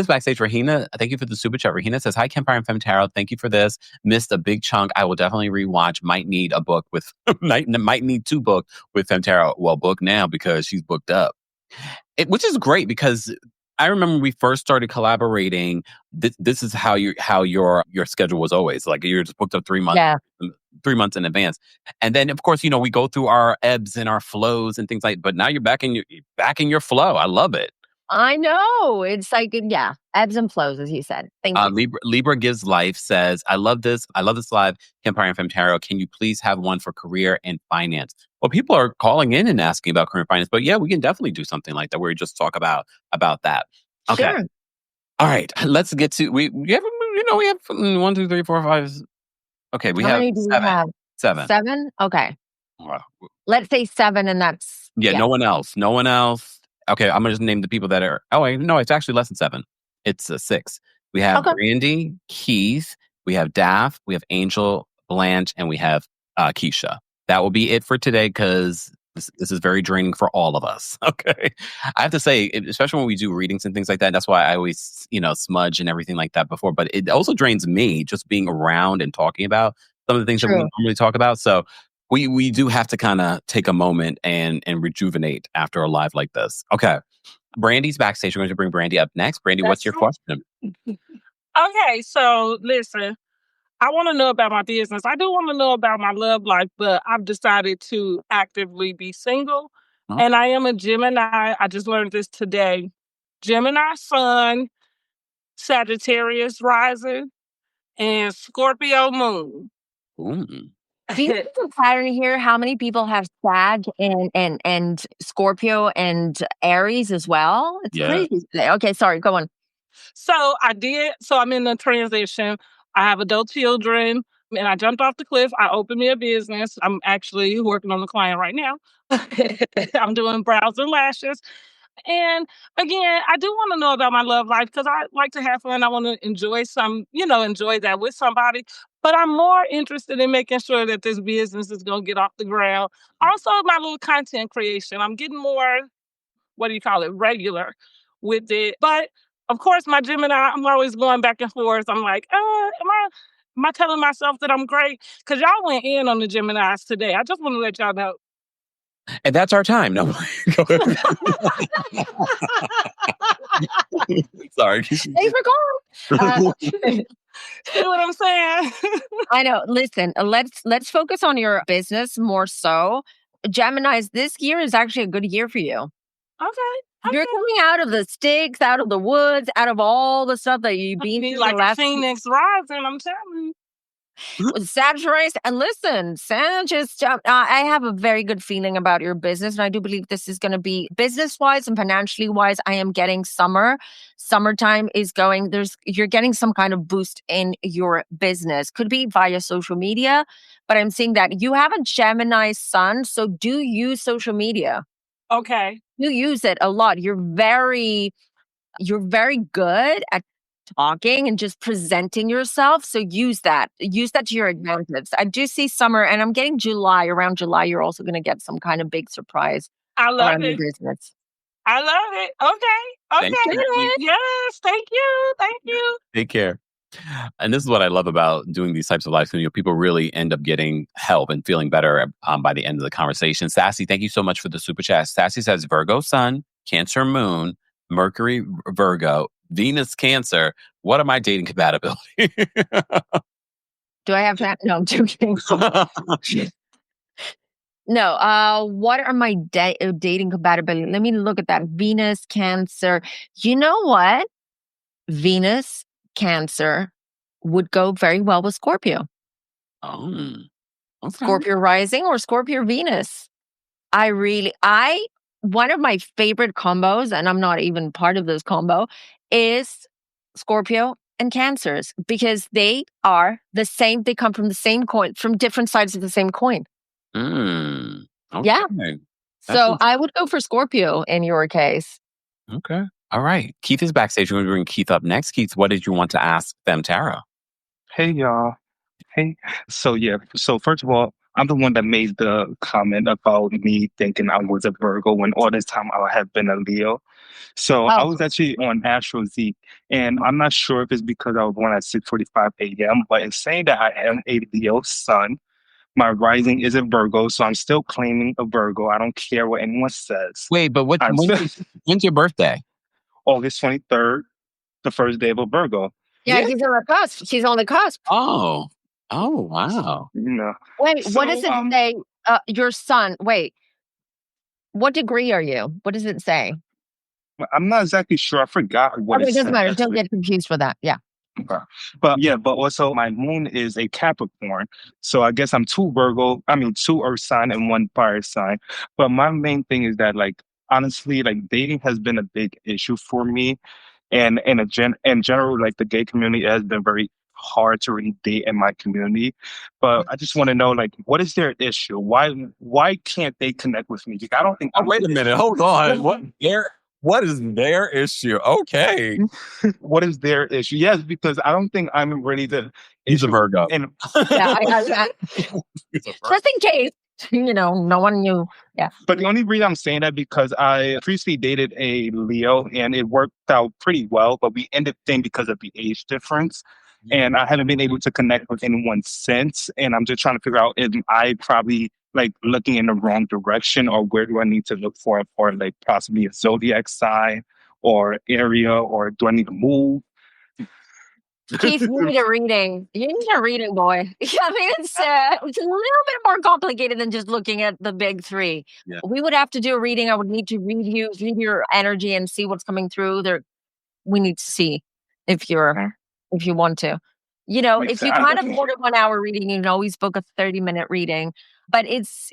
backstage. Rahina, thank you for the super chat. Rahina says, hi, Kempire and Fem Tarot. Thank you for this. Missed a big chunk. I will definitely rewatch. Might need a book with, might need 2 books with Fem Tarot. Well, book now because she's booked up. Which is great because I remember when we first started collaborating. This is how your schedule was always you're just booked up 3 months. Yeah. 3 months in advance, and then of course we go through our ebbs and our flows and things but now you're back in your flow. I love it. I know. It's ebbs and flows, as you said. Thank you. Libra Gives Life says, I love this live Kempire and Fem Tarot. Can you please have one for career and finance? Well, people are calling in and asking about career and finance, but yeah, we can definitely do something like that where we just talk about that. Okay. Sure. All right, let's get to we have 1, 2, 3, 4, 5. Okay, we have 7. 7. 7? Okay. Wow. Let's say 7, and that's... Yeah, no one else. Okay, I'm going to just name the people that are... Oh, wait, no, it's actually less than 7. It's 6. We have Brandy, Keith, we have Daff, we have Angel, Blanche, and we have Keisha. That will be it for today because this is very draining for all of us. Okay. I have to say, especially when we do readings and things like that, that's why I always, smudge and everything like that before. But it also drains me just being around and talking about some of the things that we normally talk about. So we do have to kind of take a moment and rejuvenate after a live like this. Okay. Brandy's backstage. We're going to bring Brandy up next. Brandy, what's your question? Okay. So listen, I want to know about my business. I do want to know about my love life, but I've decided to actively be single. Oh. And I am a Gemini. I just learned this today. Gemini sun, Sagittarius rising, and Scorpio moon. Ooh. Do you see the pattern here? How many people have Sag and Scorpio and Aries as well? It's crazy. Okay, sorry, go on. So I'm in the transition. I have adult children, and I jumped off the cliff. I opened me a business. I'm actually working on a client right now. I'm doing brows and lashes. And again, I do want to know about my love life because I like to have fun. I want to enjoy enjoy that with somebody. But I'm more interested in making sure that this business is going to get off the ground. Also, my little content creation. I'm getting more, what do you call it, regular with it. But of course, my Gemini, I'm always going back and forth. I'm like, am I telling myself that I'm great? Because y'all went in on the Geminis today. I just want to let y'all know. And that's our time. No. Sorry. Thanks for calling. See what I'm saying? I know. Listen, let's focus on your business more so. Geminis, this year is actually a good year for you. Okay. You're coming out of the sticks, out of the woods, out of all the stuff that you've been through like the last Phoenix rising, I'm telling you. Sagittarius. And listen, I have a very good feeling about your business. And I do believe this is going to be business-wise and financially wise. I am getting summertime is going, you're getting some kind of boost in your business. Could be via social media, but I'm seeing that you have a Gemini sun. So do use social media. Okay. You use it a lot. You're very good at talking and just presenting yourself. So use that to your advantage. I do see summer, and I'm getting July. Around July, you're also going to get some kind of big surprise I love around it. your business. I love it. Okay. Thank you. Yes, thank you. Take care. And this is what I love about doing these types of lives. People really end up getting help and feeling better by the end of the conversation. Sassy, thank you so much for the super chat. Sassy says Virgo sun, Cancer moon, Mercury Virgo, Venus Cancer. What are my dating compatibility? Do I have that? No, I'm joking. No, what are my dating compatibility? Let me look at that. Venus, Cancer. You know what? Venus, Cancer would go very well with Scorpio. Oh, okay. Scorpio rising or Scorpio Venus. One of my favorite combos, and I'm not even part of this combo, is Scorpio and Cancers because they are the same. They come from the same coin, from different sides of the same coin. Okay. Yeah. So I would go for Scorpio in your case. Okay. All right. Keith is backstage. We're going to bring Keith up next. Keith, what did you want to ask Fem Tarot? Hey, y'all. Hey. So first of all, I'm the one that made the comment about me thinking I was a Virgo when all this time I have been a Leo. So I was actually on Astrological, and I'm not sure if it's because I was born at 6:45 a.m., but it's saying that I am a Leo sun. My rising is a Virgo, so I'm still claiming a Virgo. I don't care what anyone says. Wait, but when's your birthday? August 23rd, the first day of a Virgo. Yeah, he's on the cusp. She's on the cusp. Oh, wow. Wait, what does it say? Your son. Wait, what degree are you? What does it say? I'm not exactly sure. I forgot what it doesn't said. matter. Don't get confused for that. Yeah. Okay. But also my moon is a Capricorn. So I guess I'm two Earth sign and one fire sign. But my main thing is that honestly, dating has been a big issue for me. And in general, the gay community has been very hard to really date in my community. But I just want to know, what is their issue? Why can't they connect with me? Because I don't think wait a minute, hold on. What is their issue? Okay. What is their issue? Yes, because I don't think I'm really the He's a Virgo. Yeah, just in case, no one knew. Yeah. But the only reason I'm saying that because I previously dated a Leo and it worked out pretty well, but we ended thing because of the age difference. And I haven't been able to connect with anyone since. And I'm just trying to figure out if I probably looking in the wrong direction, or where do I need to look for possibly a zodiac sign or area, or do I need to move? Keith, you need a reading. You need a reading, boy. I mean, it's a little bit more complicated than just looking at the big three. Yeah. We would have to do a reading. I would need to read your energy and see what's coming through there. We need to see if you want to. If you can't afford a 1 hour reading, you can always book a 30-minute reading. But this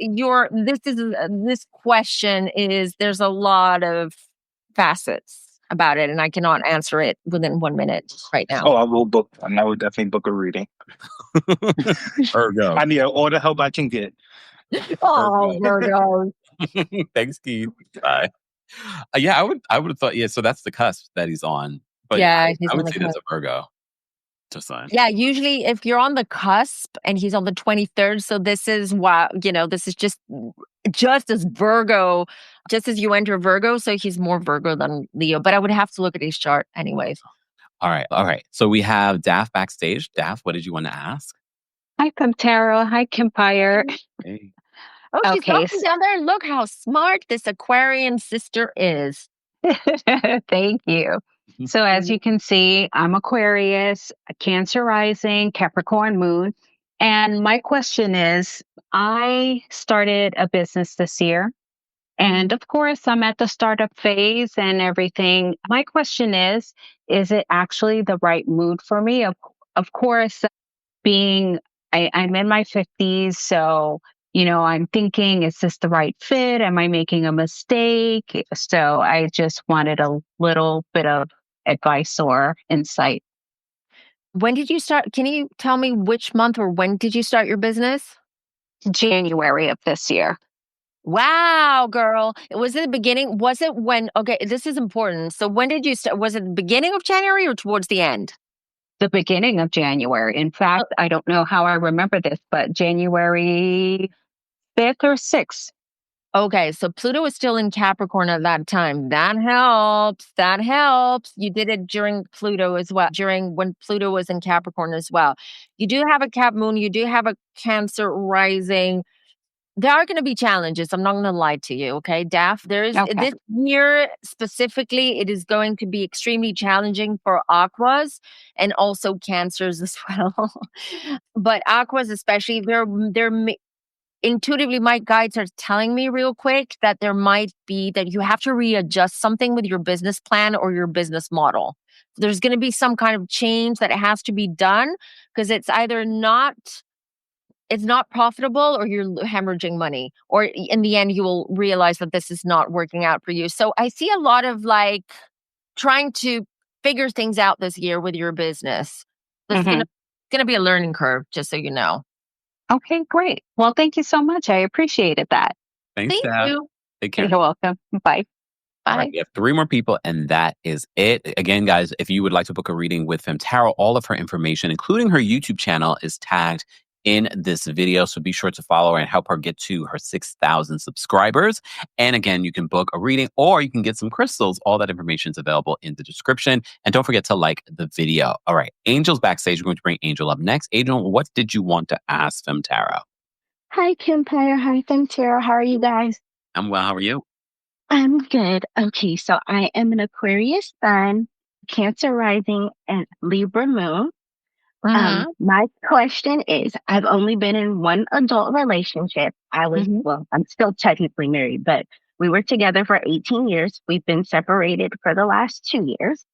question is, there's a lot of facets about it, and I cannot answer it within 1 minute right now. Oh, I will definitely book a reading. Virgo. I need all the help I can get. Oh, Virgo. Thanks, Keith. Bye. Yeah, I would have thought, yeah, so that's the cusp that he's on. But Yeah, he's I on would the say that's cusp. a Virgo to sign. Yeah, usually if you're on the cusp and he's on the 23rd, so this is what, this is just as Virgo, just as you enter Virgo, so he's more Virgo than Leo, but I would have to look at his chart anyways. All right. So we have Daff backstage. Daff, what did you want to ask? Hi, Femme Tarot. Hi, Kempire. Hey. Oh, she's Okay. talking down there. Look how smart this Aquarian sister is. Thank you. So, as you can see, I'm Aquarius, a Cancer rising, Capricorn moon. And my question is, I started a business this year. And of course, I'm at the startup phase and everything. My question is it actually the right mood for me? Of course, I'm in my 50s. So, I'm thinking, is this the right fit? Am I making a mistake? So I just wanted a little bit of advice or insight. When did you start? Can you tell me which month or when did you start your business? January of this year. Wow, girl. Was it the beginning? Was it when? Okay, this is important. So when did you start? Was it the beginning of January or towards the end? The beginning of January. In fact, I don't know how I remember this, but January 5th or 6th. Okay, so Pluto is still in Capricorn at that time. That helps. That helps. You did it during Pluto as well, during when Pluto was in Capricorn as well. You do have a Cap moon, you do have a Cancer rising. There are going to be challenges. I'm not going to lie to you, okay, Daff? This year specifically, it is going to be extremely challenging for Aquas and also Cancers as well. But Aquas especially, intuitively, my guides are telling me real quick that there might be that you have to readjust something with your business plan or your business model. There's going to be some kind of change that has to be done because it's either it's not profitable or you're hemorrhaging money, or in the end you will realize that this is not working out for you. So I see a lot of trying to figure things out this year with your business. This is going to be a learning curve, just so you know. Okay, great. Well, thank you so much. I appreciated that. Thanks, Thank Daff. you. Take care. You're welcome. Bye. All right, we have 3 more people, and that is it. Again, guys, if you would like to book a reading with Fem Tarot, all of her information, including her YouTube channel, is tagged in this video. So be sure to follow her and help her get to her 6,000 subscribers. And again, you can book a reading or you can get some crystals. All that information is available in the description. And don't forget to like the video. All right, Angel's backstage. We're going to bring Angel up next. Angel, what did you want to ask Fem Tarot? Hi, Kempire. Hi, Femme Tarot. How are you guys? I'm well. How are you? I'm good. Okay, so I am an Aquarius sun, Cancer rising, and Libra moon. My question is, I've only been in one adult relationship. I'm still technically married, but we were together for 18 years. We've been separated for the last 2 years.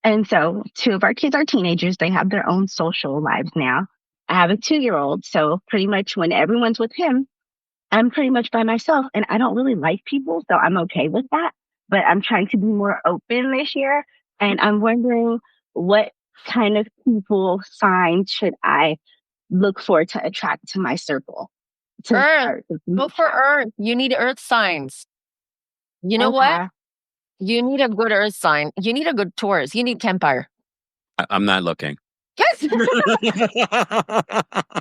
And so 2 of our kids are teenagers. They have their own social lives now. I have a 2-year-old. So pretty much when everyone's with him, I'm pretty much by myself and I don't really like people. So I'm okay with that. But I'm trying to be more open this year. And I'm wondering what kind of people signs should I look for to attract to my circle? Earth. Go for Earth. You need Earth signs. You know what? You need a good Earth sign. You need a good Taurus. You need Kempire. I'm not looking. Yes.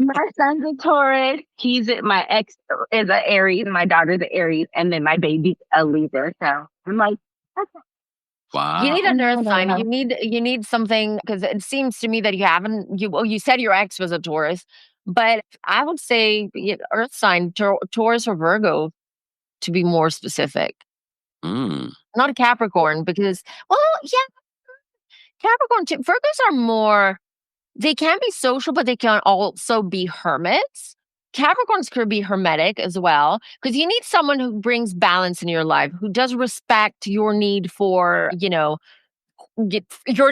My son's a Taurus. My ex is an Aries. My daughter's an Aries. And then my baby's a Libra. So I'm like, okay. Wow. You need an Earth sign. You need something, because it seems to me that you said your ex was a Taurus, but I would say Earth sign, Taurus or Virgo, to be more specific. Not a Capricorn, because Capricorn too. Virgos are more. They can be social, but they can also be hermits. Capricorns could be hermetic as well, because you need someone who brings balance in your life, who does respect your need for, your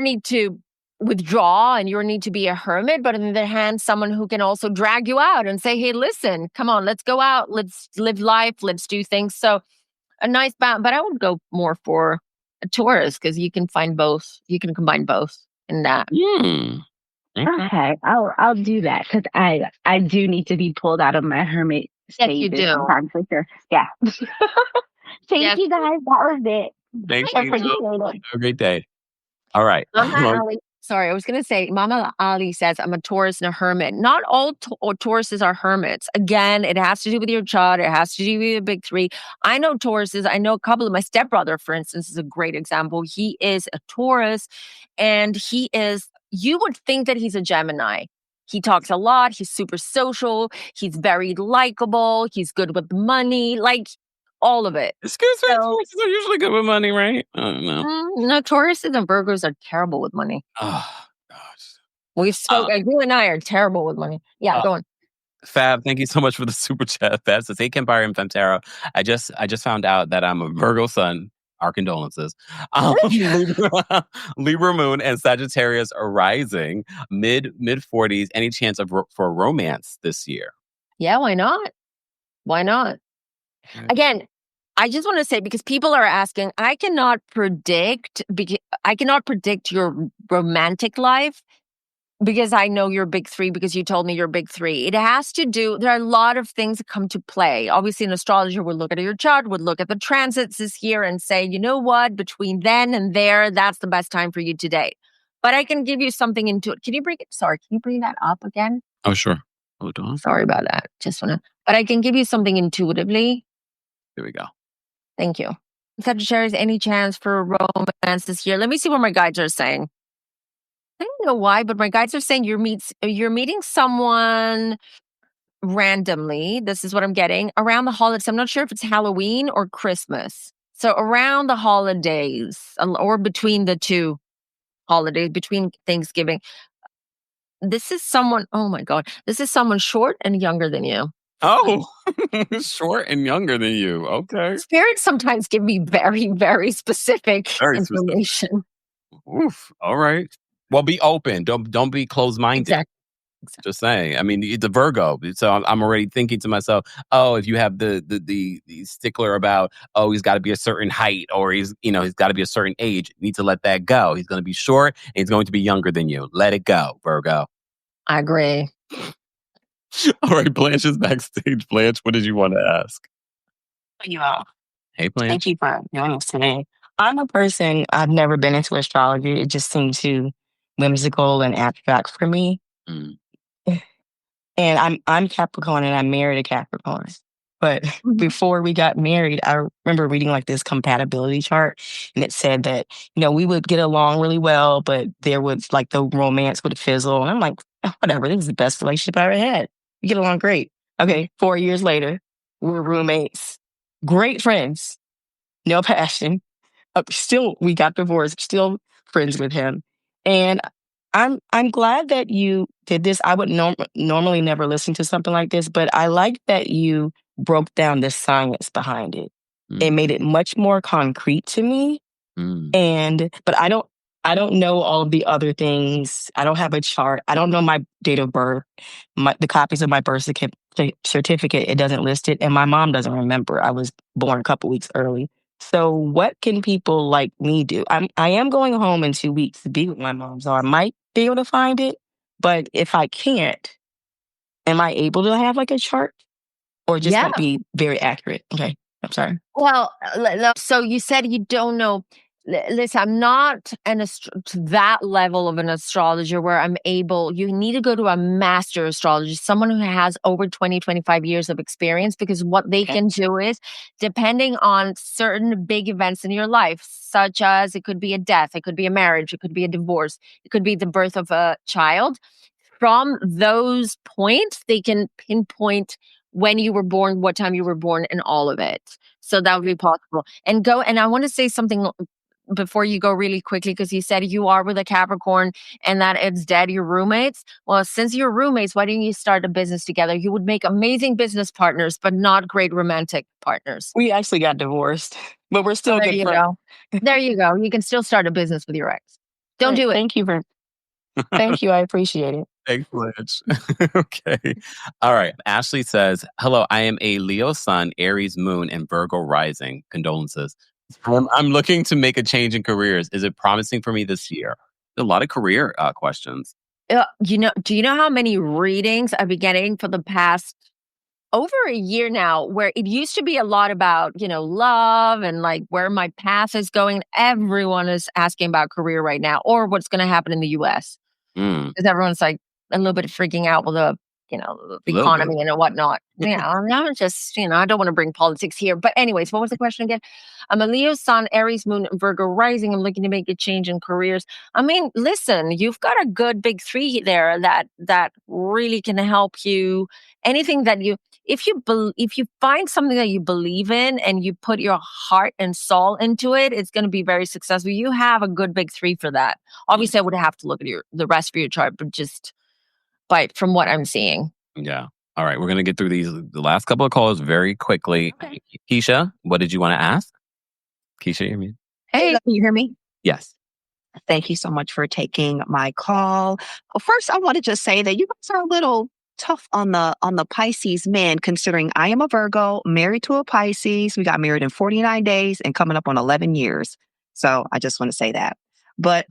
need to withdraw and your need to be a hermit. But on the other hand, someone who can also drag you out and say, hey, listen, come on, let's go out, let's live life, let's do things. So a nice balance, but I would go more for a Taurus, because you can find both. You can combine both in that. Okay, I'll do that, because I do need to be pulled out of my hermit stage. Yes, you do. For sure. Yeah. Thank you guys. That was it. Thank I you. appreciate it. Have a great day. All right. Mama Ali, sorry, I was going to say, Mama Ali says, I'm a Taurus and a hermit. Not all Tauruses are hermits. Again, it has to do with your chart. It has to do with your big three. I know Tauruses. I know a couple of my stepbrother, for instance, is a great example. He is a Taurus and you would think that he's a Gemini. He talks a lot. He's super social. He's very likable. He's good with money, like all of it. Excuse me, Tauruses are usually good with money, right? I don't know. No, Tauruses and Virgos are terrible with money. Oh, gosh. We've spoken. You and I are terrible with money. Yeah, go on. Fab, thank you so much for the super chat. Fab says, "Hey, Kempire and Fem Tarot. I just found out that I'm a Virgo sun. Our condolences. Libra moon and Sagittarius are rising mid 40s. Any chance for romance this year?" Yeah, why not? Why not? Again, I just want to say, because people are asking, I cannot predict your romantic life because I know you're big three, because you told me you're big three. It has to do, there are a lot of things that come to play. Obviously, an astrologer would look at your chart, would look at the transits this year and say, you know what, between then and there, that's the best time for you to date. But I can give you something into it. Can you bring that up again? Oh, sure. Hold on. Sorry about that. But I can give you something intuitively. Here we go. Thank you. Sagittarius, any chance for romance this year? Let me see what my guides are saying. I don't know why, but my guides are saying you're meeting someone randomly. This is what I'm getting around the holidays. I'm not sure if it's Halloween or Christmas. So around the holidays or between the two holidays, between Thanksgiving. This is someone, oh my God, this is someone short and younger than you. Oh, short and younger than you. Okay. Spirits sometimes give me very, very specific information. Oof. All right. Well, be open. Don't be closed-minded. Exactly. Just saying. I mean, it's a Virgo, so I'm already thinking to myself, oh, if you have the stickler about, oh, he's got to be a certain height, or he's got to be a certain age, you need to let that go. He's going to be short and he's going to be younger than you. Let it go, Virgo. I agree. All right, Blanche is backstage. Blanche, what did you want to ask? You all. Hey, Blanche. Thank you for doing this today. I'm a person, I've never been into astrology. It just seemed too whimsical and abstract for me. Mm. And I'm Capricorn and I'm married to Capricorn. But before we got married, I remember reading like this compatibility chart, and it said that, we would get along really well, but there was like the romance would fizzle. And I'm like, whatever, this is the best relationship I ever had. We get along great. Okay, 4 years later, we're roommates, great friends, no passion. Still, we got divorced, still friends with him. And I'm glad that you did this. I would normally never listen to something like this, but I like that you broke down the science behind it. It made it much more concrete to me. But I don't know all of the other things. I don't have a chart. I don't know my date of birth. The copies of my birth certificate, it doesn't list it. And my mom doesn't remember. I was born a couple weeks early. So what can people like me do? I am going home in 2 weeks to be with my mom, so I might be able to find it. But if I can't, am I able to have like a chart, or just won't be very accurate? Okay, I'm sorry. Well, so you said you don't know. Listen, I'm not to that level of an astrologer where I'm able, you need to go to a master astrologist, someone who has over 20, 25 years of experience, because what they can do is, depending on certain big events in your life, such as it could be a death, it could be a marriage, it could be a divorce, it could be the birth of a child. From those points, they can pinpoint when you were born, what time you were born, and all of it. So that would be possible. And I want to say something before you go really quickly, because you said you are with a Capricorn and that it's dead, your roommates. Well, since you're roommates, why didn't you start a business together? You would make amazing business partners, but not great romantic partners. We actually got divorced, but we're still good friends. There you go. You can still start a business with your ex. Don't do it. Thank you. I appreciate it. Thanks, Blanche. Okay. All right. Ashley says, hello, I am a Leo sun, Aries moon, and Virgo rising. Condolences. I'm looking to make a change in careers. Is it promising for me this year? A lot of career questions. Do you know how many readings I've been getting for the past over a year now, where it used to be a lot about, love and like where my path is going. Everyone is asking about career right now or what's going to happen in the US. Mm, Because everyone's like a little bit freaking out with the, the little bit. economy and whatnot. Yeah, I'm just, I don't want to bring politics here. But anyways, what was the question again? I'm a Leo Sun, Aries Moon, Virgo rising. I'm looking to make a change in careers. I mean, listen, you've got a good big three there that really can help you. Anything that if you find something that you believe in and you put your heart and soul into it, it's going to be very successful. You have a good big three for that. Obviously, I would have to look at the rest of your chart, but from what I'm seeing. Yeah. All right. We're going to get through the last couple of calls very quickly. Okay. Keisha, what did you want to ask? Keisha, you hear me? Hey, can you hear me? Yes. Thank you so much for taking my call. First, I want to just say that you guys are a little tough on the Pisces men, considering I am a Virgo, married to a Pisces. We got married in 49 days and coming up on 11 years. So I just want to say that. But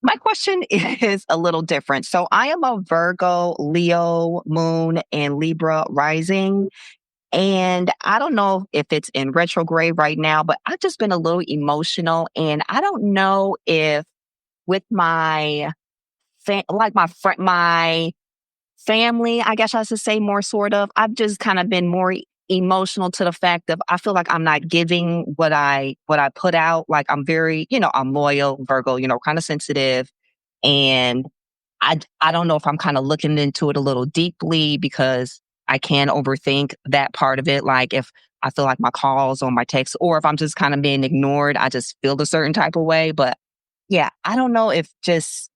my question is a little different. So I am a Virgo, Leo, Moon, and Libra rising. And I don't know if it's in retrograde right now, but I've just been a little emotional. And I don't know if with my my family, I guess I should say more sort of, I've just kind of been more emotional to the fact of I feel like I'm not giving what I put out. Like I'm very, I'm loyal, Virgo, kind of sensitive. And I don't know if I'm kind of looking into it a little deeply because I can overthink that part of it. Like if I feel like my calls or my texts, or if I'm just kind of being ignored, I just feel a certain type of way. But yeah, I don't know if just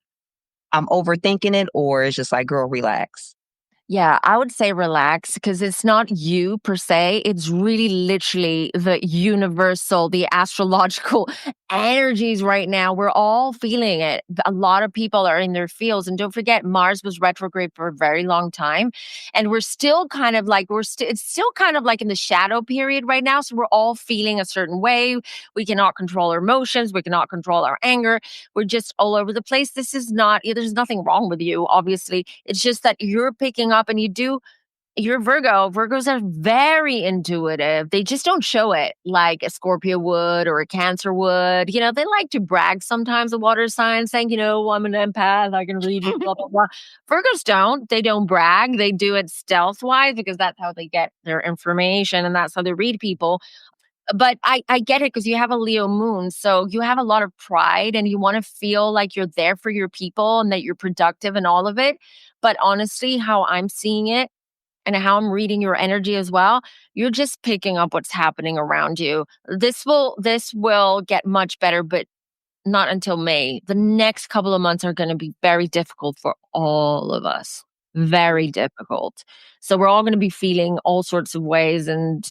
I'm overthinking it or it's just like, girl, relax. Yeah, I would say relax because it's not you per se. It's really literally the universal, the astrological energies right now. We're all feeling it. A lot of people are in their fields. And don't forget, Mars was retrograde for a very long time. And we're still kind of like, it's still kind of like in the shadow period right now. So we're all feeling a certain way. We cannot control our emotions. We cannot control our anger. We're just all over the place. There's nothing wrong with you, obviously. It's just that you're picking up and you're Virgo. Virgos are very intuitive. They just don't show it like a Scorpio would or a Cancer would. They like to brag sometimes, the water signs, saying, I'm an empath, I can read you, blah, blah, blah. Virgos don't. They don't brag. They do it stealth-wise because that's how they get their information and that's how they read people. But I get it because you have a Leo moon. So you have a lot of pride and you want to feel like you're there for your people and that you're productive and all of it. But honestly, how I'm seeing it and how I'm reading your energy as well, you're just picking up what's happening around you. This will get much better, but not until May. The next couple of months are going to be very difficult for all of us. Very difficult. So we're all going to be feeling all sorts of ways and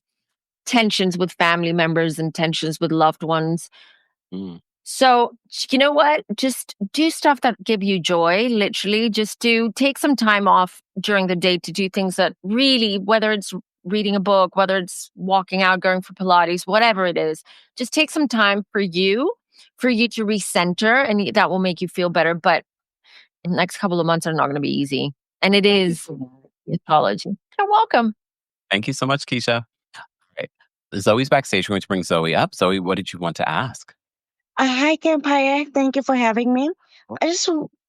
tensions with family members and tensions with loved ones. Mm. So, you know what? Just do stuff that give you joy, literally. Take some time off during the day to do things that really, whether it's reading a book, whether it's walking out, going for Pilates, whatever it is, just take some time for you to recenter, and that will make you feel better. But the next couple of months are not going to be easy. And it is astrology. You're welcome. Thank you so much, Keisha. Right. Zoe's backstage. We're going to bring Zoe up. Zoe, what did you want to ask? Hi, Kempire. Thank you for having me.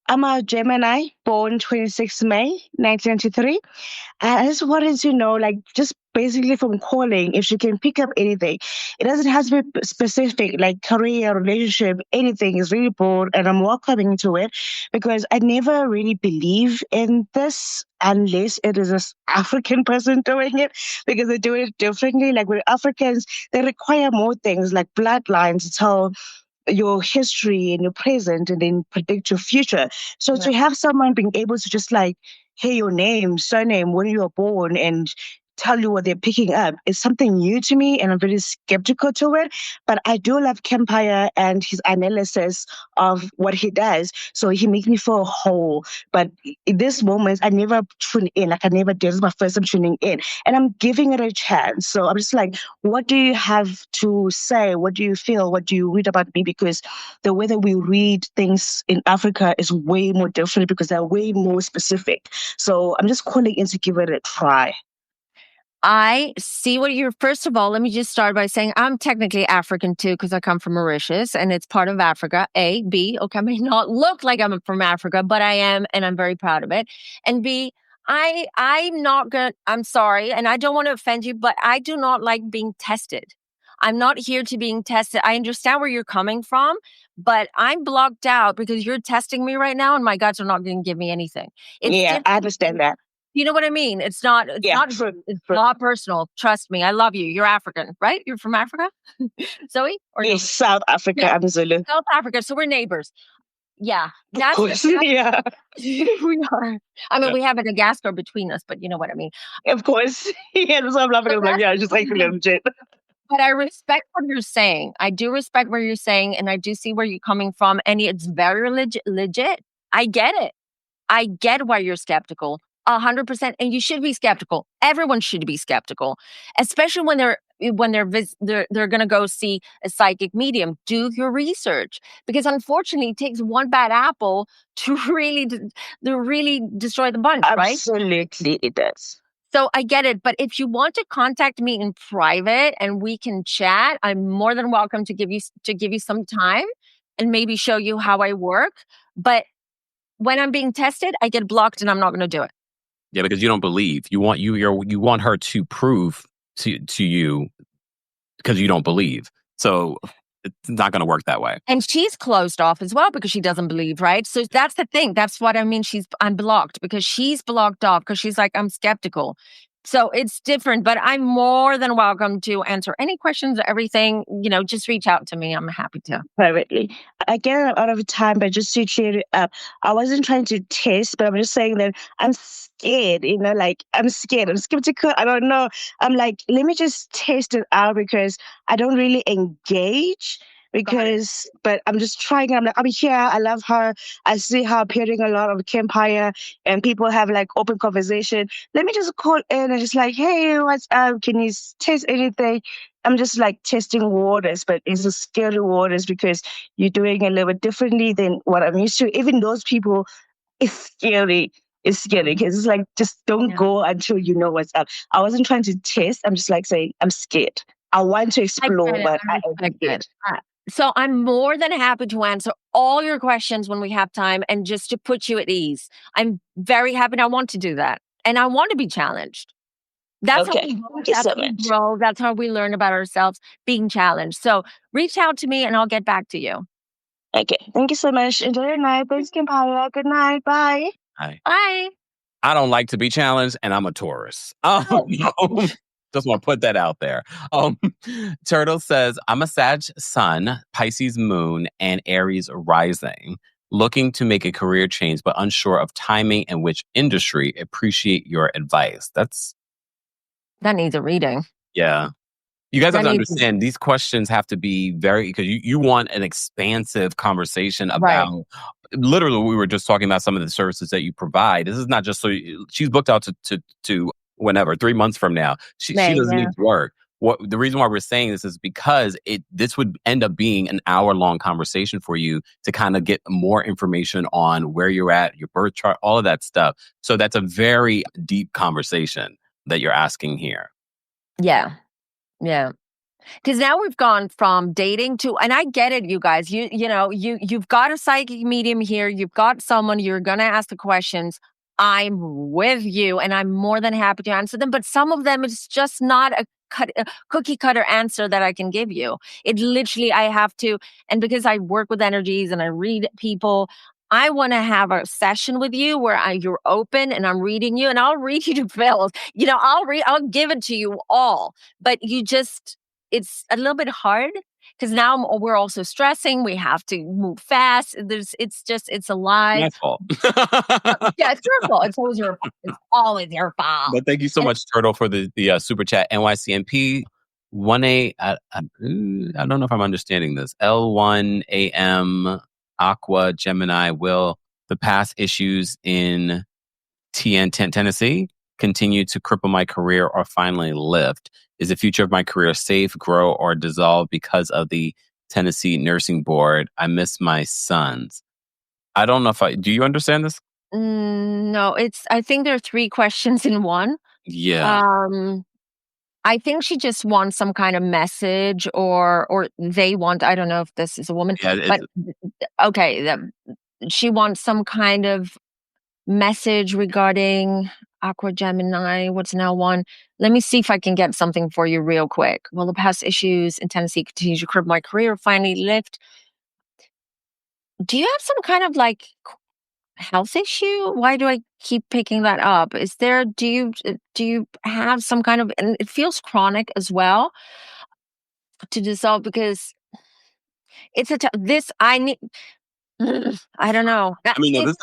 I'm a Gemini, born 26 May 1993. And I just wanted to know, just basically from calling, if she can pick up anything. It doesn't have to be specific, like career, relationship, anything is really broad, and I'm welcoming to it because I never really believe in this unless it is an African person doing it, because they do it differently. Like with Africans, they require more things like bloodlines to tell your history and your present and then predict your future. So to have someone being able to just hear your name, surname, when you were born, and tell you what they're picking up is something new to me, and I'm very skeptical to it. But I do love Kempire and his analysis of what he does. So he makes me feel whole. But in this moment, I never tune in. I never did. This is my first time tuning in. And I'm giving it a chance. So I'm just what do you have to say? What do you feel? What do you read about me? Because the way that we read things in Africa is way more different because they're way more specific. So I'm just calling in to give it a try. I see what you're, first of all, let me just start by saying I'm technically African too, because I come from Mauritius and it's part of Africa. A, B, okay, I may not look like I'm from Africa, but I am, and I'm very proud of it. And B, I'm sorry, and I don't want to offend you, but I do not like being tested. I'm not here to being tested. I understand where you're coming from, but I'm blocked out because you're testing me right now and my guts are not going to give me anything. It's Yeah, I understand that. You know what I mean? It's not not personal. Trust me. I love you. You're African, right? You're from Africa? Zoe? Or Yes, South Africa, I'm Zulu. South Africa. So we're neighbors. Yeah. Of course, yeah. We are. I mean, we have Madagascar between us, but you know what I mean. Of course. Yeah, that's what I'm laughing. I'm like, yeah, just like legit. But I respect what you're saying. I do respect what you're saying, and I do see where you're coming from, and it's very legit. I get it. I get why you're skeptical. 100%, and you should be skeptical. Everyone should be skeptical, especially when they're going to go see a psychic medium. Do your research, because unfortunately, it takes one bad apple to really destroy the bunch, right? Absolutely, it does. So I get it, but if you want to contact me in private and we can chat, I'm more than welcome to give you some time and maybe show you how I work. But when I'm being tested, I get blocked and I'm not going to do it. Yeah, because you don't believe. You want her to prove to you because you don't believe. So it's not going to work that way. And she's closed off as well because she doesn't believe, right? So that's the thing. That's what I mean. I'm blocked because she's blocked off because she's like, I'm skeptical. So it's different, but I'm more than welcome to answer any questions, everything, just reach out to me. I'm happy to. Privately. I get out of time, but just to clear it up, I wasn't trying to test, but I'm just saying that I'm scared, I'm scared. I'm skeptical. I don't know. I'm like, let me just test it out because I don't really engage. But I'm just trying. I'm like, I'm here. I love her. I see her appearing a lot on Kempire, and people have like open conversation. Let me just call in and just like, hey, what's up? Can you test anything? I'm just like testing waters, but it's a scary waters because you're doing a little bit differently than what I'm used to. Even those people, it's scary. It's scary because it's like, just don't go until you know what's up. I wasn't trying to test. I'm just like saying, I'm scared. I want to explore, but I'm scared. So I'm more than happy to answer all your questions when we have time and just to put you at ease. I'm very happy and I want to do that. And I want to be challenged. That's okay. How we grow. That's how we learn about ourselves, being challenged. So reach out to me and I'll get back to you. Okay. Thank you so much. Enjoy your night. Thanks, Kempire. Good night. Bye. Bye. I don't like to be challenged, and I'm a Taurus. Just want to put that out there. Turtle says, I'm a Sag sun, Pisces moon, and Aries rising. Looking to make a career change, but unsure of timing and which industry. Appreciate your advice. That needs a reading. Yeah. You guys have to understand these questions have to be very, because you want an expansive conversation about, literally, we were just talking about some of the services that you provide. This is not just she's booked out to whenever, 3 months from now. She doesn't need to work. The reason why we're saying this is because this would end up being an hour-long conversation for you to kind of get more information on where you're at, your birth chart, all of that stuff. So that's a very deep conversation that you're asking here. Yeah. Yeah. Because now we've gone from dating to, and I get it, you guys, you've got a psychic medium here. You've got someone, you're going to ask the questions. I'm with you and I'm more than happy to answer them. But some of them, it's just not a cookie cutter answer that I can give you. It literally, I have to, and because I work with energies and I read people, I want to have a session with you where you're open and I'm reading you and I'll read you to fill. I'll give it to you all. But it's a little bit hard because now we're also stressing. We have to move fast. It's a lie. My fault. Yeah, it's your fault. It's always your fault. It's always your fault. But thank you so much, Turtle, for the super chat. NYCMP 1A. I don't know if I'm understanding this. L1AM Aqua Gemini. Will the past issues in Tennessee continue to cripple my career or finally lift? Is the future of my career safe, grow, or dissolve because of the Tennessee Nursing Board? I miss my sons. I don't know do you understand this? No, I think there are 3 questions in one. Yeah. I think she just wants some kind of message, or they want. I don't know if this is a woman, Yeah, but okay, she wants some kind of message regarding Aqua Gemini. What's now one? Let me see if I can get something for you real quick. Well, the past issues in Tennessee continue to curb my career. Finally lift. Do you have some kind of like health issue? Why do I keep picking that up? Is there? Do you have some kind of? And it feels chronic as well to dissolve because it's this. I need. I don't know. I mean, no, this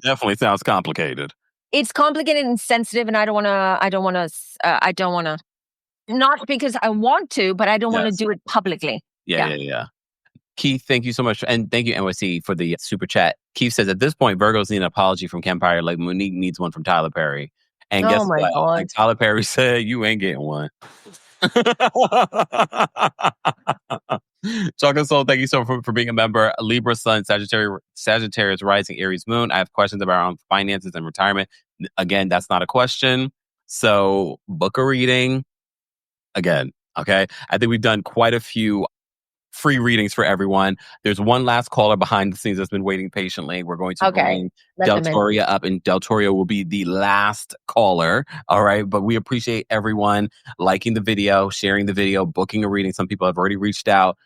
definitely sounds complicated. It's complicated and sensitive, and I don't want to, not because I want to, but I don't want to do it publicly. Yeah. Keith, thank you so much. And thank you, NYC, for the super chat. Keith says, at this point, Virgos need an apology from Kempire like Monique needs one from Tyler Perry. And guess what? God. Like Tyler Perry said, you ain't getting one. Chocolate Soul, thank you so much for being a member. Libra Sun, Sagittarius Rising, Aries Moon. I have questions about finances and retirement. Again, that's not a question. So book a reading. Again, okay? I think we've done quite a few free readings for everyone. There's one last caller behind the scenes that's been waiting patiently. We're going to bring Deltoria up, and Deltoria will be the last caller. All right. But we appreciate everyone liking the video, sharing the video, booking a reading. Some people have already reached out.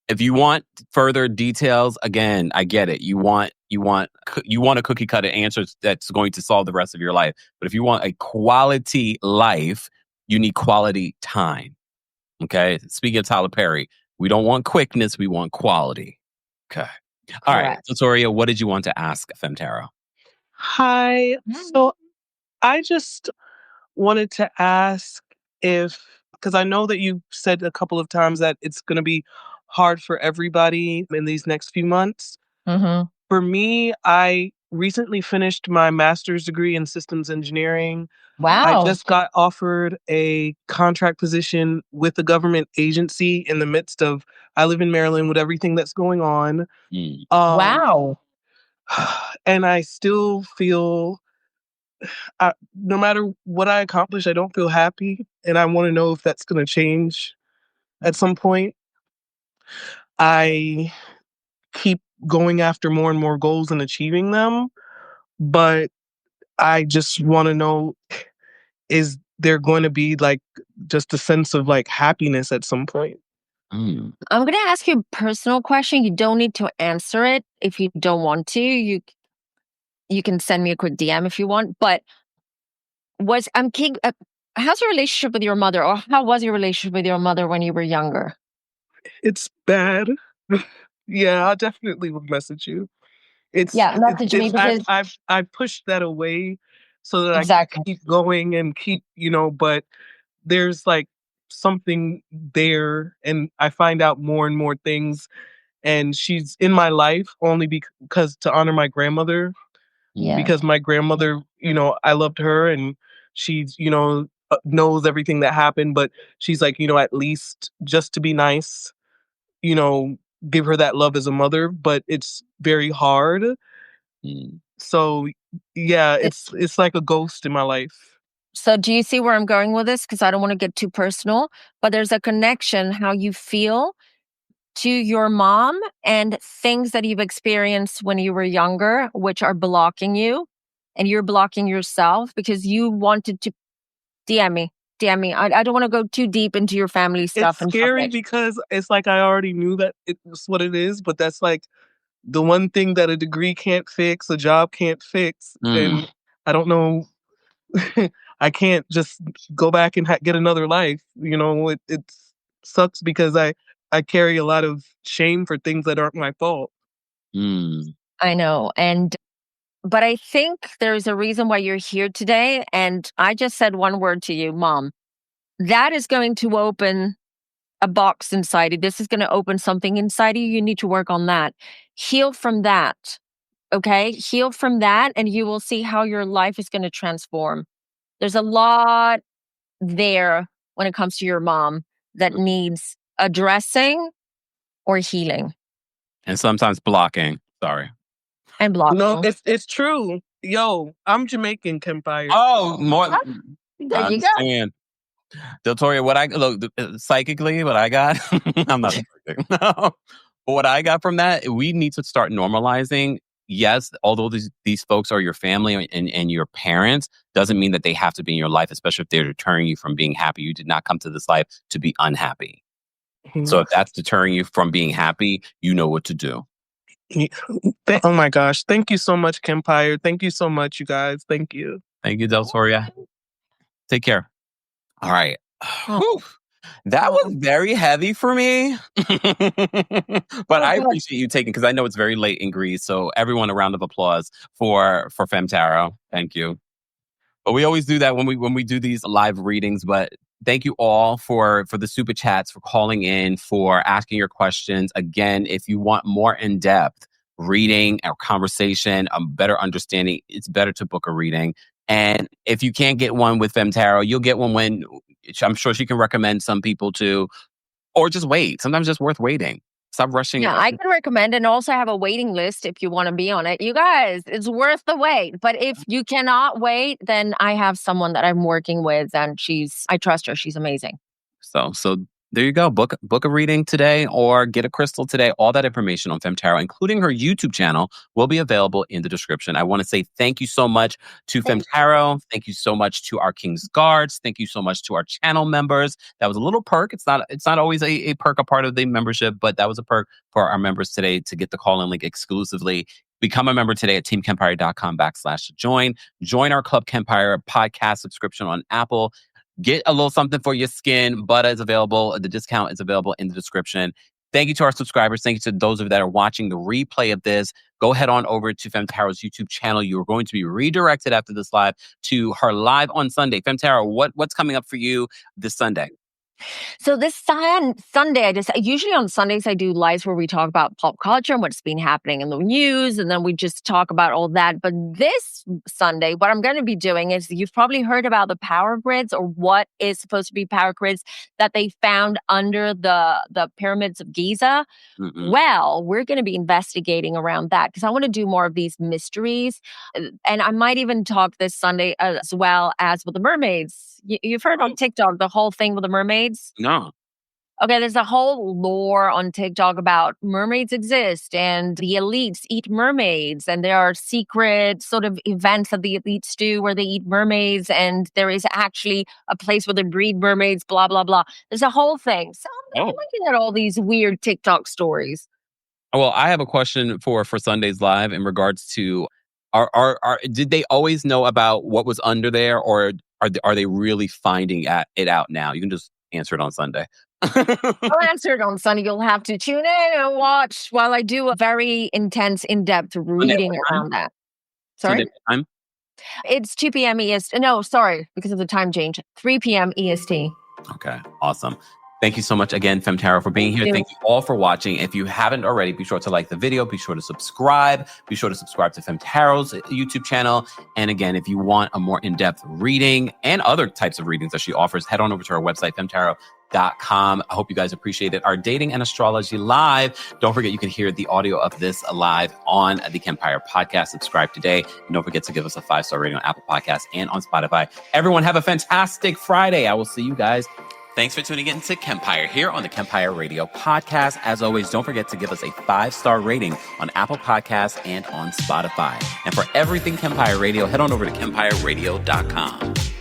If you want further details, again, I get it. You want a cookie cutter answer that's going to solve the rest of your life. But if you want a quality life, you need quality time. Okay. Speaking of Tyler Perry, we don't want quickness. We want quality. Okay. All right. So, Toria, what did you want to ask Fem Tarot? Hi. So I just wanted to ask because I know that you said a couple of times that it's going to be hard for everybody in these next few months. Mm-hmm. For me, I recently finished my master's degree in systems engineering. Wow. I just got offered a contract position with a government agency in the midst of, I live in Maryland with everything that's going on. Wow. And I still feel, no matter what I accomplish, I don't feel happy. And I want to know if that's going to change at some point. I keep going after more and more goals and achieving them. But I just want to know, is there going to be like just a sense of like happiness at some point? I'm going to ask you a personal question. You don't need to answer it if you don't want to. You can send me a quick DM if you want. But how's your relationship with your mother, or how was your relationship with your mother when you were younger? It's bad. Yeah, I definitely would message you. Message me because I've pushed that away so that exactly. I can keep going and keep, but there's like something there, and I find out more and more things. And she's in my life only because to honor my grandmother. Yeah. Because my grandmother, I loved her, and she's, knows everything that happened, but she's like, at least just to be nice, give her that love as a mother, but it's very hard. So yeah, it's like a ghost in my life. So do you see where I'm going with this? Because I don't want to get too personal, but there's a connection, how you feel to your mom and things that you've experienced when you were younger, which are blocking you, and you're blocking yourself because you wanted to DM me. I don't want to go too deep into your family stuff. It's scary because it's like I already knew that it's what it is, but that's like the one thing that a degree can't fix, a job can't fix. And I don't know, I can't just go back and get another life. It sucks because I carry a lot of shame for things that aren't my fault. I know. But I think there's a reason why you're here today. And I just said one word to you, Mom. That is going to open a box inside you. This is going to open something inside you. You need to work on that. Heal from that. Okay? Heal from that, and you will see how your life is going to transform. There's a lot there when it comes to your mom that needs addressing or healing. And sometimes blocking. Sorry. And blocking. No, it's true. Yo, I'm Jamaican, Kempire. Oh, more. There you go. Deltoria, what I look psychically, what I got, I'm not psychic. No. But what I got from that, we need to start normalizing. Yes, although these folks are your family and your parents, doesn't mean that they have to be in your life, especially if they're deterring you from being happy. You did not come to this life to be unhappy. So if that's deterring you from being happy, you know what to do. Oh my gosh. Thank you so much, Kempire. Thank you so much, you guys. Thank you. Thank you, Deltoria. Take care. All right. Whew. That was very heavy for me. But I appreciate you taking, because I know it's very late in Greece. So everyone, a round of applause for Fem Tarot. Thank you. But we always do that when we do these live readings. But thank you all for the super chats, for calling in, for asking your questions. Again, if you want more in-depth reading or conversation, a better understanding, it's better to book a reading. And if you can't get one with Fem Tarot, you'll get one when I'm sure she can recommend some people to, or just wait. Sometimes it's worth waiting. Stop rushing. Yeah, I can recommend, and also have a waiting list if you want to be on it. You guys, it's worth the wait. But if you cannot wait, then I have someone that I'm working with, and I trust her. She's amazing. So there you go. Book a reading today or get a crystal today. All that information on Fem Tarot, including her YouTube channel, will be available in the description. I want to say thank you so much to Fem Tarot. Thank you so much to our King's Guards. Thank you so much to our channel members. That was a little perk. It's not always a perk, a part of the membership, but that was a perk for our members today to get the call-in link exclusively. Become a member today at teamkempire.com/join. Join our Club Kempire podcast subscription on Apple. Get a little something for your skin. Buttah is available. The discount is available in the description. Thank you to our subscribers. Thank you to those of you that are watching the replay of this. Go head on over to Fem Tarot's YouTube channel. You are going to be redirected after this live to her live on Sunday. Fem Tarot, what's coming up for you this Sunday? So this Sunday, usually on Sundays, I do lives where we talk about pop culture and what's been happening in the news, and then we just talk about all that. But this Sunday, what I'm going to be doing is, you've probably heard about the power grids, or what is supposed to be power grids that they found under the pyramids of Giza. Mm-mm. Well, we're going to be investigating around that, because I want to do more of these mysteries. And I might even talk this Sunday as well as with the mermaids. You've heard on TikTok the whole thing with the mermaids? No. Okay, there's a whole lore on TikTok about mermaids exist, and the elites eat mermaids, and there are secret sort of events that the elites do where they eat mermaids, and there is actually a place where they breed mermaids, blah, blah, blah. There's a whole thing. So I'm looking at all these weird TikTok stories. Well, I have a question for Sunday's live in regards to, did they always know about what was under there, or are they really finding it out now? You can just answer it on Sunday. I'll answer it on Sunday. You'll have to tune in and watch while I do a very intense, in-depth reading around that. Sorry? Sunday time? It's 2 p.m. EST. No, sorry, because of the time change. 3 p.m. EST. Okay, awesome. Thank you so much again, Fem Tarot, for being here. Thank you all for watching. If you haven't already, be sure to like the video. Be sure to subscribe. Be sure to subscribe to Fem Tarot's YouTube channel. And again, if you want a more in-depth reading and other types of readings that she offers, head on over to our website, FemmeTarot.com. I hope you guys appreciated our Dating and Astrology Live. Don't forget, you can hear the audio of this live on the Kempire podcast. Subscribe today. And don't forget to give us a 5-star rating on Apple Podcasts and on Spotify. Everyone have a fantastic Friday. I will see you guys. Thanks for tuning in to Kempire here on the Kempire Radio Podcast. As always, don't forget to give us a 5-star rating on Apple Podcasts and on Spotify. And for everything Kempire Radio, head on over to KempireRadio.com.